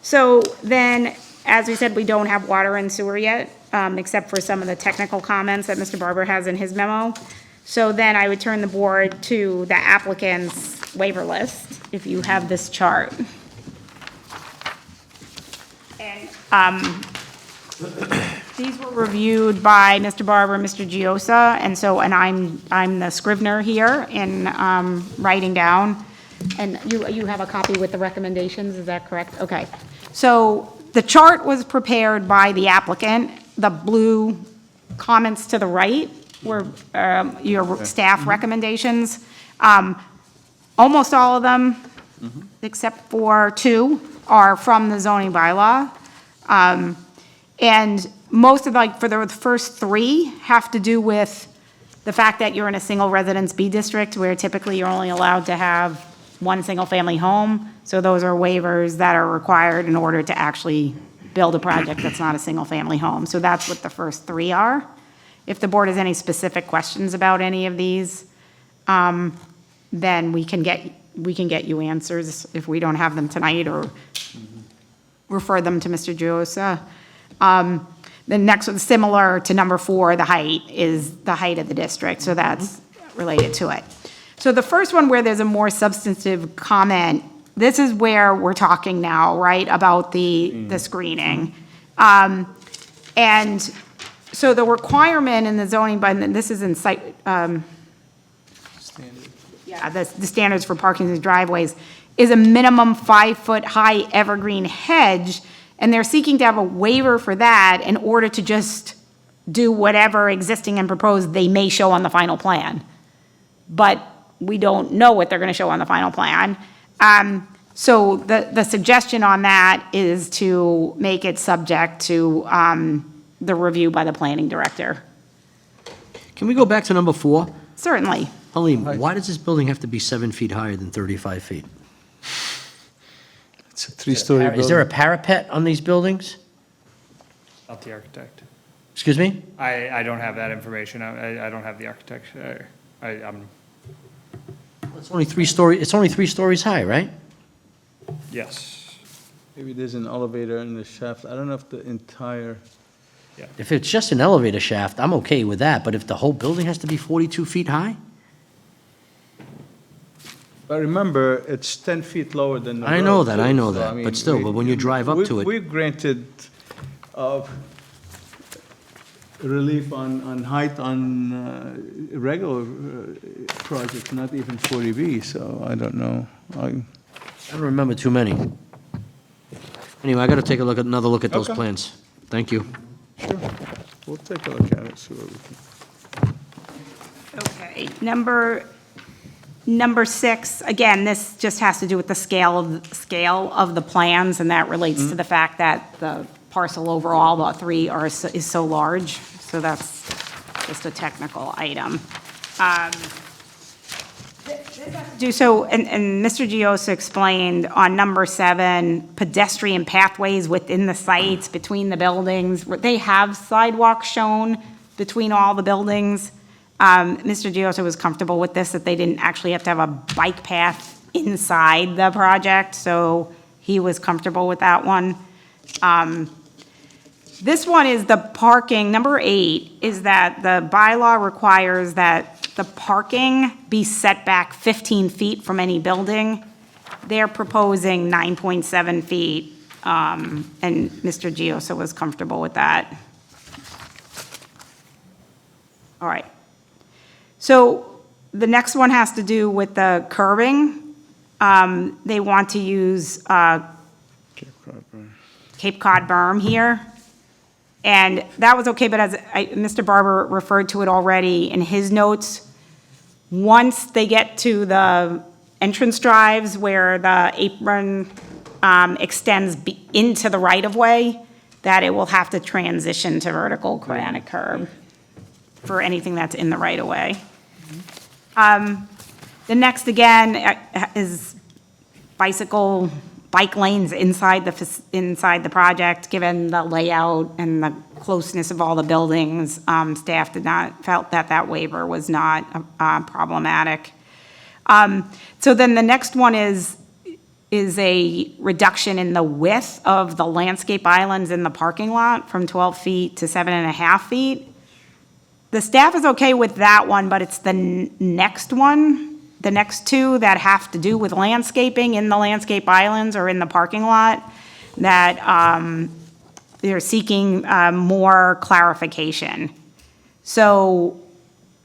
so then, as we said, we don't have water and sewer yet, except for some of the technical comments that Mr. Barber has in his memo. So then I would turn the board to the applicant's waiver list, if you have this chart. And these were reviewed by Mr. Barber, Mr. Giosa, and I'm the scrivener here in writing down. And you have a copy with the recommendations, is that correct? Okay. So the chart was prepared by the applicant. The blue comments to the right were your staff recommendations. Almost all of them, except for 2, are from the zoning bylaw. And most of, for the first 3, have to do with the fact that you're in a single residence B district, where typically you're only allowed to have 1 single-family home. So those are waivers that are required in order to actually build a project that's not a single-family home. So that's what the first 3 are. If the board has any specific questions about any of these, then we can get you answers if we don't have them tonight, or refer them to Mr. Giosa. The next one, similar to number 4, the height, is the height of the district, so that's related to it. So the first one, where there's a more substantive comment, this is where we're talking now, right, about the screening. And so the requirement in the zoning, this is in site, the standards for parking and driveways, is a minimum 5-foot high evergreen hedge, and they're seeking to have a waiver for that in order to just do whatever existing and proposed they may show on the final plan. But we don't know what they're going to show on the final plan. So the suggestion on that is to make it subject to the review by the planning director. Can we go back to number 4? Certainly. Helene, why does this building have to be 7 feet higher than 35 feet? It's a 3-story building. Is there a parapet on these buildings? Up the architect. Excuse me? I don't have that information. I don't have the architect. I'm, It's only 3 stories high, right? yes. Maybe there's an elevator in the shaft. I don't know if the entire, If it's just an elevator shaft, I'm okay with that, but if the whole building has to be 42 feet high? but remember, it's 10 feet lower than the road. I know that, I too. know So, that, mean, but still, but when you drive up to it. We've granted relief on height on regular projects, not even 40B, so I don't know. I don't remember too many. Anyway, I got to take another look at those Okay. plans. Thank you. Sure, we'll take a look at it, see what we can. Okay, number Number 6, again, this just has to do with the scale of the plans, and that relates to the fact that the parcel overall, lot 3, is so large. So that's just a technical item. And Mr. Giosa explained on number 7, pedestrian pathways within the sites, between the buildings. They have sidewalks shown between all the buildings. Mr. Giosa was comfortable with this, that they didn't actually have to have a bike path inside the project, so he was comfortable with that one. This one is the parking. Number 8 is that the bylaw requires that the parking be set back 15 feet from any building. They're proposing 9.7 feet, and Mr. Giosa was comfortable with that. All right. So the next one has to do with the curbing. They want to use Cape Cod berm here. And that was okay, but Mr. Barber referred to it already in his notes. Once they get to the entrance drives where the apron extends into the right-of-way, that it will have to transition to vertical granite curb for anything that's in the right-of-way. The next, again, is bike lanes inside the project. Given the layout and the closeness of all the buildings, staff felt that waiver was not problematic. So then the next one is a reduction in the width of the landscape islands in the parking lot from 12 feet to 7.5 feet. The staff is okay with that one, but it's the next one, the next 2 that have to do with landscaping in the landscape islands or in the parking lot, that they're seeking more clarification. So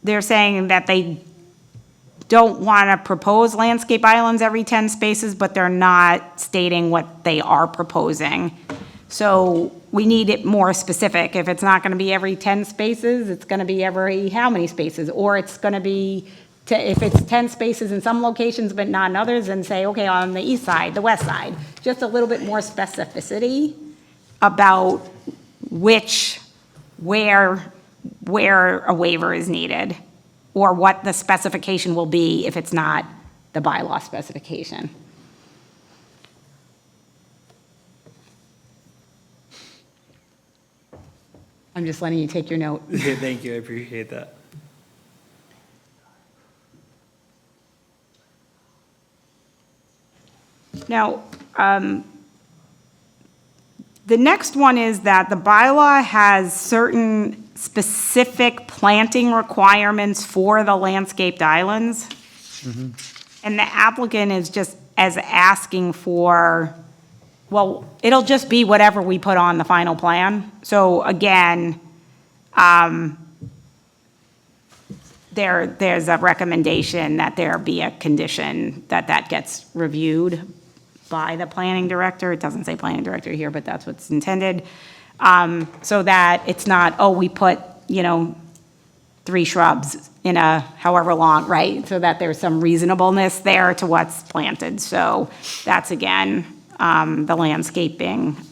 they're saying that they don't want to propose landscape islands every 10 spaces, but they're not stating what they are proposing. So we need it more specific. If it's not going to be every 10 spaces, it's going to be every how many spaces? Or it's going to be, if it's 10 spaces in some locations but not in others, then say, okay, on the east side, the west side. Just a little bit more specificity about where a waiver is needed, or what the specification will be if it's not the bylaw specification. I'm just letting you take your note. Yeah, thank you, I appreciate that. Now, the next one is that the bylaw has certain specific planting requirements for the landscaped islands. And the applicant is just asking for, well, it'll just be whatever we put on the final plan. So again, there's a recommendation that there be a condition that gets reviewed by the planning director. It doesn't say planning director here, but that's what's intended. So that it's not, oh, we put, 3 shrubs in a however long, right? So that there's some reasonableness there to what's planted. So that's, again, the landscaped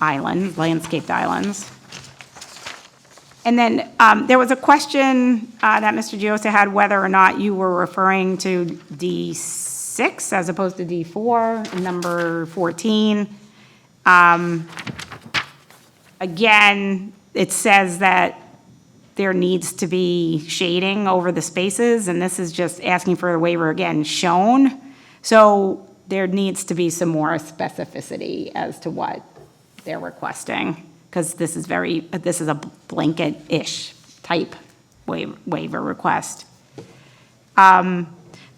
islands. And then there was a question that Mr. Giosa had, whether or not you were referring to D6 as opposed to D4, number 14. Again, it says that there needs to be shading over the spaces, and this is just asking for a waiver, again, shown. So there needs to be some more specificity as to what they're requesting, because this is a blanket-ish type waiver request. The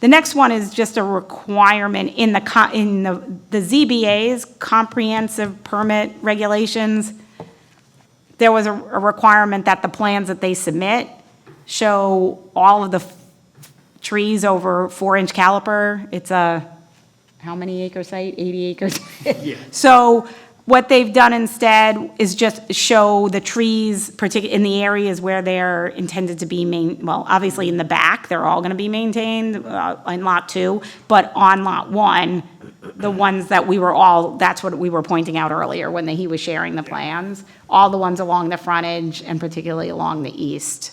next one is just a requirement in the ZBA's comprehensive permit regulations. There was a requirement that the plans that they submit show all of the trees over 4-inch caliper. It's a, how many acre site? 80 acres? Yeah. So What they've done instead is just show the trees, particularly in the areas where they're intended to be well, obviously in the back, they're all gonna be maintained, in Lot 2, but on Lot 1, the ones that that's what we were pointing out earlier when he was sharing the plans, all the ones along the frontage and particularly along the east.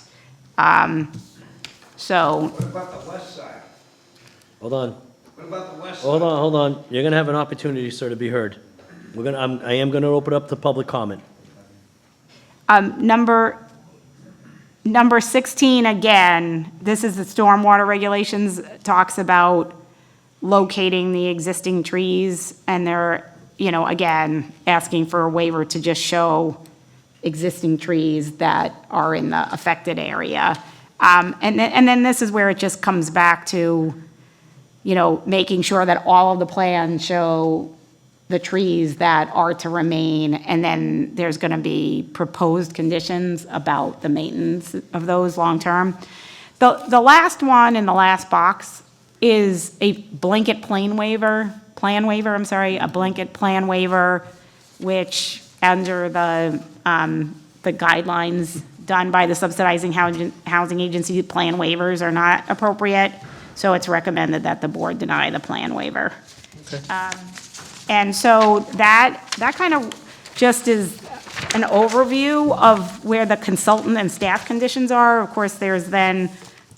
So, What about the west side? Hold on. What about the west side? Hold on. You're gonna have an opportunity, sir, to be heard. I am gonna open up to public comment. number 16, again, this is the stormwater regulations, talks about locating the existing trees, and they're, again, asking for a waiver to just show existing trees that are in the affected area. And then this is where it just comes back to, making sure that all of the plans show the trees that are to remain, and then there's gonna be proposed conditions about the maintenance of those long-term. The last one in the last box is a blanket plan waiver, a blanket plan waiver, which under the guidelines done by the subsidizing housing agency, plan waivers are not appropriate. So it's recommended that the board deny the plan waiver. And so that kind of just is an overview of where the consultant and staff conditions are. Of course, there's then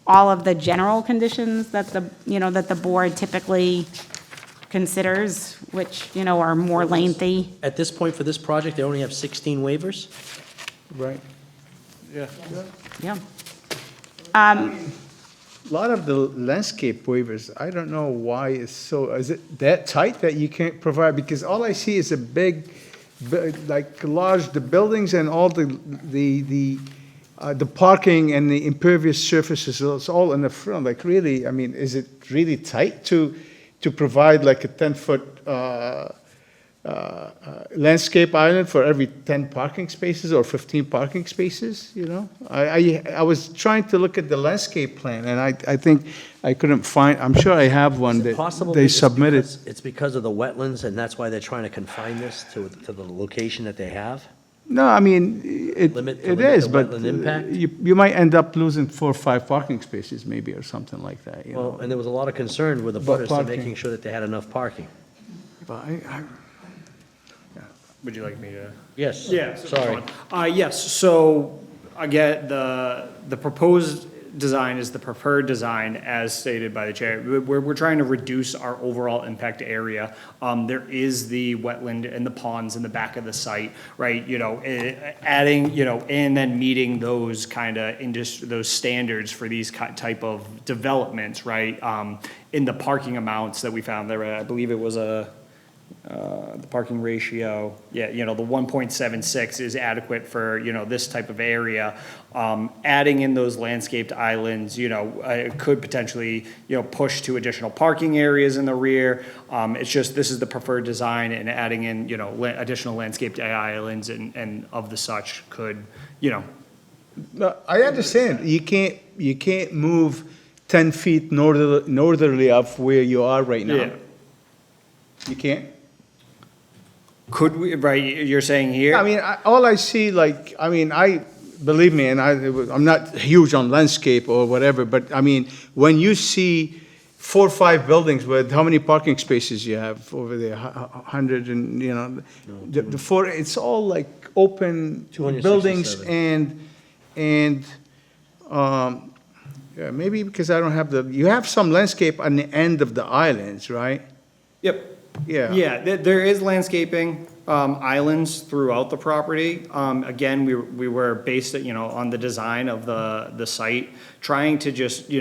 all of the general conditions that the board typically considers, which, are more lengthy. At this point for this project, they only have 16 waivers? Right. Yeah. Yeah. A lot of the landscape waivers, I don't know why it's so, is it that tight that you can't provide? Because all I see is a big, large, the buildings and all the parking and the impervious surfaces, it's all in the front. Like really, I mean, is it really tight to provide like a 10-foot landscape island for every 10 parking spaces or 15 parking spaces, I was trying to look at the landscape plan, and I think I couldn't find, I'm sure I have one that they submitted. It's because of the wetlands, and that's why they're trying to confine this to the location that they have? No, I mean, it Limit is, the but wetland impact? you might end up losing 4 or 5 parking spaces maybe, or something like that, Well, and there was a lot of concern with the But butters to parking. making sure that they had enough parking. But Would you like me to? Yes. Yeah. Sorry. Yes, so again, the proposed design is the preferred design as stated by the chair. We're trying to reduce our overall impact area. There is the wetland and the ponds in the back of the site, right? Adding, and then meeting those kind of those standards for these type of developments, right? In the parking amounts that we found there, I believe it was the parking ratio, the 1.76 is adequate for, this type of area. Adding in those landscaped islands, it could potentially, push to additional parking areas in the rear. It's just, this is the preferred design, and adding in, additional landscaped islands and of the such could, No, I understand. You can't move 10 feet northerly of where you are right now. Yeah. You can't? Could we, right, you're saying here? I mean, all I see, believe me, and I'm not huge on landscape or whatever, but I mean, when you see 4 or 5 buildings with how many parking spaces you have over there, 100 and, the 4, it's all like open 267. buildings and, yeah, maybe because I don't have you have some landscape on the end of the islands, right? Yep. Yeah. Yeah, there is landscaping islands throughout the property. Again, we were based, on the design of the site, trying to just,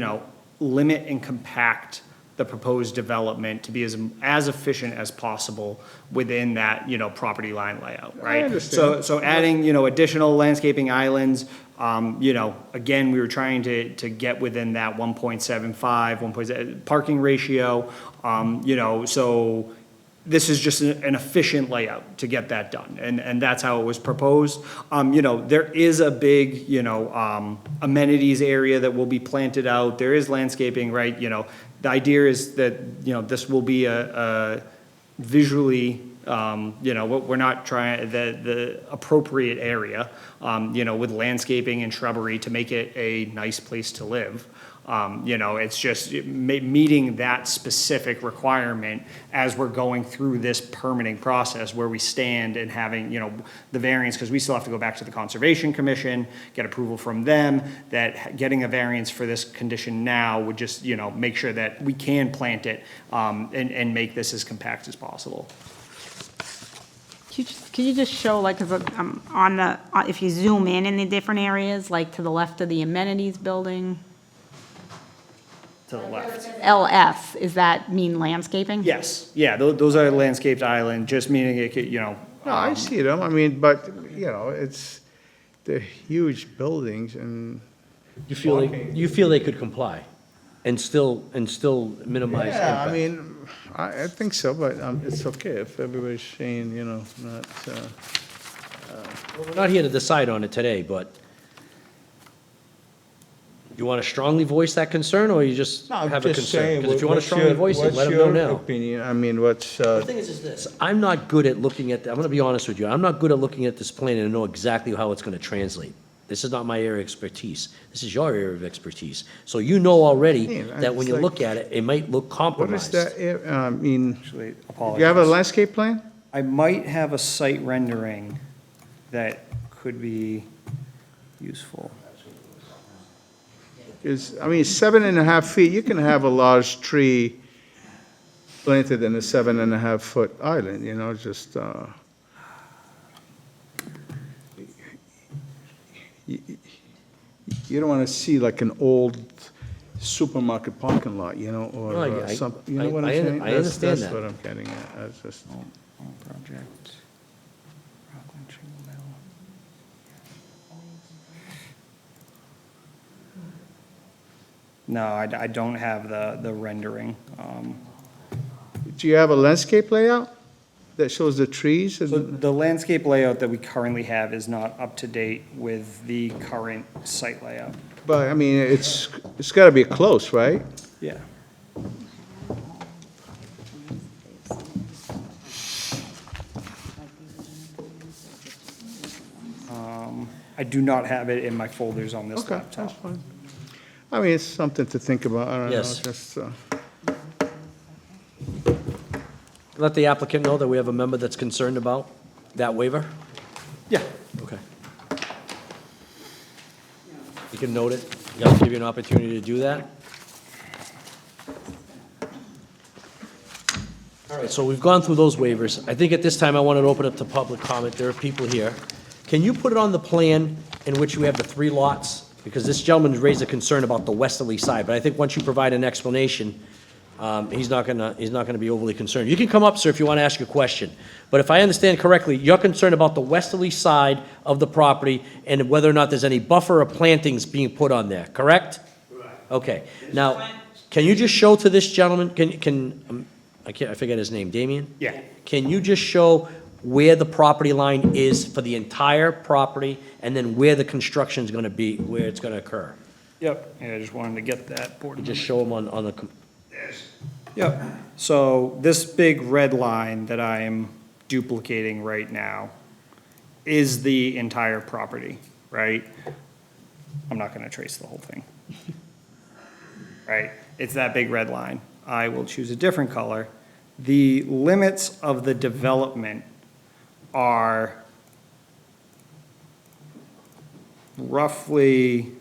limit and compact the proposed development to be as efficient as possible within that, property line layout, right? I understand. So adding, additional landscaping islands, again, we were trying to get within that 1.75, parking ratio, so this is just an efficient layout to get that done, and that's how it was proposed. There is a big, amenities area that will be planted out. There is landscaping, right? The idea is that, this will be a visually You know, we're not trying, the appropriate area, you know, with landscaping and shrubbery to make it a nice place to live. You know, it's just meeting that specific requirement as we're going through this permitting process where we stand and having, you know, the variance, because we still have to go back to the Conservation Commission, get approval from them, that getting a variance for this condition now would just, you know, make sure that we can plant it, and make this as compact as possible. Can you just show, like, 'cause, on the, if you zoom in the different areas, like to the left of the amenities building? To the left. LF, is that mean landscaping? Yes, yeah, those are landscaped island, just meaning it could, you know. No, I see them, I mean, but, you know, they're huge buildings and. You feel they could comply and still minimize Yeah, impact? I mean, I think so, but it's okay if everybody's saying, you know, not, Well, we're not here to decide on it today, but you want to strongly voice that concern, or you just no, I'm have a just concern? saying. Because if you want to strongly voice it, let them know What's your now. opinion? I mean, what's, The thing is this, I'm not good at looking at, I'm going to be honest with you, I'm not good at looking at this plan and know exactly how it's going to translate. This is not my area of expertise. This is your area of expertise. So you know already Yeah, that when it's you like- look at it, it might look what is compromised. that, I mean, Actually, you have a apologies. landscape plan? I might have a site rendering that could be useful. Is, I mean, 7.5 feet, you can have a large tree planted in a 7.5-foot island, you know, just, you don't want to see like an old supermarket parking lot, you know, No, I- or I- some, you know I- what I'm I saying? understand that. That's what I'm getting at, that's just. Project. No, I don't have the rendering. Do you have a landscape layout that shows the trees? So And the landscape layout that we currently have is not up to date with the current site layout. But, I mean, it's got to be close, right? Yeah. I do not have it in my folders on this Okay, laptop. that's fine. I mean, it's something to think about, I don't know, Yes. just, Let the applicant know that we have a member that's concerned about that waiver? Yeah. Okay. You can note it. I'll give you an opportunity to do that. All right, so we've gone through those waivers. I think at this time, I wanted to open up to public comment. There are people here. Can you put it on the plan in which we have the 3 lots? Because this gentleman raised a concern about the westerly side, but I think once you provide an explanation, he's not gonna be overly concerned. You can come up, sir, if you want to ask a question. But if I understand correctly, you're concerned about the westerly side of the property and whether or not there's any buffer or plantings being put on there, correct? Okay. Now, can you just show to this gentleman, I forget his name, Damien? Yeah. Can you just show where the property line is for the entire property, and then where the construction's gonna be, where it's gonna occur? Yep, yeah, I just wanted to get that board. Just show them on the, Yep, so this big red line that I am duplicating right now is the entire property, right? I'm not gonna trace the whole thing. Right, it's that big red line. I will choose a different color. The limits of the development are roughly,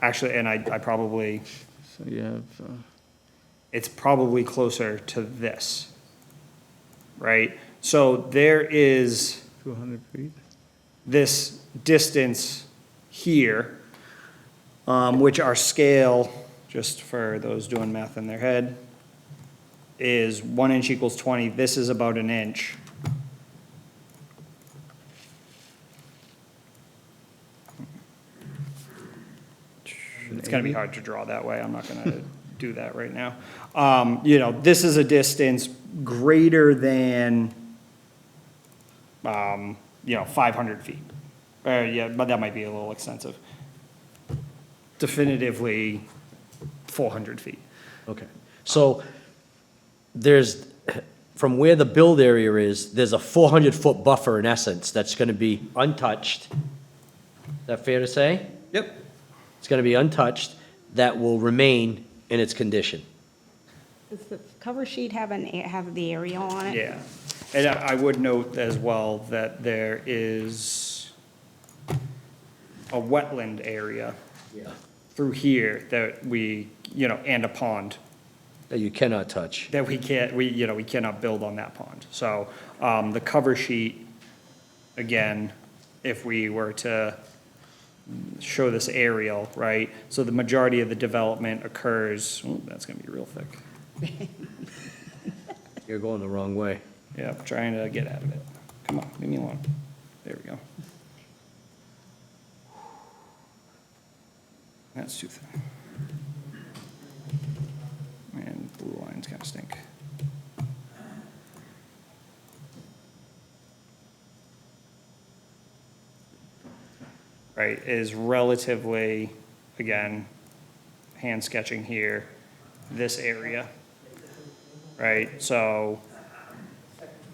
actually, and I probably, so you have, it's probably closer to this, right? So there is 200 feet? this distance here, which our scale, just for those doing math in their head, is 1 inch equals 20. This is about an inch. It's gonna be hard to draw that way. I'm not gonna do that right now. You know, this is a distance greater than, you know, 500 feet. Yeah, but that might be a little extensive. Definitively 400 feet. okay. So there's, from where the build area is, there's a 400-foot buffer in essence that's going to be untouched. Is that fair to say? Yep. It's going to be untouched, that will remain in its condition. Does the cover sheet have the area on it? Yeah. And I would note as well that there is a wetland area through here that we, and a pond. That you cannot touch. That we cannot build on that pond. So, the cover sheet, again, if we were to show this aerial, right? So the majority of the development occurs, that's gonna be real thick. You're going the wrong way. Yeah, I'm trying to get out of it. Come on, leave me alone. There we go. That's too thin. And blue lines kind of stink. Right, is relatively, again, hand sketching here, this area. Right, so,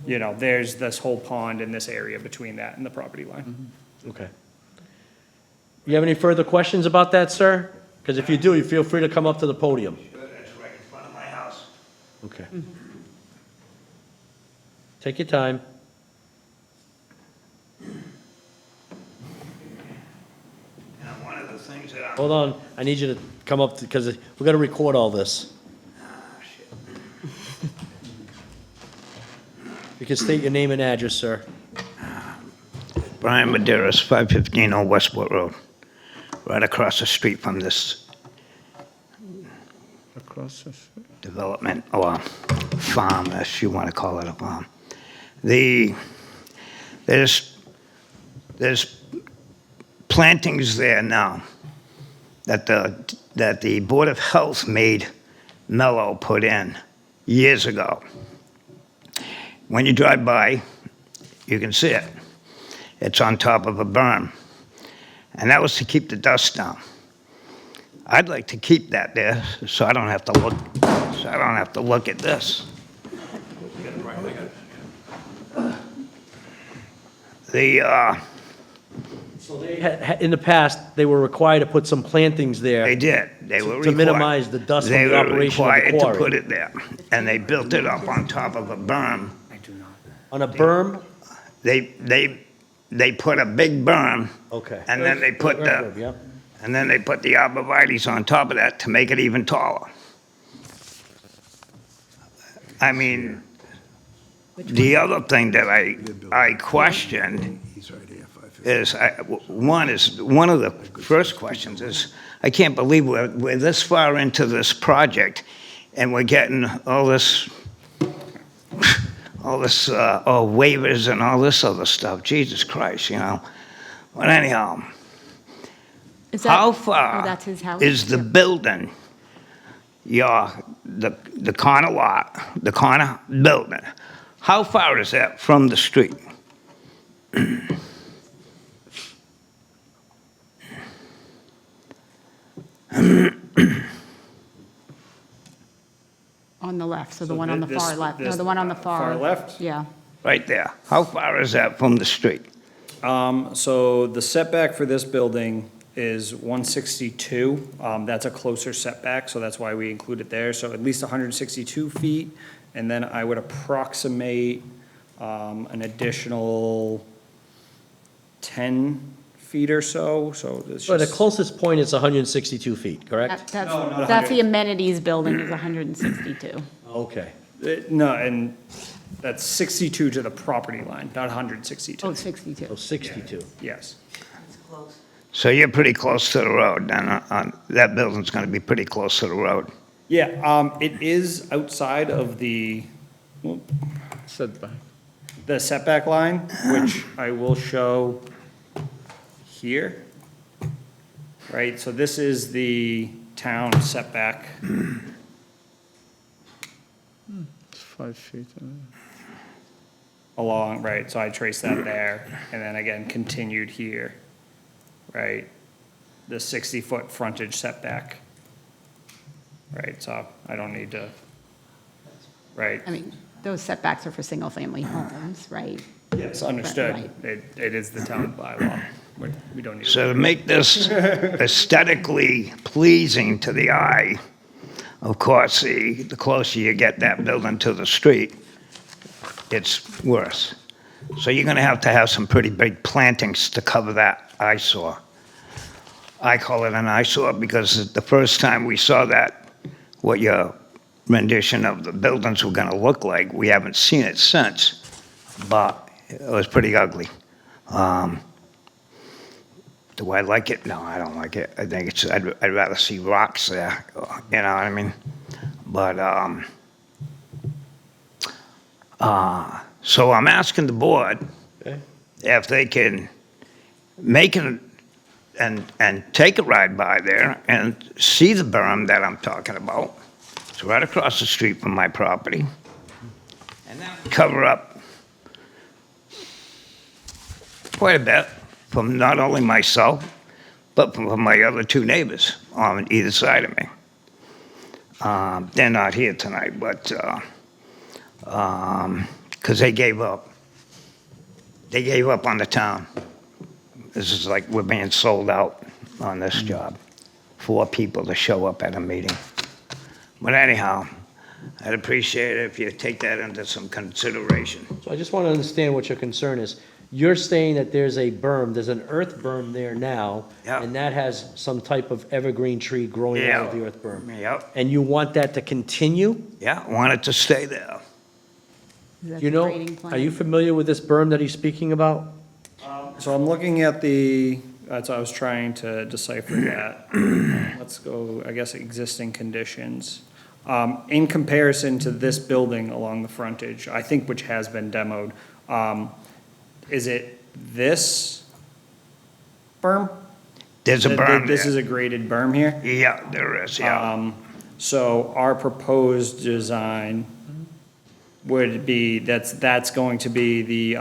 there's this whole pond in this area between that and the property line. Okay. You have any further questions about that, sir? Because if you do, you feel free to come up to the podium. That's right in front of my house. Okay. Take your time. And one of the things that I'm... Hold on, I need you to come up, because we're gonna record all this. You can state your name and address, sir. Brian Maderas, 515 Old Westport Road, right across the street from this Across the street. development, or farm, if you want to call it a farm. There's plantings there now that the Board of Health made Mello put in years ago. When you drive by, you can see it. It's on top of a berm. And that was to keep the dust down. I'd like to keep that there so I don't have to look at this. So they had, in the past, they were required to put some plantings there. They did. They were To required. minimize the dust from the operation of the They were required to quarry. put it there. And they built it up on top of a berm. On a berm? They put a big berm. Okay. And then they put Yeah. the arborvitae's on top of that to make it even taller. I mean, the other thing that I questioned is, one of the first questions is, I can't believe we're this far into this project and we're getting all this waivers and all this other stuff. Jesus Christ, But anyhow, how far that's his house? is the building, the corner lot, the corner building, how far is that from the street? On the left, so the So one on the this- far left. No, this the one on the far left? Yeah. Right there. How far is that from the street? So the setback for this building is 162. That's a closer setback, so that's why we include it there. So at least 162 feet. And then I would approximate an additional 10 feet or so, so it's So the just. closest point is 162 feet, correct? That's No, not that's 100. the amenities building is 162. Okay. No, and that's 62 to the property line, not 162. Oh, 62. So 62. Yes. So you're pretty close to the road, then, that building's gonna be pretty close to the road. Yeah, it is outside of the Setback. the setback line, which I will show here. Right, so this is the town setback. It's 5 feet. Along, right, so I traced that there, and then again, continued here, right? The 60-foot frontage setback. Right, so I don't need to, right? I mean, those setbacks are for single-family homes, right? Yes, understood. Right. It is the town bylaw. We don't need. So to make this aesthetically pleasing to the eye, of course, the closer you get that building to the street, it's worse. So you're going to have some pretty big plantings to cover that eyesore. I call it an eyesore because the first time we saw that, what your rendition of the buildings were going to look like, we haven't seen it since, but it was pretty ugly. Do I like it? No, I don't like it. I think I'd rather see rocks there, you know what I mean? But, so I'm asking the board if they can make it and take a ride by there and see the berm that I'm talking about. It's right across the street from my property. And that would cover up quite a bit from not only myself, but from my other two neighbors on either side of me. They're not here tonight, but because they gave up. They gave up on the town. This is like we're being sold out on this job. 4 people to show up at a meeting. But anyhow, I'd appreciate it if you take that into some consideration. So I just want to understand what your concern is. You're saying that there's a berm, there's an earth berm there now, Yeah. and that has some type of evergreen tree growing out of Yeah. the earth berm. Yep. And you want that to continue? Yeah, want it to stay there. You know, are you familiar with this berm that he's speaking about? So I'm looking at so I was trying to decipher that. Let's go, I guess, existing conditions. In comparison to this building along the frontage, I think which has been demoed, is it this berm? There's a berm This there. is a graded berm here? Yeah, there is, yeah. So our proposed design would be, that's going to be the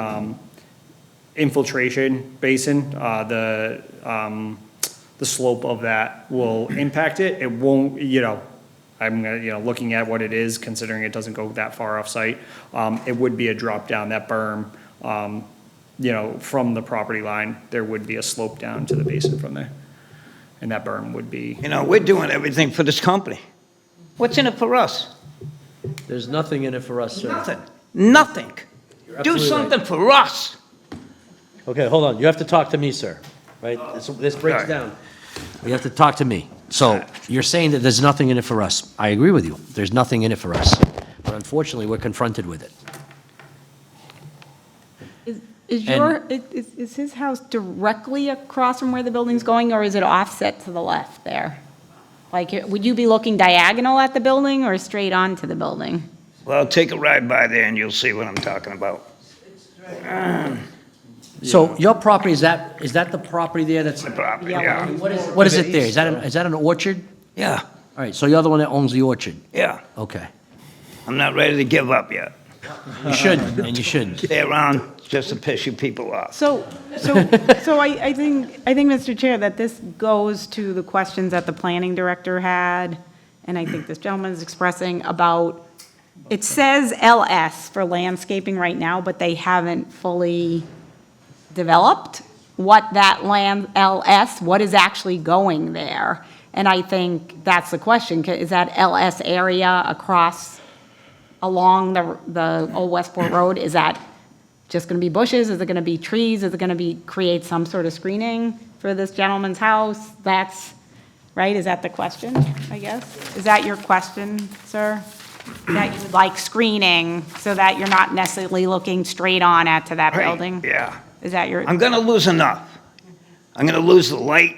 infiltration basin. The slope of that will impact it. It won't, I'm, looking at what it is, considering it doesn't go that far off site. It would be a drop down, that berm, from the property line, there would be a slope down to the basin from there. And that berm would be. We're doing everything for this company. What's in it for us? There's nothing in it for us, sir. Nothing. You're Do absolutely something right. for us. Okay, hold on, you have to talk to me, sir, right? This breaks down. You have to talk to me. So, you're saying that there's nothing in it for us. I agree with you, there's nothing in it for us. But unfortunately, we're confronted with it. Is his house directly across from where the building's going, or is it offset to the left there? Like, would you be looking diagonal at the building or straight onto the building? Well, take a ride by there and you'll see what I'm talking about. So, your property, is that the property there that's? The property, yeah. What is it there? Is that an orchard? Yeah, All right, so you're the one that owns the orchard? yeah. Okay. I'm not ready to give up yet. You shouldn't, and you shouldn't. Stay around just to piss you people off. So I think, Mr. Chair, that this goes to the questions that the planning director had, and I think this gentleman is expressing about, it says LS for landscaping right now, but they haven't fully developed what that land, LS, what is actually going there. And I think that's the question, is that LS area along the Old Westport Road, is that just going to be bushes? Is it going to be trees? Is it going to create some sort of screening for this gentleman's house? That's, right, is that the question, I guess? Is that your question, sir? That you would like screening so that you're not necessarily looking straight on to that Right, building? yeah. Is that your? I'm gonna lose enough. I'm gonna lose the light.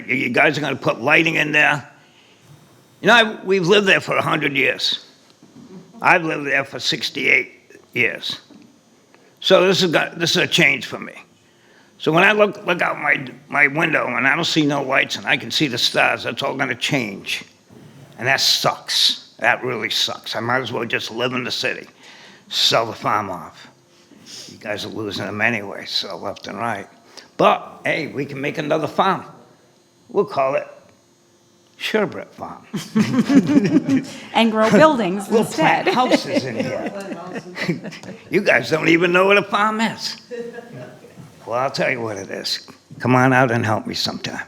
You guys are gonna put lighting in there. We've lived there for 100 years. I've lived there for 68 years. So this is a change for me. So when I look out my window and I don't see no lights and I can see the stars, that's all gonna change. And that sucks. That really sucks. I might as well just live in the city, sell the farm off. You guys are losing them anyway, so left and right. But, hey, we can make another farm. We'll call it sherbet farm. And grow buildings We'll plant instead. houses in here. You guys don't even know what a farm is. Well, I'll tell you what it is. Come on out and help me sometime.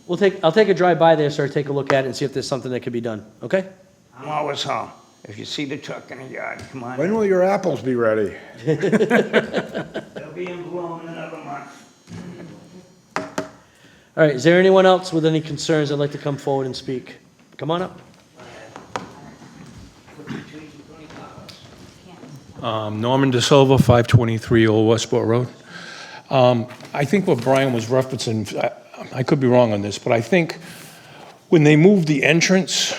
I'll take a drive by there, sir, take a look at it and see if there's something that can be done, okay? I'm always home. If you see the truck in the yard, come on. When will your apples be ready? They'll be in bloom in another month. All right, is there anyone else with any concerns that'd like to come forward and speak? Come on up. Norman De Silva, 523 Old Westport Road. I think what Brian was referencing, I could be wrong on this, but I think when they moved the entrance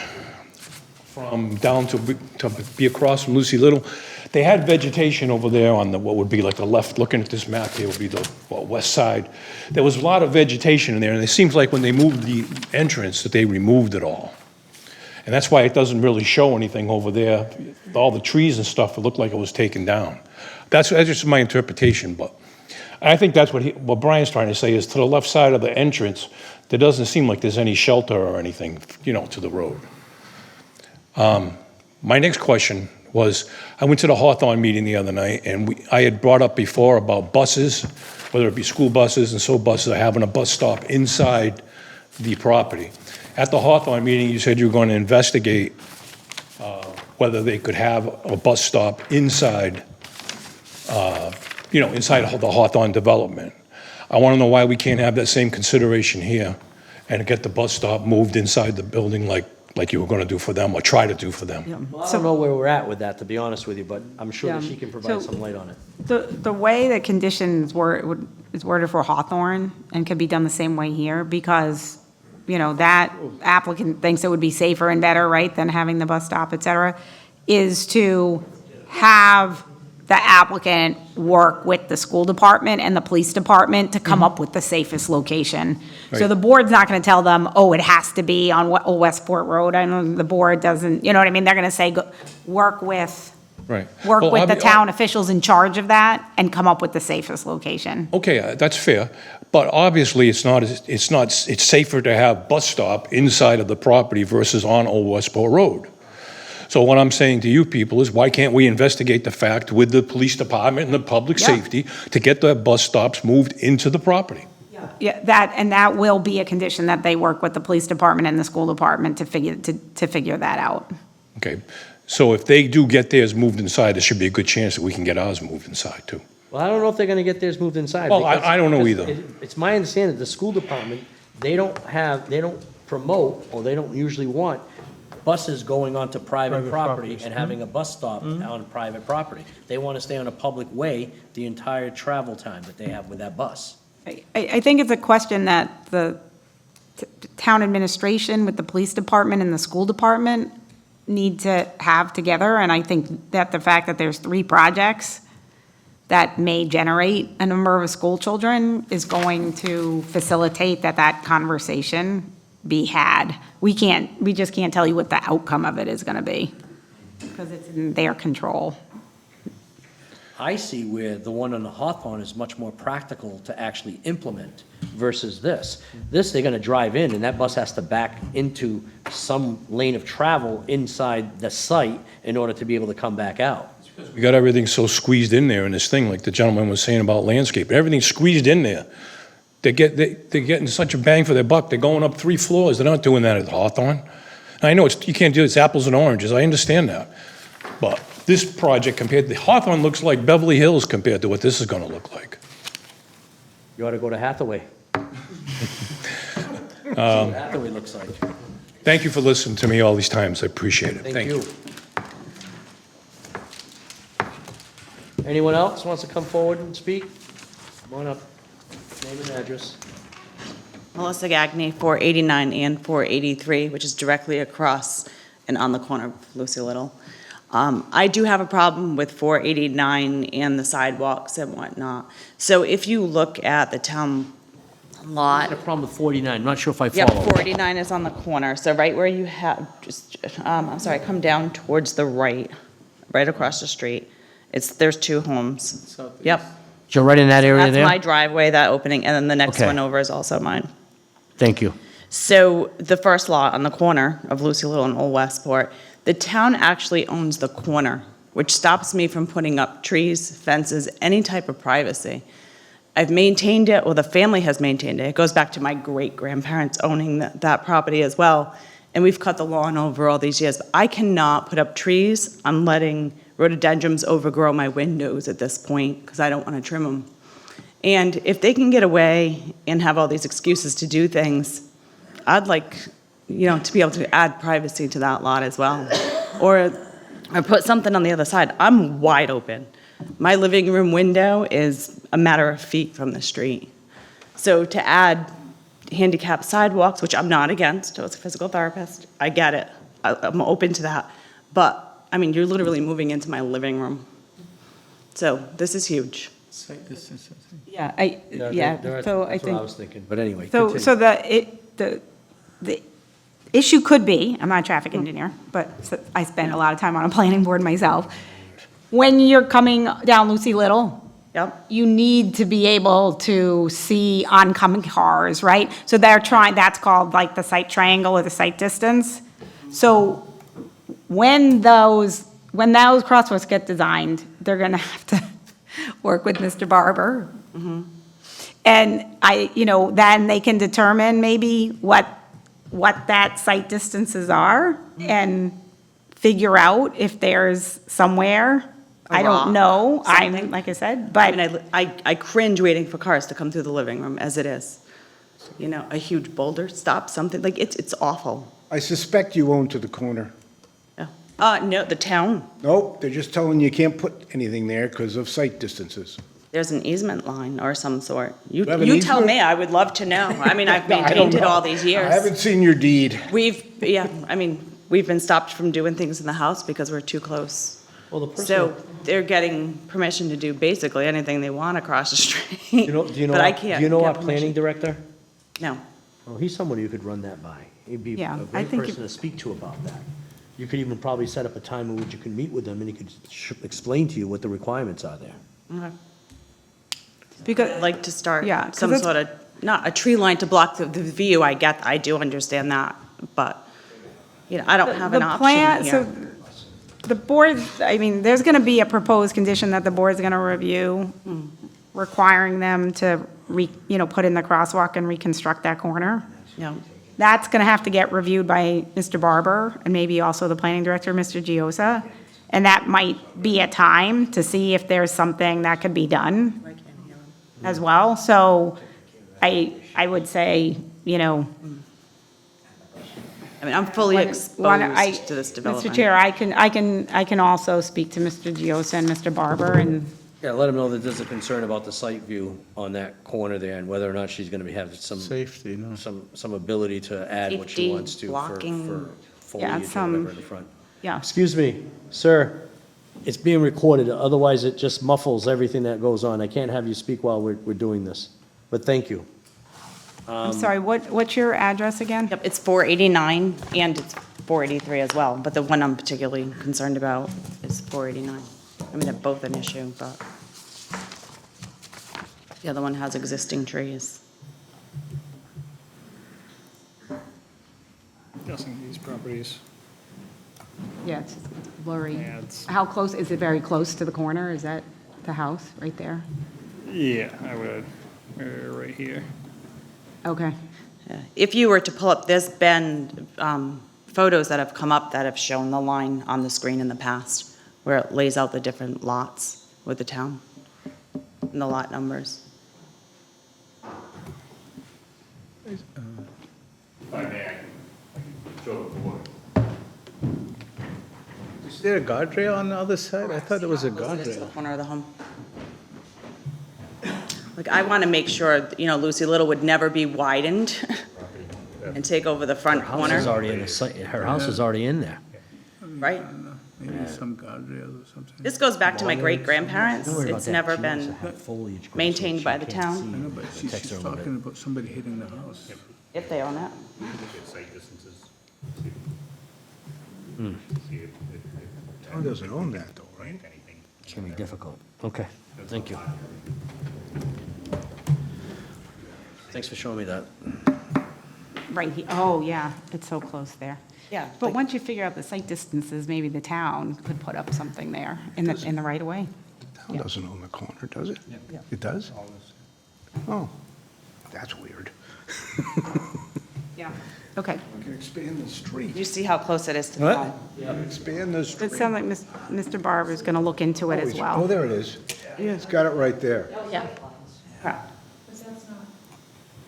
from down to be across from Lucy Little, they had vegetation over there on the, what would be like the left, looking at this map here would be the west side. There was a lot of vegetation in there, and it seems like when they moved the entrance that they removed it all. And that's why it doesn't really show anything over there. All the trees and stuff, it looked like it was taken down. That's just my interpretation, but I think that's what Brian's trying to say is to the left side of the entrance, there doesn't seem like there's any shelter or anything, to the road. My next question was, I went to the Hawthorne meeting the other night, and I had brought up before about buses, whether it be school buses and so buses are having a bus stop inside the property. At the Hawthorne meeting, you said you were going to investigate whether they could have a bus stop inside, inside the Hawthorne development. I want to know why we can't have that same consideration here and get the bus stop moved inside the building like you were going to do for them or try to do for them. Well, I don't know where we're at with that, to be honest with you, but I'm sure that Yeah. she can provide So- some light on it. The way that conditions is worded for Hawthorne and could be done the same way here, because, that applicant thinks it would be safer and better, right, than having the bus stop, et cetera, is to have the applicant work with the school department and the police department to come up with the safest location. So Right. the board's not going to tell them, oh, it has to be on Old Westport Road. I know the board doesn't, you know what I mean? They're going to say, work with Right. work Well, with the town officials in charge of that and come up with the safest location. Okay, that's fair, but obviously it's safer to have bus stop inside of the property versus on Old Westport Road. So what I'm saying to you people is, why can't we investigate the fact with the police department and the public Yeah. safety to get the bus stops moved into the property? Yeah, that will be a condition, that they work with the police department and the school department to figure that out. Okay, so if they do get theirs moved inside, there should be a good chance that we can get ours moved inside too. Well, I don't know if they're gonna get theirs moved inside. Well, because- I don't know because either. It's my understanding that the school department, they don't promote, or they don't usually want buses going onto private property and having a bus stop on private property. They wanna stay on a public way the entire travel time that they have with that bus. I think it's a question that the town administration with the police department and the school department need to have together, and I think that the fact that there's 3 projects that may generate a number of school children is going to facilitate that conversation be had. We just can't tell you what the outcome of it is gonna be, because it's in their control. I see where the one on the Hawthorne is much more practical to actually implement versus this. This, they're gonna drive in, and that bus has to back into some lane of travel inside the site in order to be able to come back out. We got everything so squeezed in there in this thing, like the gentleman was saying about landscape, everything's squeezed in there. They're getting such a bang for their buck, they're going up 3 floors, they're not doing that at Hawthorne. And I know you can't do it's apples and oranges, I understand that. But this project compared to, Hawthorne looks like Beverly Hills compared to what this is gonna look like. You ought to go to Hathaway. See what Hathaway looks like. Thank you for listening to me all these times, I appreciate it. Thank you. Anyone else wants to come forward and speak? Come on up. Name and address. Melissa Gagne, 489 and 483, which is directly across and on the corner of Lucy Little. I do have a problem with 489 and the sidewalks and whatnot. So if you look at the town I lot, had a problem with 49, I'm not sure if I yep, follow. 489 is on the corner. So right where you have, come down towards the right across the street. There's 2 homes. Yep. You're right in that area there? That's my driveway, that opening, and then the next Okay. one over is also mine. Thank you. So the first lot on the corner of Lucy Little and Old Westport, the town actually owns the corner, which stops me from putting up trees, fences, any type of privacy. I've maintained it, or the family has maintained it. It goes back to my great-grandparents owning that property as well. And we've cut the lawn over all these years. But I cannot put up trees. I'm letting rhododendrons overgrow my windows at this point because I don't want to trim them. And if they can get away and have all these excuses to do things, I'd like, to be able to add privacy to that lot as well. Or put something on the other side. I'm wide open. My living room window is a matter of feet from the street. So to add handicap sidewalks, which I'm not against, I was a physical therapist, I get it. I'm open to that. But, you're literally moving into my living room. So this is huge. Yeah, That's what I was thinking, but anyway. So continue. the issue could be, I'm not a traffic engineer, but I spend a lot of time on a planning board myself. When you're coming down Lucy Little, you need to be able to see oncoming cars, right? So that's called like the sight triangle or the sight distance. So when those crosswalks get designed, they're gonna have to work with Mr. Barber. And then they can determine maybe what that sight distances are and figure out if there's somewhere. I don't know, like I said, but. I cringe waiting for cars to come through the living room as it is. A huge boulder, stop, something, like, it's awful. I suspect you own to the corner. No, the town, Nope, they're just telling you can't put anything there because of sight distances. there's an easement line or some sort. You have an You tell easement? me, I would love to know. I've I don't maintained it know. all these years. I haven't seen your deed. We've been stopped from doing things in the house because we're too close. Well, the person- So they're getting permission to do basically anything they want across the street. Do you know But I our- can't Do you know get our permission. planning director? No. Well, he's someone you could run that by. He'd be Yeah, a I great think person to speak to about that. You could even probably set up a time in which you can meet with him, and he could explain to you what the requirements are there. Okay. Because. I'd like to start Yeah, 'cause some it's- sort of, not a tree line to block the view, I do understand that, but, I don't have an The option plan- here. So the board, there's going to be a proposed condition that the board's going to review, requiring them to put in the crosswalk and reconstruct that corner. Yeah. That's going to have to get reviewed by Mr. Barber and maybe also the planning director, Mr. Giosa. And that might be a time to see if there's something that could be done as well. So I would say, I'm fully exposed to this Mr. development. Chair, I can also speak to Mr. Giosa and Mr. Barber and. Yeah, let him know that there's a concern about the site view on that corner there, and whether or not she's gonna have some. Safety, no. Some ability to add what she Safety, wants to blocking. for Yeah, foliage or some- whatever in the front. Yeah. Excuse me, sir, it's being recorded, otherwise it just muffles everything that goes on. I can't have you speak while we're doing this, but thank you. I'm sorry, what's your address again? Yep, it's 489 and it's 483 as well, but the one I'm particularly concerned about is 489. They're both an issue, but the other one has existing trees. Guessing these properties. Yeah, it's blurry. Yeah, it's- How close, is it very close to the corner? Is that the house right there? Yeah, I would, right here. Okay. Yeah. If you were to pull up, there's been photos that have come up that have shown the line on the screen in the past, where it lays out the different lots with the town and the lot numbers. Is there a guardrail on the other side? I thought there was a It's the guardrail. corner of the home. Like, I want to make sure, Lucy Little would never be widened and take over the front Her house is corner, already in the site, her house is already in there. right? Maybe some guardrails or something. This goes back to my great-grandparents. Don't worry about It's that. never She wants been to have foliage grow so maintained she by the can't town. see I know, but she's text her a little bit. talking about somebody hitting the house. If they own it. Town doesn't own that though, right? It's gonna be difficult. Okay, thank you. Thanks for showing me that. right here, oh, yeah, it's so close there. Yeah. But once you figure out the site distances, maybe the town could put up something there in the right of way. Town doesn't own the corner, does it? Yeah. It does? Oh, that's weird. Yeah. Okay. We can expand the street. You see how close it is to the What? home? Expand the street. It sounds like Mr. Barber's going to look into it as well. Oh, there it is. It's got it right there. Yeah.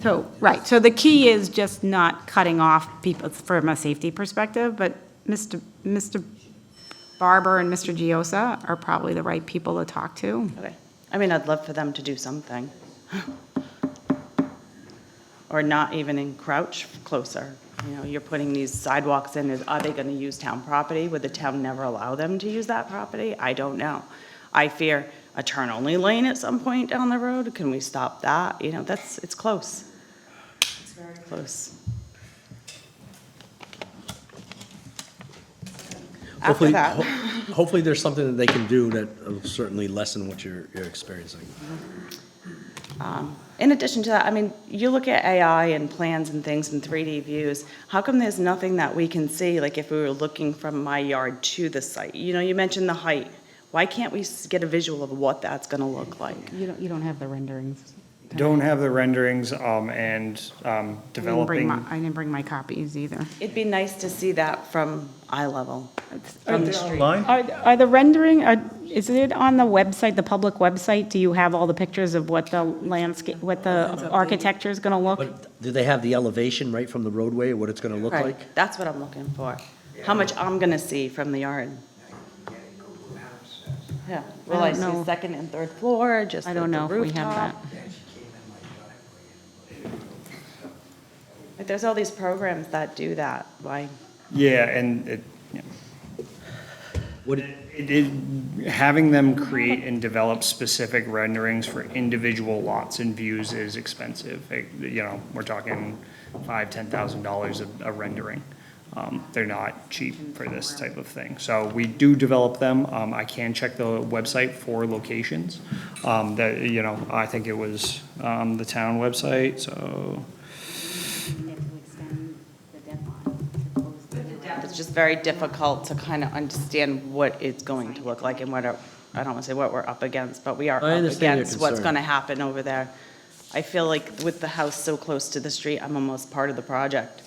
So, right, so the key is just not cutting off people from a safety perspective, but Mr. Barber and Mr. Giosa are probably the right people to talk to. Okay. I mean, I'd love for them to do something. Or not even encroach closer. You know, you're putting these sidewalks in, are they gonna use town property? Would the town never allow them to use that property? I don't know. I fear a turn-only lane at some point down the road. Can we stop that? You know, it's close. It's very close. After Hopefully, that. hopefully there's something that they can do that will certainly lessen what you're experiencing. In addition to that, I mean, you look at AI and plans and things and 3D views, how come there's nothing that we can see, like if we were looking from my yard to the site? You know, you mentioned the height. Why can't we get a visual of what that's gonna look like? You don't have the renderings. Don't have the renderings, and developing. I didn't bring my copies either. It'd be nice to see that from eye level, from the street. Are the rendering, is it on the website, the public website? Do you have all the pictures of what the landscape, what the architecture is gonna look? But do they have the elevation right from the roadway, or what it's gonna look Right, like? that's what I'm looking for. How much I'm gonna see from the yard. Yeah, will I don't see know. second and third floor, just I the don't know if we have rooftop? Like, there's all these programs that do that, why? Yeah, and having them create and develop specific renderings for individual lots and views is expensive. You know, we're talking $5,000-$10,000 a rendering. They're not cheap for this type of thing. So we do develop them. I can check the website for locations. That, you know, I think it was the town website, so. It's just very difficult to kind of understand what it's going to look like and what, I don't want to say what we're up against, but we are I up understand your against what's concern. going to happen over there. I feel like with the house so close to the street, I'm almost part of the project.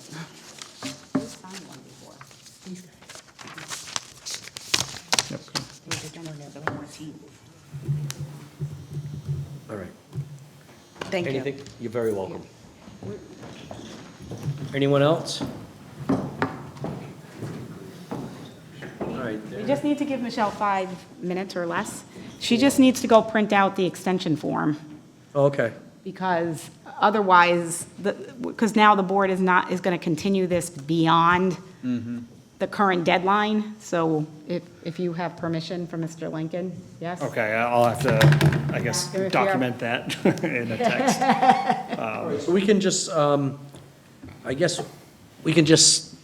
All right. Thank you. Anything? You're very welcome. Anyone else? All right. You just need to give Michelle 5 minutes or less. She just needs to go print out the extension form, Okay. because otherwise, because now the board is going to continue this beyond the current deadline. So if you have permission from Mr. Lincoln, yes? Okay, I'll have to, I guess, If you're- document that in a text. So we can just, I guess, we can just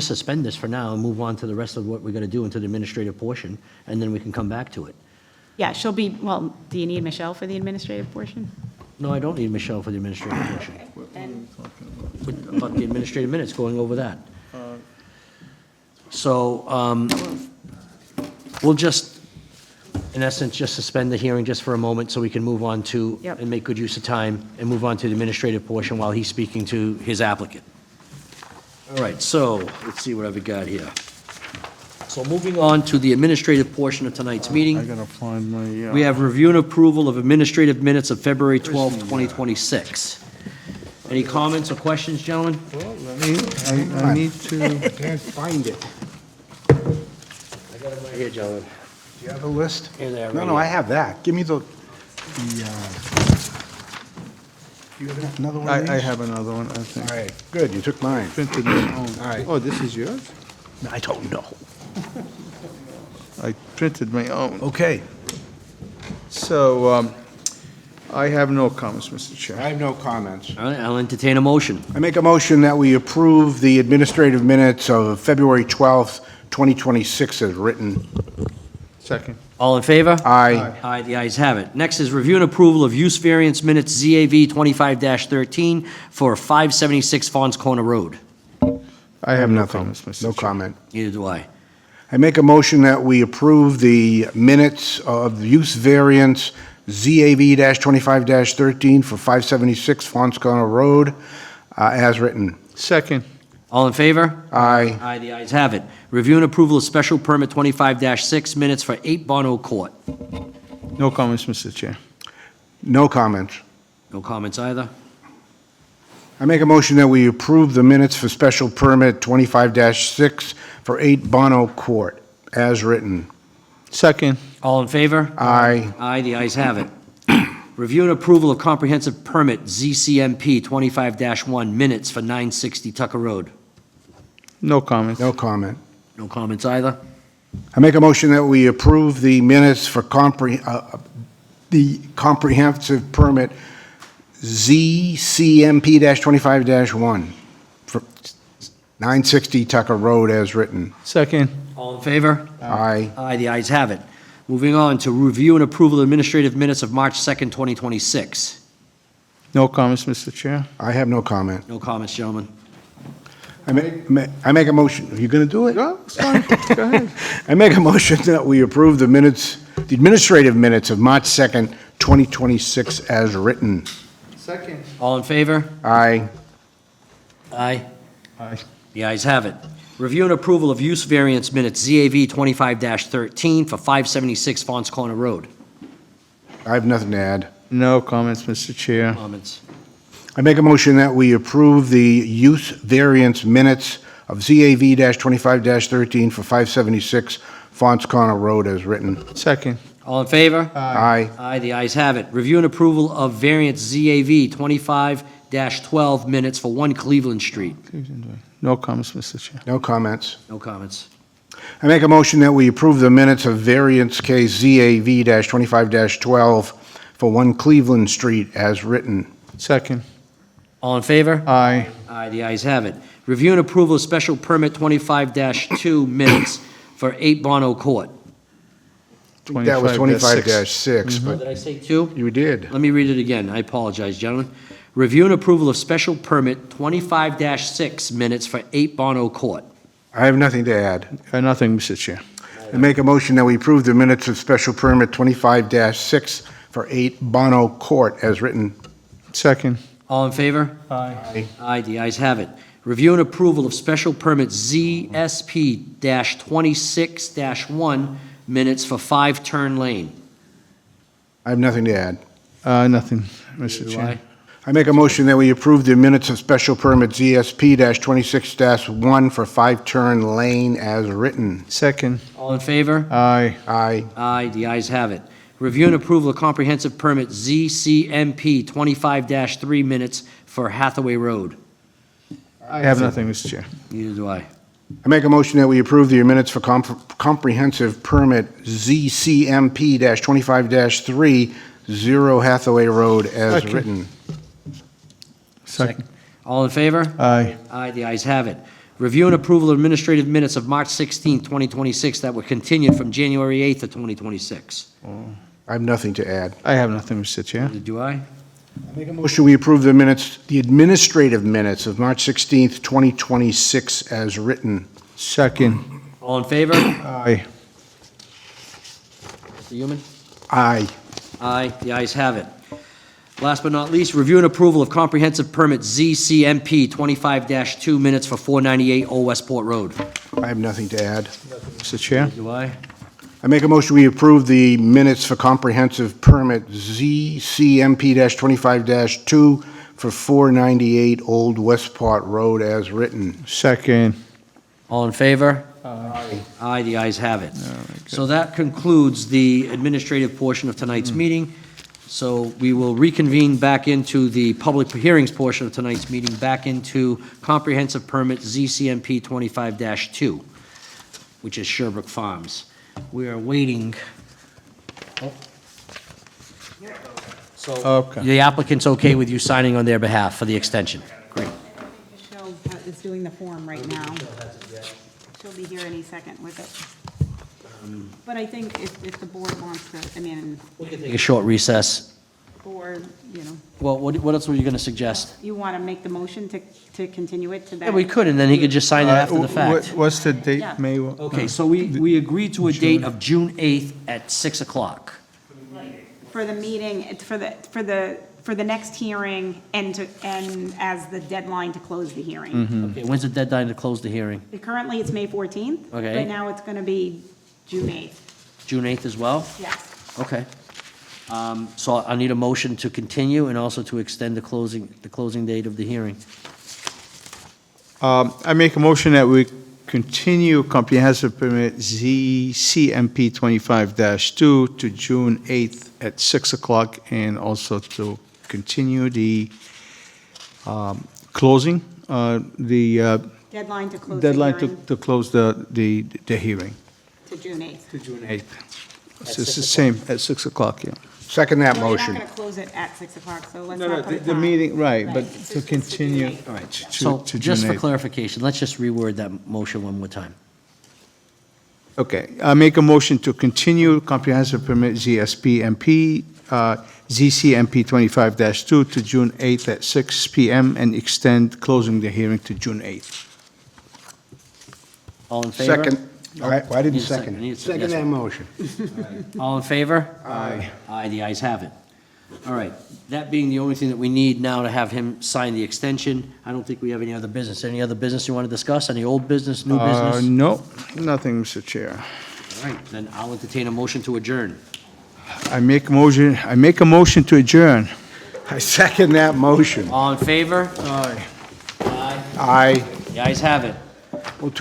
suspend this for now and move on to the rest of what we're going to do into the administrative portion, and then we can come back to it. Yeah, she'll be, well, do you need Michelle for the administrative portion? No, I don't need Michelle for the administrative portion. About the administrative minutes, going over that. So, we'll just, in essence, just suspend the hearing just for a moment so we can move on to, Yep. and make good use of time, and move on to the administrative portion while he's speaking to his applicant. All right, so, let's see what I've got here. So moving on to the administrative portion of tonight's meeting. I gotta find my, We have review and approval of administrative minutes of February 12th, 2026. Any comments or questions, gentlemen? well, I need to. I can't find it. I got it right here, gentlemen. Do you have a list? Here they are, No, right no, I here. have that. Give me the, you have another one of these? I have another one, I think. All right, good, you took mine. Printed my own. All right. Oh, this is yours? I don't know. I printed my own. Okay. So, I have no comments, Mr. Chair. I have no comments. All right, I'll entertain a motion. I make a motion that we approve the administrative minutes of February 12th, 2026 as written. Second. All in favor? Aye. Aye, the ayes have it. Next is review and approval of use variance minutes ZAV 25-13 for 576 Fons Corner Road. I have no Nothing. comments, Mr. No Chair. comment. Neither do I. I make a motion that we approve the minutes of the use variance ZAV-25-13 for 576 Fons Corner Road as written. Second. All in favor? Aye. Aye, the ayes have it. Review and approval of special permit 25-6 minutes for 8 Bono Court. No comments, Mr. Chair. No comments. No comments either. I make a motion that we approve the minutes for special permit 25-6 for 8 Bono Court as written. Second. All in favor? Aye. Aye, the ayes have it. Review and approval of comprehensive permit ZCMP 25-1 minutes for 960 Tucker Road. No comments. No comment. No comments either. I make a motion that we approve the minutes for the comprehensive permit ZCMP-25-1 for 960 Tucker Road as written. Second. All in favor? Aye. Aye, the ayes have it. Moving on to review and approval of administrative minutes of March 2nd, 2026. No comments, Mr. Chair. I have no comment. No comments, gentlemen. I make a motion, are you going to do it? No, it's fine. Go ahead. I make a motion that we approve the minutes, the administrative minutes of March 2nd, 2026 as written. Second. All in favor? Aye. Aye. Aye. The ayes have it. Review and approval of use variance minutes ZAV 25-13 for 576 Fons Corner Road. I have nothing to add. No comments, Mr. Chair. Comments? I make a motion that we approve the use variance minutes of ZAV-25-13 for 576 Fons Corner Road as written. Second. All in favor? Aye. Aye, the ayes have it. Review and approval of variance ZAV 25-12 minutes for 1 Cleveland Street. No comments, Mr. Chair. No comments. No comments. I make a motion that we approve the minutes of variance case ZAV-25-12 for 1 Cleveland Street as written. Second. All in favor? Aye. Aye, the ayes have it. Review and approval of special permit 25-2 minutes for 8 Bono Court. That was 25-6, Did but I say 2? you did. Let me read it again. I apologize, gentlemen. Review and approval of special permit 25-6 minutes for 8 Bono Court. I have nothing to add. Nothing, Mr. Chair. I make a motion that we approve the minutes of special permit 25-6 for 8 Bono Court as written. Second. All in favor? Aye. Aye, the ayes have it. Review and approval of special permit ZSP-26-1 minutes for 5 Turn Lane. I have nothing to add. Nothing, Mr. Do Chair. I? I make a motion that we approve the minutes of special permit ZSP-26-1 for 5 Turn Lane as written. Second. All in favor? Aye. Aye. Aye, the ayes have it. Review and approval of comprehensive permit ZCMP 25-3 minutes for Hathaway Road. I have nothing, Mr. Chair. Neither do I. I make a motion that we approve the minutes for comprehensive permit ZCMP-25-3, 0 Hathaway Road as Second. written. Second. All in favor? Aye. Aye, the ayes have it. Review and approval of administrative minutes of March 16, 2026 that were continued from January 8th of 2026. I have nothing to add. I have nothing, Mr. Chair. Do I? I make a motion we approve the minutes, the administrative minutes of March 16th, 2026 as written. Second. All in favor? Aye. Mr. Human? Aye. Aye, the ayes have it. Last but not least, review and approval of comprehensive permit ZCMP 25-2 minutes for 498 Old Westport Road. I have nothing to add. Mr. Chair. Do I? I make a motion we approve the minutes for comprehensive permit ZCMP-25-2 for 498 Old Westport Road as written. Second. All in favor? Aye. Aye, the ayes have it. So that concludes the administrative portion of tonight's meeting. So we will reconvene back into the public hearings portion of tonight's meeting, back into comprehensive permit ZCMP 25-2, which is Sherbrooke Farms. We are waiting. So Okay. the applicant's okay with you signing on their behalf for the extension? Great. Michelle is doing the form right now. She'll be here any second with it. But I think if the board wants to, I mean, We can take a short recess. or, you know, Well, what else were you going to suggest? you want to make the motion to continue it to that? Yeah, we could, and then he could just sign it after the fact. What's the date, Yeah. May? Okay, so we agreed to a date of June 8th at 6 o'clock. For the meeting, for the next hearing and as the deadline to close the hearing. Okay, when's the deadline to close the hearing? Currently, it's May 14th. Okay. Right now, it's going to be June 8th. June 8th as well? Yes. Okay. So I need a motion to continue and also to extend the closing date of the hearing. I make a motion that we continue comprehensive permit ZCMP 25-2 to June 8th at 6 o'clock, and also to continue the closing, the Deadline to close the deadline hearing to close the hearing. to June 8th. To June 8th. It's the same, at 6 o'clock, yeah. Second that Well, you're motion. not going to close it at 6 o'clock, so let's No, not no, put a the time. meeting, right, but Right. to continue. All right, to- so to just June for 8th. clarification, let's just reword that motion one more time. Okay, I make a motion to continue comprehensive permit ZSP-MP, ZCMP 25-2 to June 8th at 6 PM, and extend closing the hearing to June 8th. All in favor? Second. All right, well, I didn't Need a second. second Need a it. second. Second Yes. that motion. All in favor? Aye. Aye, the ayes have it. All right, that being the only thing that we need now to have him sign the extension, I don't think we have any other business. Any other business you want to discuss? Any old business, new business? No, nothing, Mr. Chair. All right, then I'll entertain a motion to adjourn. I make a motion to adjourn. I second that motion. All in favor? Aye. Aye. Aye. The ayes have it. Well,